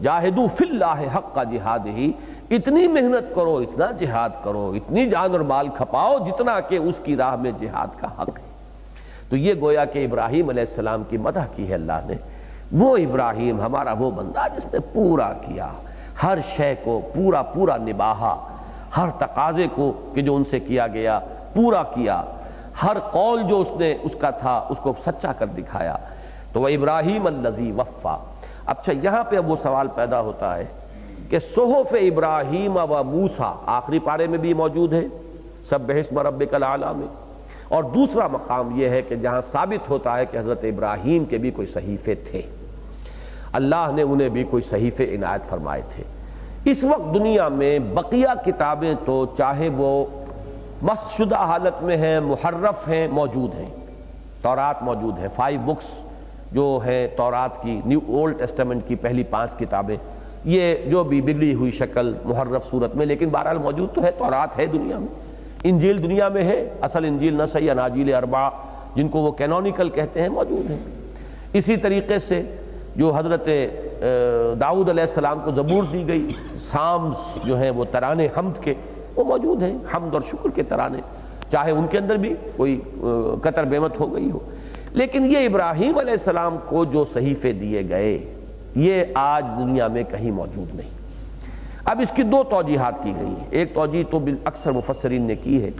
جاہدوا فی اللہ حق جہادہ، اتنی محنت کرو، اتنا جہاد کرو، اتنی جان اور مال کھپاؤ جتنا کہ اس کی راہ میں جہاد کا حق ہے۔ تو یہ گویا کہ ابراہیم علیہ السلام کی مدح کی ہے اللہ نے، وہ ابراہیم ہمارا وہ بندہ جس نے پورا کیا، ہر شے کو پورا پورا نباہا، ہر تقاضے کو کہ جو ان سے کیا گیا پورا کیا، ہر قول جو اس کا تھا اس کو سچا کر دکھایا۔ تو وہ ابراہیم الذی وفا۔ اچھا یہاں پہ اب وہ سوال پیدا ہوتا ہے کہ صحف ابراہیم و موسیٰ آخری پارے میں بھی موجود ہے سبح اسم ربک الاعلی میں، اور دوسرا مقام یہ ہے کہ جہاں ثابت ہوتا ہے کہ حضرت ابراہیم کے بھی کوئی صحیفے تھے، اللہ نے انہیں بھی کوئی صحیفے عنایت فرمائے تھے۔ اس وقت دنیا میں بقیہ کتابیں تو چاہے وہ مسخ شدہ حالت میں ہیں، محرف ہیں، موجود ہیں، تورات موجود ہے، 5 بکس جو ہیں تورات کی، نیو اولڈ ٹیسٹامنٹ کی پہلی 5 کتابیں، یہ جو بھی بگڑی ہوئی شکل محرف صورت میں، لیکن بہرحال موجود تو ہے، تورات ہے دنیا میں۔ انجیل دنیا میں ہے، اصل انجیل نسائی اناجیل اربعہ جن کو وہ کینونیکل کہتے ہیں موجود ہیں۔ اسی طریقے سے جو حضرت داؤد علیہ السلام کو زبور دی گئی، سامز جو ہیں وہ ترانے حمد کے، وہ موجود ہیں، حمد اور شکر کے ترانے، چاہے ان کے اندر بھی کوئی قطر بہمت ہو گئی ہو۔ لیکن یہ ابراہیم علیہ السلام کو جو صحیفے دیے گئے یہ آج دنیا میں کہیں موجود نہیں۔ اب اس کی 2 توجیحات کی گئی ہیں۔ ایک توجیہ تو اکثر مفسرین نے کی ہے،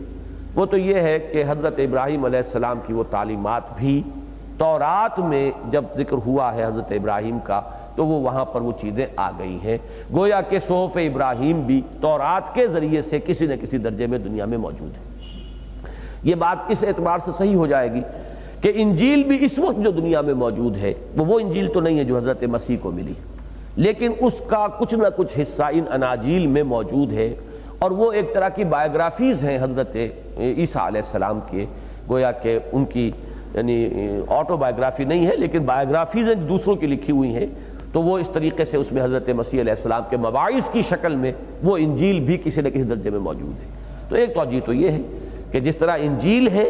وہ تو یہ ہے کہ حضرت ابراہیم علیہ السلام کی وہ تعلیمات بھی تورات میں جب ذکر ہوا ہے حضرت ابراہیم کا تو وہ وہاں پر وہ چیزیں آ گئی ہیں، گویا کہ صحف ابراہیم بھی تورات کے ذریعے سے کسی نہ کسی درجے میں دنیا میں موجود ہے۔ یہ بات اس اعتبار سے صحیح ہو جائے گی کہ انجیل بھی اس وقت جو دنیا میں موجود ہے وہ انجیل تو نہیں ہے جو حضرت مسیح کو ملی، لیکن اس کا کچھ نہ کچھ حصہ ان اناجیل میں موجود ہے، اور وہ ایک طرح کی بایوگرافیز ہیں حضرت عیسیٰ علیہ السلام کے، گویا کہ ان کی یعنی آٹو بایوگرافی نہیں ہے لیکن بایوگرافیز ہیں دوسروں کی لکھی ہوئی ہیں، تو وہ اس طریقے سے اس میں حضرت مسیح علیہ السلام کے مواعظ کی شکل میں وہ انجیل بھی کسی نہ کسی درجے میں موجود ہے۔ تو ایک توجیہ تو یہ ہے کہ جس طرح انجیل ہے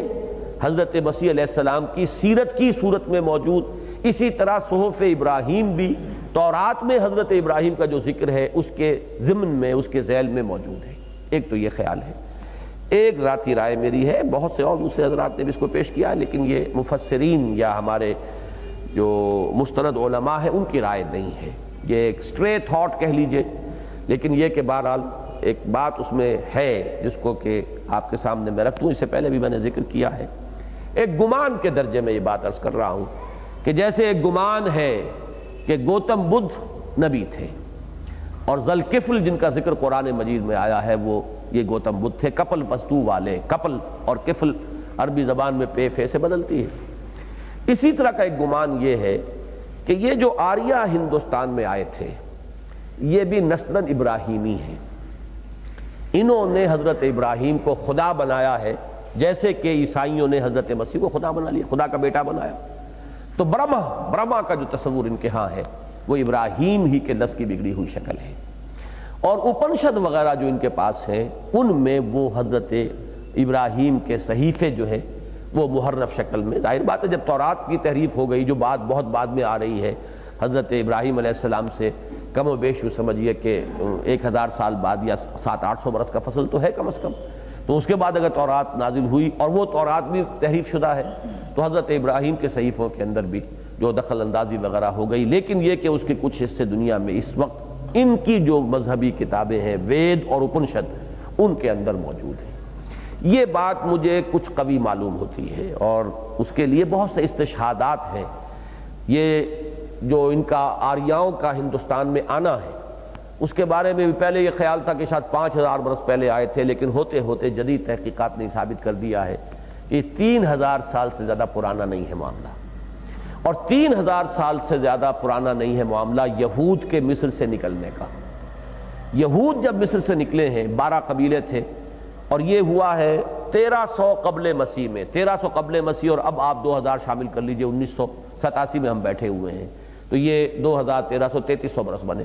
حضرت مسیح علیہ السلام کی سیرت کی صورت میں موجود، اسی طرح صحف ابراہیم بھی تورات میں حضرت ابراہیم کا جو ذکر ہے اس کے ضمن میں، اس کے ذیل میں موجود ہے۔ ایک تو یہ خیال ہے۔ ایک ذاتی رائے میری ہے، بہت سے اور دوسرے حضرات نے بھی اس کو پیش کیا ہے، لیکن یہ مفسرین یا ہمارے جو مستند علماء ہیں ان کی رائے نہیں ہے، یہ ایک اسٹرے تھاٹ کہہ لیجئے، لیکن یہ کہ بہرحال ایک بات اس میں ہے جس کو کہ آپ کے سامنے میں رکھ دوں۔ اس سے پہلے بھی میں نے ذکر کیا ہے، ایک گمان کے درجے میں یہ بات عرض کر رہا ہوں کہ جیسے ایک گمان ہے کہ گوتم بدھ نبی تھے اور ذوالکفل جن کا ذکر قرآن مجید میں آیا ہے وہ یہ گوتم بدھ تھے، کپل وستو والے، کپل اور کفل عربی زبان میں پے فے سے بدلتی ہے۔ اسی طرح کا ایک گمان یہ ہے کہ یہ جو آریہ ہندوستان میں آئے تھے یہ بھی نسلاً ابراہیمی ہیں، انہوں نے حضرت ابراہیم کو خدا بنایا ہے، جیسے کہ عیسائیوں نے حضرت مسیح کو خدا بنا لیا، خدا کا بیٹا بنایا۔ تو برہما کا جو تصور ان کے ہاں ہے وہ ابراہیم ہی کے نسل کی بگڑی ہوئی شکل ہے، اور اپنشد وغیرہ جو ان کے پاس ہیں ان میں وہ حضرت ابراہیم کے صحیفے جو ہیں وہ محرف شکل میں، ظاہر بات ہے جب تورات کی تحریف ہو گئی جو بات بہت بعد میں آ رہی ہے حضرت ابراہیم علیہ السلام سے کم و بیش یوں سمجھیے کہ 1000 سال بعد یا 700-800 برس کا فصل تو ہے کم از کم، تو اس کے بعد اگر تورات نازل ہوئی اور وہ تورات بھی تحریف شدہ ہے تو حضرت ابراہیم کے صحیفوں کے اندر بھی جو دخل اندازی وغیرہ ہو گئی، لیکن یہ کہ اس کے کچھ حصے دنیا میں اس وقت ان کی جو مذہبی کتابیں ہیں وید اور اپنشد ان کے اندر موجود ہیں۔ یہ بات مجھے کچھ قوی معلوم ہوتی ہے اور اس کے لیے بہت سے استشہادات ہیں۔ یہ جو ان کا آریاؤں کا ہندوستان میں آنا ہے اس کے بارے میں بھی پہلے یہ خیال تھا کہ شاید 5000 برس پہلے آئے تھے، لیکن ہوتے ہوتے جدید تحقیقات نے ثابت کر دیا ہے کہ 3000 سال سے زیادہ پرانا نہیں ہے معاملہ، اور 3000 سال سے زیادہ پرانا نہیں ہے معاملہ یہود کے مصر سے نکلنے کا۔ یہود جب مصر سے نکلے ہیں 12 قبیلے تھے، اور یہ ہوا ہے 1300 قبل مسیح میں، 1300 قبل مسیح، اور اب آپ 2000 شامل کر لیجئے، 1987 میں ہم بیٹھے ہوئے ہیں، تو یہ 2300 برس بنے۔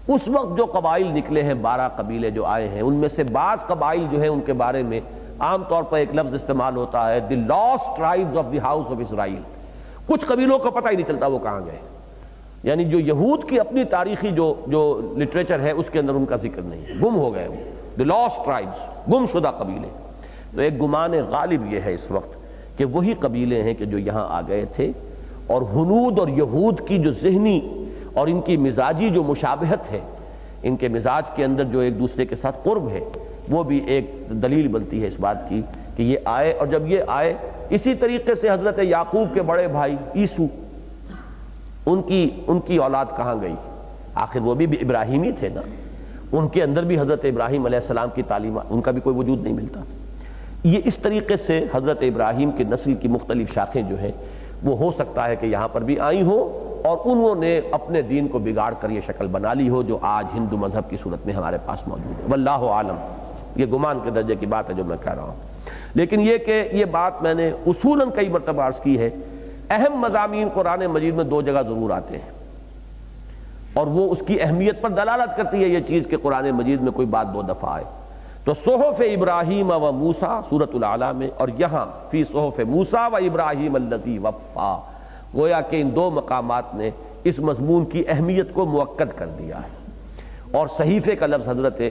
اس وقت جو قبائل نکلے ہیں 12 قبیلے جو آئے ہیں ان میں سے بعض قبائل جو ہیں ان کے بارے میں عام طور پر ایک لفظ استعمال ہوتا ہے the last tribes of the house of Israel. کچھ قبیلوں کو پتہ ہی نہیں چلتا وہ کہاں گئے، یعنی جو یہود کی اپنی تاریخی جو لٹریچر ہے اس کے اندر ان کا ذکر نہیں ہے، گم ہو گئے وہ، دی لاسٹ ٹرائبز، گم شدہ قبیلے۔ تو ایک گمان غالب یہ ہے اس وقت کہ وہی قبیلے ہیں کہ جو یہاں آ گئے تھے، اور ہنود اور یہود کی جو ذہنی اور ان کی مزاجی جو مشابہت ہے، ان کے مزاج کے اندر جو ایک دوسرے کے ساتھ قرب ہے، وہ بھی ایک دلیل بنتی ہے اس بات کی کہ یہ آئے۔ اور جب یہ آئے اسی طریقے سے حضرت یعقوب کے بڑے بھائی عیسو، ان کی اولاد کہاں گئی؟ آخر وہ بھی ابراہیمی تھے نا، ان کے اندر بھی حضرت ابراہیم علیہ السلام کی تعلیمات، ان کا بھی کوئی وجود نہیں ملتا۔ یہ اس طریقے سے حضرت ابراہیم کی نسل کی مختلف شاخیں جو ہیں وہ ہو سکتا ہے کہ یہاں پر بھی آئی ہوں، اور انہوں نے اپنے دین کو بگاڑ کر یہ شکل بنا لی ہو جو آج ہندو مذہب کی صورت میں ہمارے پاس موجود ہے۔ واللہ عالم، یہ گمان کے درجے کی بات ہے جو میں کہہ رہا ہوں، لیکن یہ کہ یہ بات میں نے اصولاً کئی مرتبہ عرض کی ہے، اہم مضامین قرآن مجید میں 2 جگہ ضرور آتے ہیں، اور وہ اس کی اہمیت پر دلالت کرتی ہے یہ چیز کہ قرآن مجید میں کوئی بات 2 دفعہ آئے۔ تو صحف ابراہیم و موسیٰ سورۃ الاعلیٰ میں، اور یہاں فی صحف موسیٰ و ابراہیم الذی وفا، گویا کہ ان 2 مقامات نے اس مضمون کی اہمیت کو مؤکد کر دیا ہے۔ اور صحیفے کا لفظ حضرت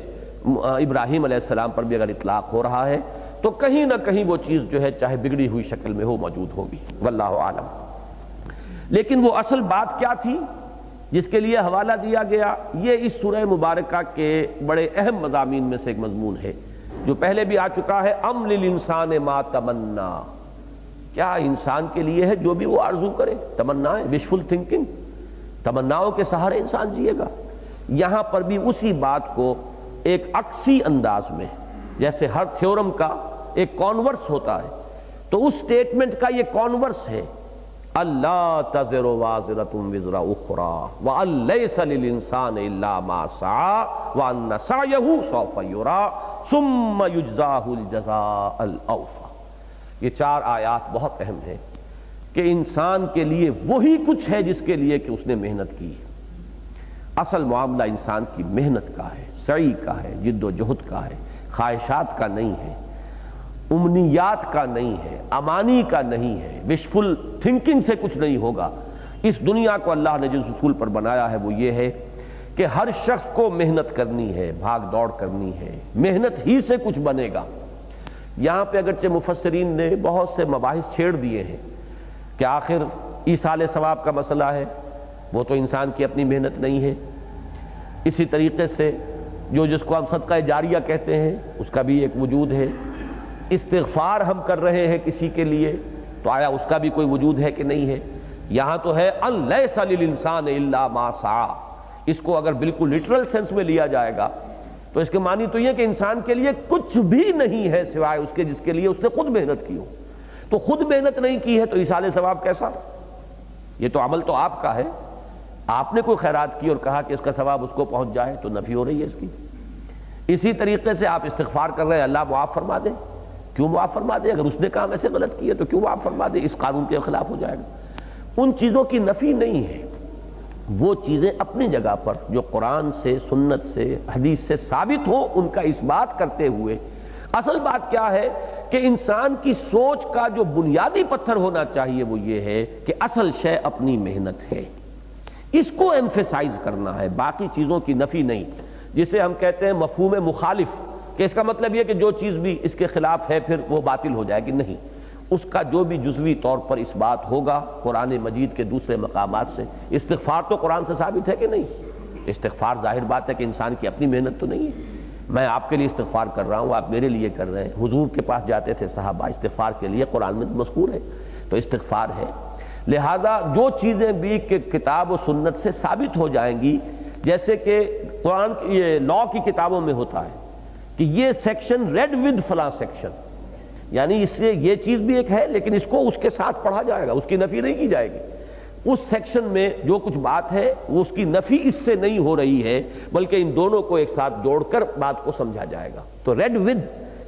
ابراہیم علیہ السلام پر بھی اگر اطلاق ہو رہا ہے تو کہیں نہ کہیں وہ چیز جو ہے چاہے بگڑی ہوئی شکل میں ہو موجود ہوگی، واللہ عالم۔ لیکن وہ اصل بات کیا تھی جس کے لیے حوالہ دیا گیا؟ یہ اس سورہ مبارکہ کے بڑے اہم مضامین میں سے ایک مضمون ہے جو پہلے بھی آ چکا ہے، ام للانسان ما تمنا، کیا انسان کے لیے ہے جو بھی وہ آرزو کرے؟ تمنائیں، وشفل تھنکنگ، تمناؤں کے سہارے انسان جیے گا۔ یہاں پر بھی اسی بات کو ایک عکسی انداز میں، جیسے ہر تھیورم کا ایک کانورس ہوتا ہے، تو اس سٹیٹمنٹ کا یہ کانورس ہے، اللہ تزر وازرۃ وزر اخری وان لیس للانسان الا ما سعی وان سعیہ سوف یری ثم یجزاہ الجزاء الاوفی۔ یہ 4 آیات بہت اہم ہیں کہ انسان کے لیے وہی کچھ ہے جس کے لیے کہ اس نے محنت کی ہے۔ اصل معاملہ انسان کی محنت کا ہے، سعی کا ہے، جد و جہد کا ہے، خواہشات کا نہیں ہے۔ امنیات کا نہیں ہے، امانی کا نہیں ہے، وشفل تھنکنگ سے کچھ نہیں ہوگا۔ اس دنیا کو اللہ نے جس اصول پر بنایا ہے وہ یہ ہے کہ ہر شخص کو محنت کرنی ہے، بھاگ دوڑ کرنی ہے، محنت ہی سے کچھ بنے گا۔ یہاں پہ اگرچہ مفسرین نے بہت سے مباحث چھیڑ دیے ہیں کہ آخر ایصال ثواب کا مسئلہ ہے، وہ تو انسان کی اپنی محنت نہیں ہے۔ اسی طریقے سے جس کو ہم صدقہ جاریہ کہتے ہیں اس کا بھی ایک وجود ہے۔ استغفار ہم کر رہے ہیں کسی کے لیے تو آیا اس کا بھی کوئی وجود ہے کہ نہیں ہے؟ یہاں تو ہے ان لیس للانسان الا ما سعی۔ اس کو اگر بالکل لٹرل سینس میں لیا جائے گا تو اس کے معنی تو یہ کہ انسان کے لیے کچھ بھی نہیں ہے سوائے اس کے جس کے لیے اس نے خود محنت کی ہو۔ تو خود محنت نہیں کی ہے تو ایصال ثواب کیسا؟ یہ تو عمل تو آپ کا ہے، آپ نے کوئی خیرات کی اور کہا کہ اس کا ثواب اس کو پہنچ جائے تو نفی ہو رہی ہے اس کی۔ اسی طریقے سے آپ استغفار کر رہے ہیں، اللہ معاف فرما دے، کیوں معاف فرما دے؟ اگر اس نے کام ایسے غلط کیے تو کیوں معاف فرما دے؟ اس قانون کے خلاف ہو جائے گا۔ ان چیزوں کی نفی نہیں ہے، وہ چیزیں اپنی جگہ پر جو قرآن سے، سنت سے، حدیث سے ثابت ہوں ان کا اس بات کرتے ہوئے اصل بات کیا ہے کہ انسان کی سوچ کا جو بنیادی پتھر ہونا چاہیے وہ یہ ہے کہ اصل شے اپنی محنت ہے، اس کو ایمفیسائز کرنا ہے، باقی چیزوں کی نفی نہیں۔ جسے ہم کہتے ہیں مفہوم مخالف، کہ اس کا مطلب یہ کہ جو چیز بھی اس کے خلاف ہے پھر وہ باطل ہو جائے گی، نہیں، اس کا جو بھی جزوی طور پر اس بات ہوگا قرآن مجید کے دوسرے مقامات سے۔ استغفار تو قرآن سے ثابت ہے کہ نہیں؟ استغفار ظاہر بات ہے کہ انسان کی اپنی محنت تو نہیں ہے۔ میں آپ کے لیے استغفار کر رہا ہوں، آپ میرے لیے کر رہے ہیں۔ حضور کے پاس جاتے تھے صحابہ استغفار کے لیے، قرآن میں مذکور ہے، تو استغفار ہے۔ لہذا جو چیزیں بھی کہ کتاب و سنت سے ثابت ہو جائیں گی، جیسے کہ قرآن یہ لاء کی کتابوں میں ہوتا ہے کہ یہ سیکشن ریڈ ود فلاں سیکشن، یعنی اس سے یہ چیز بھی ایک ہے لیکن اس کو اس کے ساتھ پڑھا جائے گا، اس کی نفی نہیں کی جائے گی۔ اس سیکشن میں جو کچھ بات ہے وہ اس کی نفی اس سے نہیں ہو رہی ہے بلکہ ان دونوں کو ایک ساتھ جوڑ کر بات کو سمجھا جائے گا۔ تو ریڈ ود،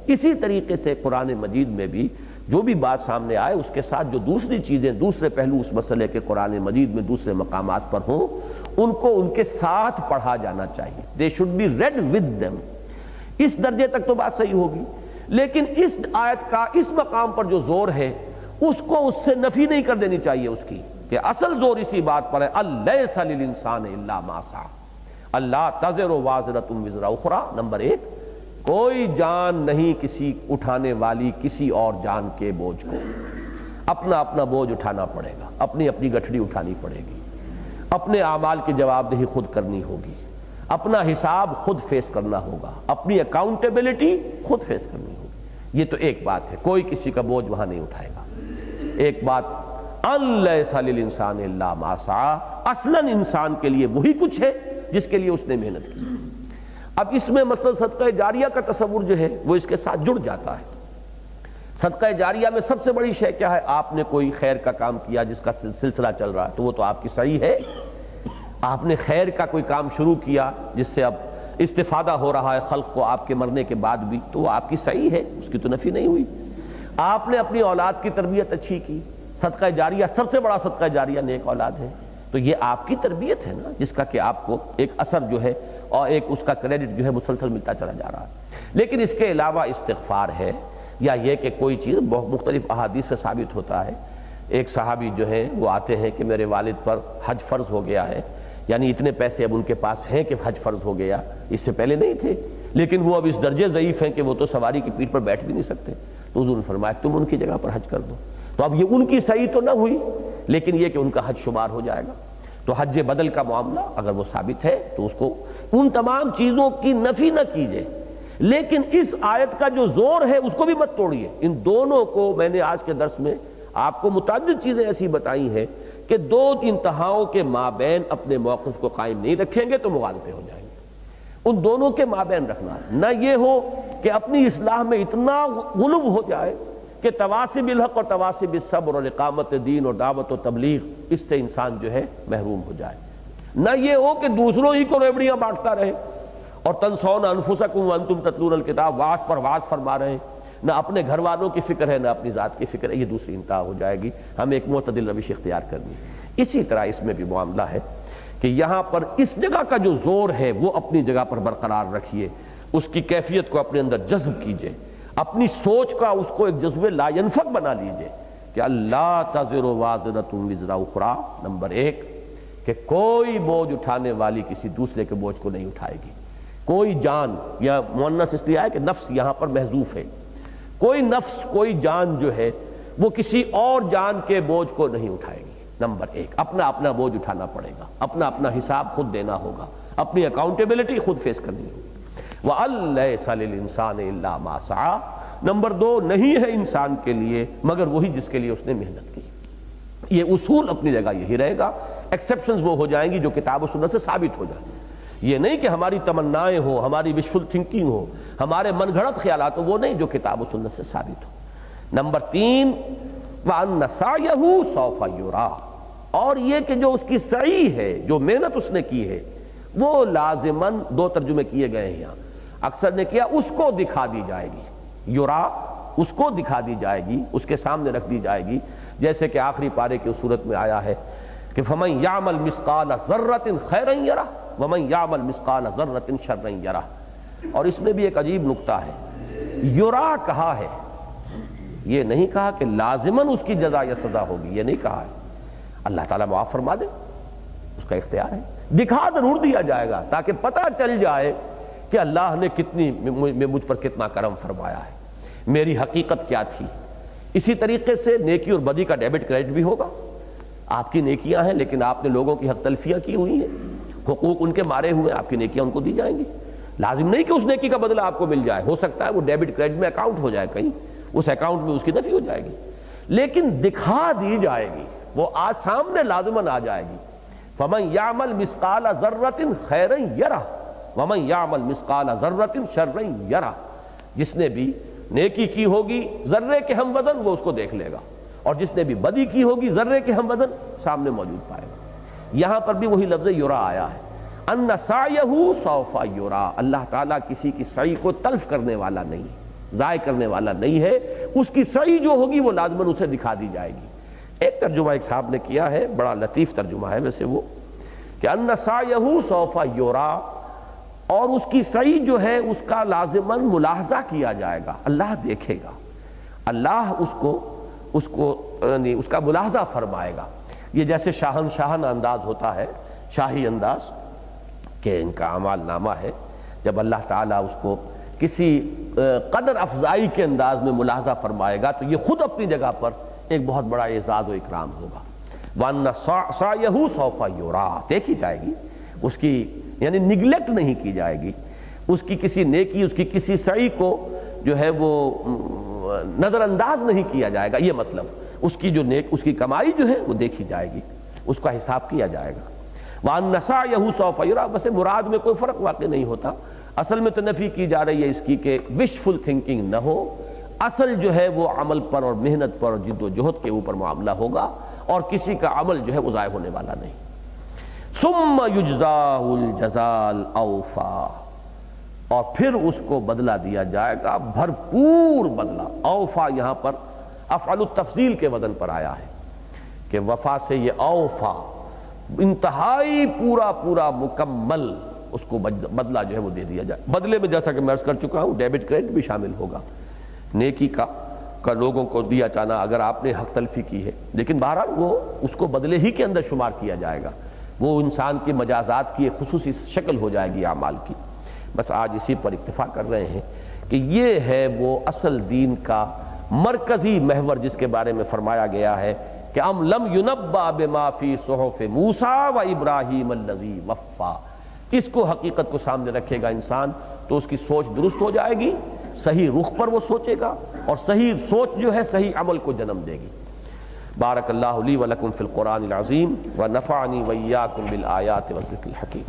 اسی طریقے سے قرآن مجید میں بھی جو بھی بات سامنے آئے اس کے ساتھ جو دوسری چیزیں، دوسرے پہلو اس مسئلے کے قرآن مجید میں دوسرے مقامات پر ہوں ان کو ان کے ساتھ پڑھا جانا چاہیے۔ They should be read with them. اس درجے تک تو بات صحیح ہوگی، لیکن اس آیت کا اس مقام پر جو زور ہے اس کو اس سے نفی نہیں کر دینی چاہیے اس کی، کہ اصل زور اسی بات پر ہے الیس للانسان الا ما سعی، اللہ تزر وازرۃ وزر اخری۔ نمبر 1، کوئی جان نہیں کسی اٹھانے والی کسی اور جان کے بوجھ کو، اپنا اپنا بوجھ اٹھانا پڑے گا، اپنی اپنی گٹھڑی اٹھانی پڑے گی، اپنے اعمال کی جواب دہی خود کرنی ہوگی، اپنا حساب خود فیس کرنا ہوگا، اپنی اکاؤنٹیبلٹی خود فیس کرنی ہوگی۔ یہ تو ایک بات ہے، کوئی کسی کا بوجھ وہاں نہیں اٹھائے گا۔ ایک بات ان لیس للانسان الا ما سعی، اصلاً انسان کے لیے وہی کچھ ہے جس کے لیے اس نے محنت کی۔ اب اس میں مثلا صدقہ جاریہ کا تصور جو ہے وہ اس کے ساتھ جڑ جاتا ہے۔ صدقہ جاریہ میں سب سے بڑی شے کیا ہے؟ آپ نے کوئی خیر کا کام کیا جس کا سلسلہ چل رہا ہے تو وہ تو آپ کی صحیح ہے۔ آپ نے خیر کا کوئی کام شروع کیا جس سے اب استفادہ ہو رہا ہے خلق کو آپ کے مرنے کے بعد بھی، تو وہ آپ کی صحیح ہے، اس کی تو نفی نہیں ہوئی۔ آپ نے اپنی اولاد کی تربیت اچھی کی، صدقہ جاریہ سب سے بڑا صدقہ جاریہ نیک اولاد ہے، تو یہ آپ کی تربیت ہے نا جس کا کہ آپ کو ایک اثر جو ہے اور ایک اس کا کریڈٹ جو ہے مسلسل ملتا چلا جا رہا ہے۔ لیکن اس کے علاوہ استغفار ہے، یا یہ کہ کوئی چیز بہت مختلف احادیث سے ثابت ہوتا ہے۔ ایک صحابی جو ہے وہ آتے ہیں کہ میرے والد پر حج فرض ہو گیا ہے، یعنی اتنے پیسے اب ان کے پاس ہیں کہ حج فرض ہو گیا، اس سے پہلے نہیں تھے، لیکن وہ اب اس درجے ضعیف ہیں کہ وہ تو سواری کی پیٹھ پر بیٹھ بھی نہیں سکتے، تو حضور نے فرمایا تم ان کی جگہ پر حج کر دو۔ تو اب یہ ان کی صحیح تو نہ ہوئی لیکن یہ کہ ان کا حج شمار ہو جائے گا۔ تو حج بدل کا معاملہ اگر وہ ثابت ہے تو اس کو ان تمام چیزوں کی نفی نہ کیجئے، لیکن اس آیت کا جو زور ہے اس کو بھی مت توڑیے۔ ان دونوں کو میں نے آج کے درس میں آپ کو متعدد چیزیں ایسی بتائی ہیں کہ دو انتہاؤں کے مابین اپنے موقف کو قائم نہیں رکھیں گے تو مغالطے ہو جائیں گے۔ ان دونوں کے مابین رکھنا ہے، نہ یہ ہو کہ اپنی اصلاح میں اتنا غلو ہو جائے کہ تواصی بالحق اور تواصی بالصبر اور اقامت دین اور دعوت و تبلیغ اس سے انسان جو ہے محروم ہو جائے، نہ یہ ہو کہ دوسروں ہی کو ریوڑیاں بانٹتا رہے اور تنسون انفسکم وانتم تتلون الکتاب، واعظ پر واعظ فرما رہے ہیں، نہ اپنے گھر والوں کی فکر ہے نہ اپنی ذات کی فکر ہے، یہ دوسری انتہا ہو جائے گی۔ ہمیں ایک معتدل روش اختیار کرنی ہے۔ اسی طرح اس میں بھی معاملہ ہے کہ یہاں پر اس جگہ کا جو زور ہے وہ اپنی جگہ پر برقرار رکھیے، اس کی کیفیت کو اپنے اندر جذب کیجئے۔ اپنی سوچ کا اس کو ایک جذبے لا ینفق بنا لیجئے کہ اللہ تزر وازرۃ وزر اخری، نمبر 1 کہ کوئی بوجھ اٹھانے والی کسی دوسرے کے بوجھ کو نہیں اٹھائے گی. کوئی جان، یا مؤنث اس لیے ہے کہ نفس یہاں پر محذوف ہے، کوئی نفس کوئی جان جو ہے وہ کسی اور جان کے بوجھ کو نہیں اٹھائے گی. نمبر 1 اپنا اپنا بوجھ اٹھانا پڑے گا، اپنا اپنا حساب خود دینا ہوگا، اپنی اکاؤنٹیبلٹی خود فیس کرنی ہوگی. وَأَن لَيْسَ لِلْإِنسَانِ إِلَّا مَا سَعَىٰ، نمبر 2 نہیں ہے انسان کے لیے مگر وہی جس کے لیے اس نے محنت کی. یہ اصول اپنی جگہ یہی رہے گا. ایکسیپشنز وہ ہو جائیں گی جو کتاب و سنت سے ثابت ہو جائیں. یہ نہیں کہ ہماری تمنائیں ہوں، ہماری وشفل تھنکنگ ہو، ہمارے من گھڑت خیالات ہوں، وہ نہیں جو کتاب و سنت سے ثابت ہو. نمبر 3 وَأَنَّ سَعْيَهُ سَوْفَ يُرَىٰ، اور یہ کہ جو اس کی سعی ہے، جو محنت اس نے کی ہے، وہ لازماً 2 ترجمے کیے گئے ہیں یہاں. اکثر نے کیا اس کو دکھا دی جائے گی، یورا اس کو دکھا دی جائے گی، اس کے سامنے رکھ دی جائے گی، جیسے کہ آخری پارے کی صورت میں آیا ہے کہ فَمَن يَعْمَلْ مِثْقَالَ ذَرَّةٍ خَيْرًا يَرَهُ وَمَن يَعْمَلْ مِثْقَالَ ذَرَّةٍ شَرًّا يَرَهُ. اور اس میں بھی ایک عجیب نکتہ ہے، یورا کہا ہے، یہ نہیں کہا کہ لازماً اس کی جزا یا سزا ہوگی، یہ نہیں کہا ہے. اللہ تعالیٰ معاف فرما دے، اس کا اختیار ہے. دکھا ضرور دیا جائے گا تاکہ پتہ چل جائے کہ اللہ نے کتنی مجھ پر کتنا کرم فرمایا ہے، میری حقیقت کیا تھی. اسی طریقے سے نیکی اور بدی کا ڈیبٹ کریڈٹ بھی ہوگا. آپ کی نیکیاں ہیں لیکن آپ نے لوگوں کی حق تلفیاں کی ہوئی ہیں، حقوق ان کے مارے ہوئے، آپ کی نیکیاں ان کو دی جائیں گی. لازم نہیں کہ اس نیکی کا بدلہ آپ کو مل جائے، ہو سکتا ہے وہ ڈیبٹ کریڈٹ میں اکاؤنٹ ہو جائے، کہیں اس اکاؤنٹ میں اس کی نفی ہو جائے گی، لیکن دکھا دی جائے گی، وہ آج سامنے لازماً آ جائے گی. فَمَن يَعْمَلْ مِثْقَالَ ذَرَّةٍ خَيْرًا يَرَهُ وَمَن يَعْمَلْ مِثْقَالَ ذَرَّةٍ شَرًّا يَرَهُ. جس نے بھی نیکی کی ہوگی ذرے کے ہم وزن وہ اس کو دیکھ لے گا، اور جس نے بھی بدی کی ہوگی ذرے کے ہم وزن سامنے موجود پائے گا. یہاں پر بھی وہی لفظ یرا آیا ہے، ان سعیہ سوف یرا. اللہ تعالیٰ کسی کی سعی کو تلف کرنے والا نہیں، ضائع کرنے والا نہیں ہے. اس کی سعی جو ہوگی وہ لازماً اسے دکھا دی جائے گی. ایک ترجمہ ایک صاحب نے کیا ہے، بڑا لطیف ترجمہ ہے ویسے وہ، کہ ان سعیہ سوف یرا، اور اس کی سعی جو ہے اس کا لازماً ملاحظہ کیا جائے گا، اللہ دیکھے گا، اللہ اس کو یعنی اس کا ملاحظہ فرمائے گا. یہ جیسے شاہانہ انداز ہوتا ہے، شاہی انداز کہ ان کا اعمال نامہ ہے، جب اللہ تعالیٰ اس کو کسی قدر افزائی کے انداز میں ملاحظہ فرمائے گا تو یہ خود اپنی جگہ پر ایک بہت بڑا اعزاز و اکرام ہوگا. وَأَنَّ سَعْيَهُ سَوْفَ يُرَىٰ، دیکھی جائے گی اس کی، یعنی نگلیکٹ نہیں کی جائے گی، اس کی کسی نیکی، اس کی کسی سعی کو جو ہے وہ نظر انداز نہیں کیا جائے گا. یہ مطلب اس کی جو اس کی کمائی جو ہے وہ دیکھی جائے گی، اس کا حساب کیا جائے گا. وَأَنَّ سَعْيَهُ سَوْفَ يُرَىٰ، بس مراد میں کوئی فرق واقع نہیں ہوتا. اصل میں تو نفی کی جا رہی ہے اس کی کہ وشفل تھنکنگ نہ ہو، اصل جو ہے وہ عمل پر اور محنت پر اور جد و جہد کے اوپر معاملہ ہوگا، اور کسی کا عمل جو ہے وہ ضائع ہونے والا نہیں. ثُمَّ يُجْزَاهُ الْجَزَاءَ الْأَوْفَىٰ، اور پھر اس کو بدلہ دیا جائے گا، بھرپور بدلہ. اوفا یہاں پر افعل التفضیل کے وزن پر آیا ہے کہ وفا سے یہ اوفا، انتہائی پورا مکمل اس کو بدلہ جو ہے وہ دے دیا جائے. بدلے میں جیسا کہ میں عرض کر چکا ہوں ڈیبٹ کریڈٹ بھی شامل ہوگا، نیکی کا لوگوں کو دیا جانا اگر آپ نے حق تلفی کی ہے، لیکن بہرحال وہ اس کو بدلے ہی کے اندر شمار کیا جائے گا. وہ انسان کی مجازات کی ایک خصوصی شکل ہو جائے گی اعمال کی. بس آج اسی پر اکتفا کر رہے ہیں کہ یہ ہے وہ اصل دین کا مرکزی محور جس کے بارے میں فرمایا گیا ہے کہ ام لم ینبأ بما فی صحف موسیٰ و ابراہیم الذی وفا. اس کو حقیقت کو سامنے رکھے گا انسان تو اس کی سوچ درست ہو جائے گی، صحیح رخ پر وہ سوچے گا، اور صحیح سوچ جو ہے صحیح عمل کو جنم دے گی. بارک اللہ لی و لکم فی القرآن العظیم و نفعنی و ایاکم بالآیات والذکر الحکیم.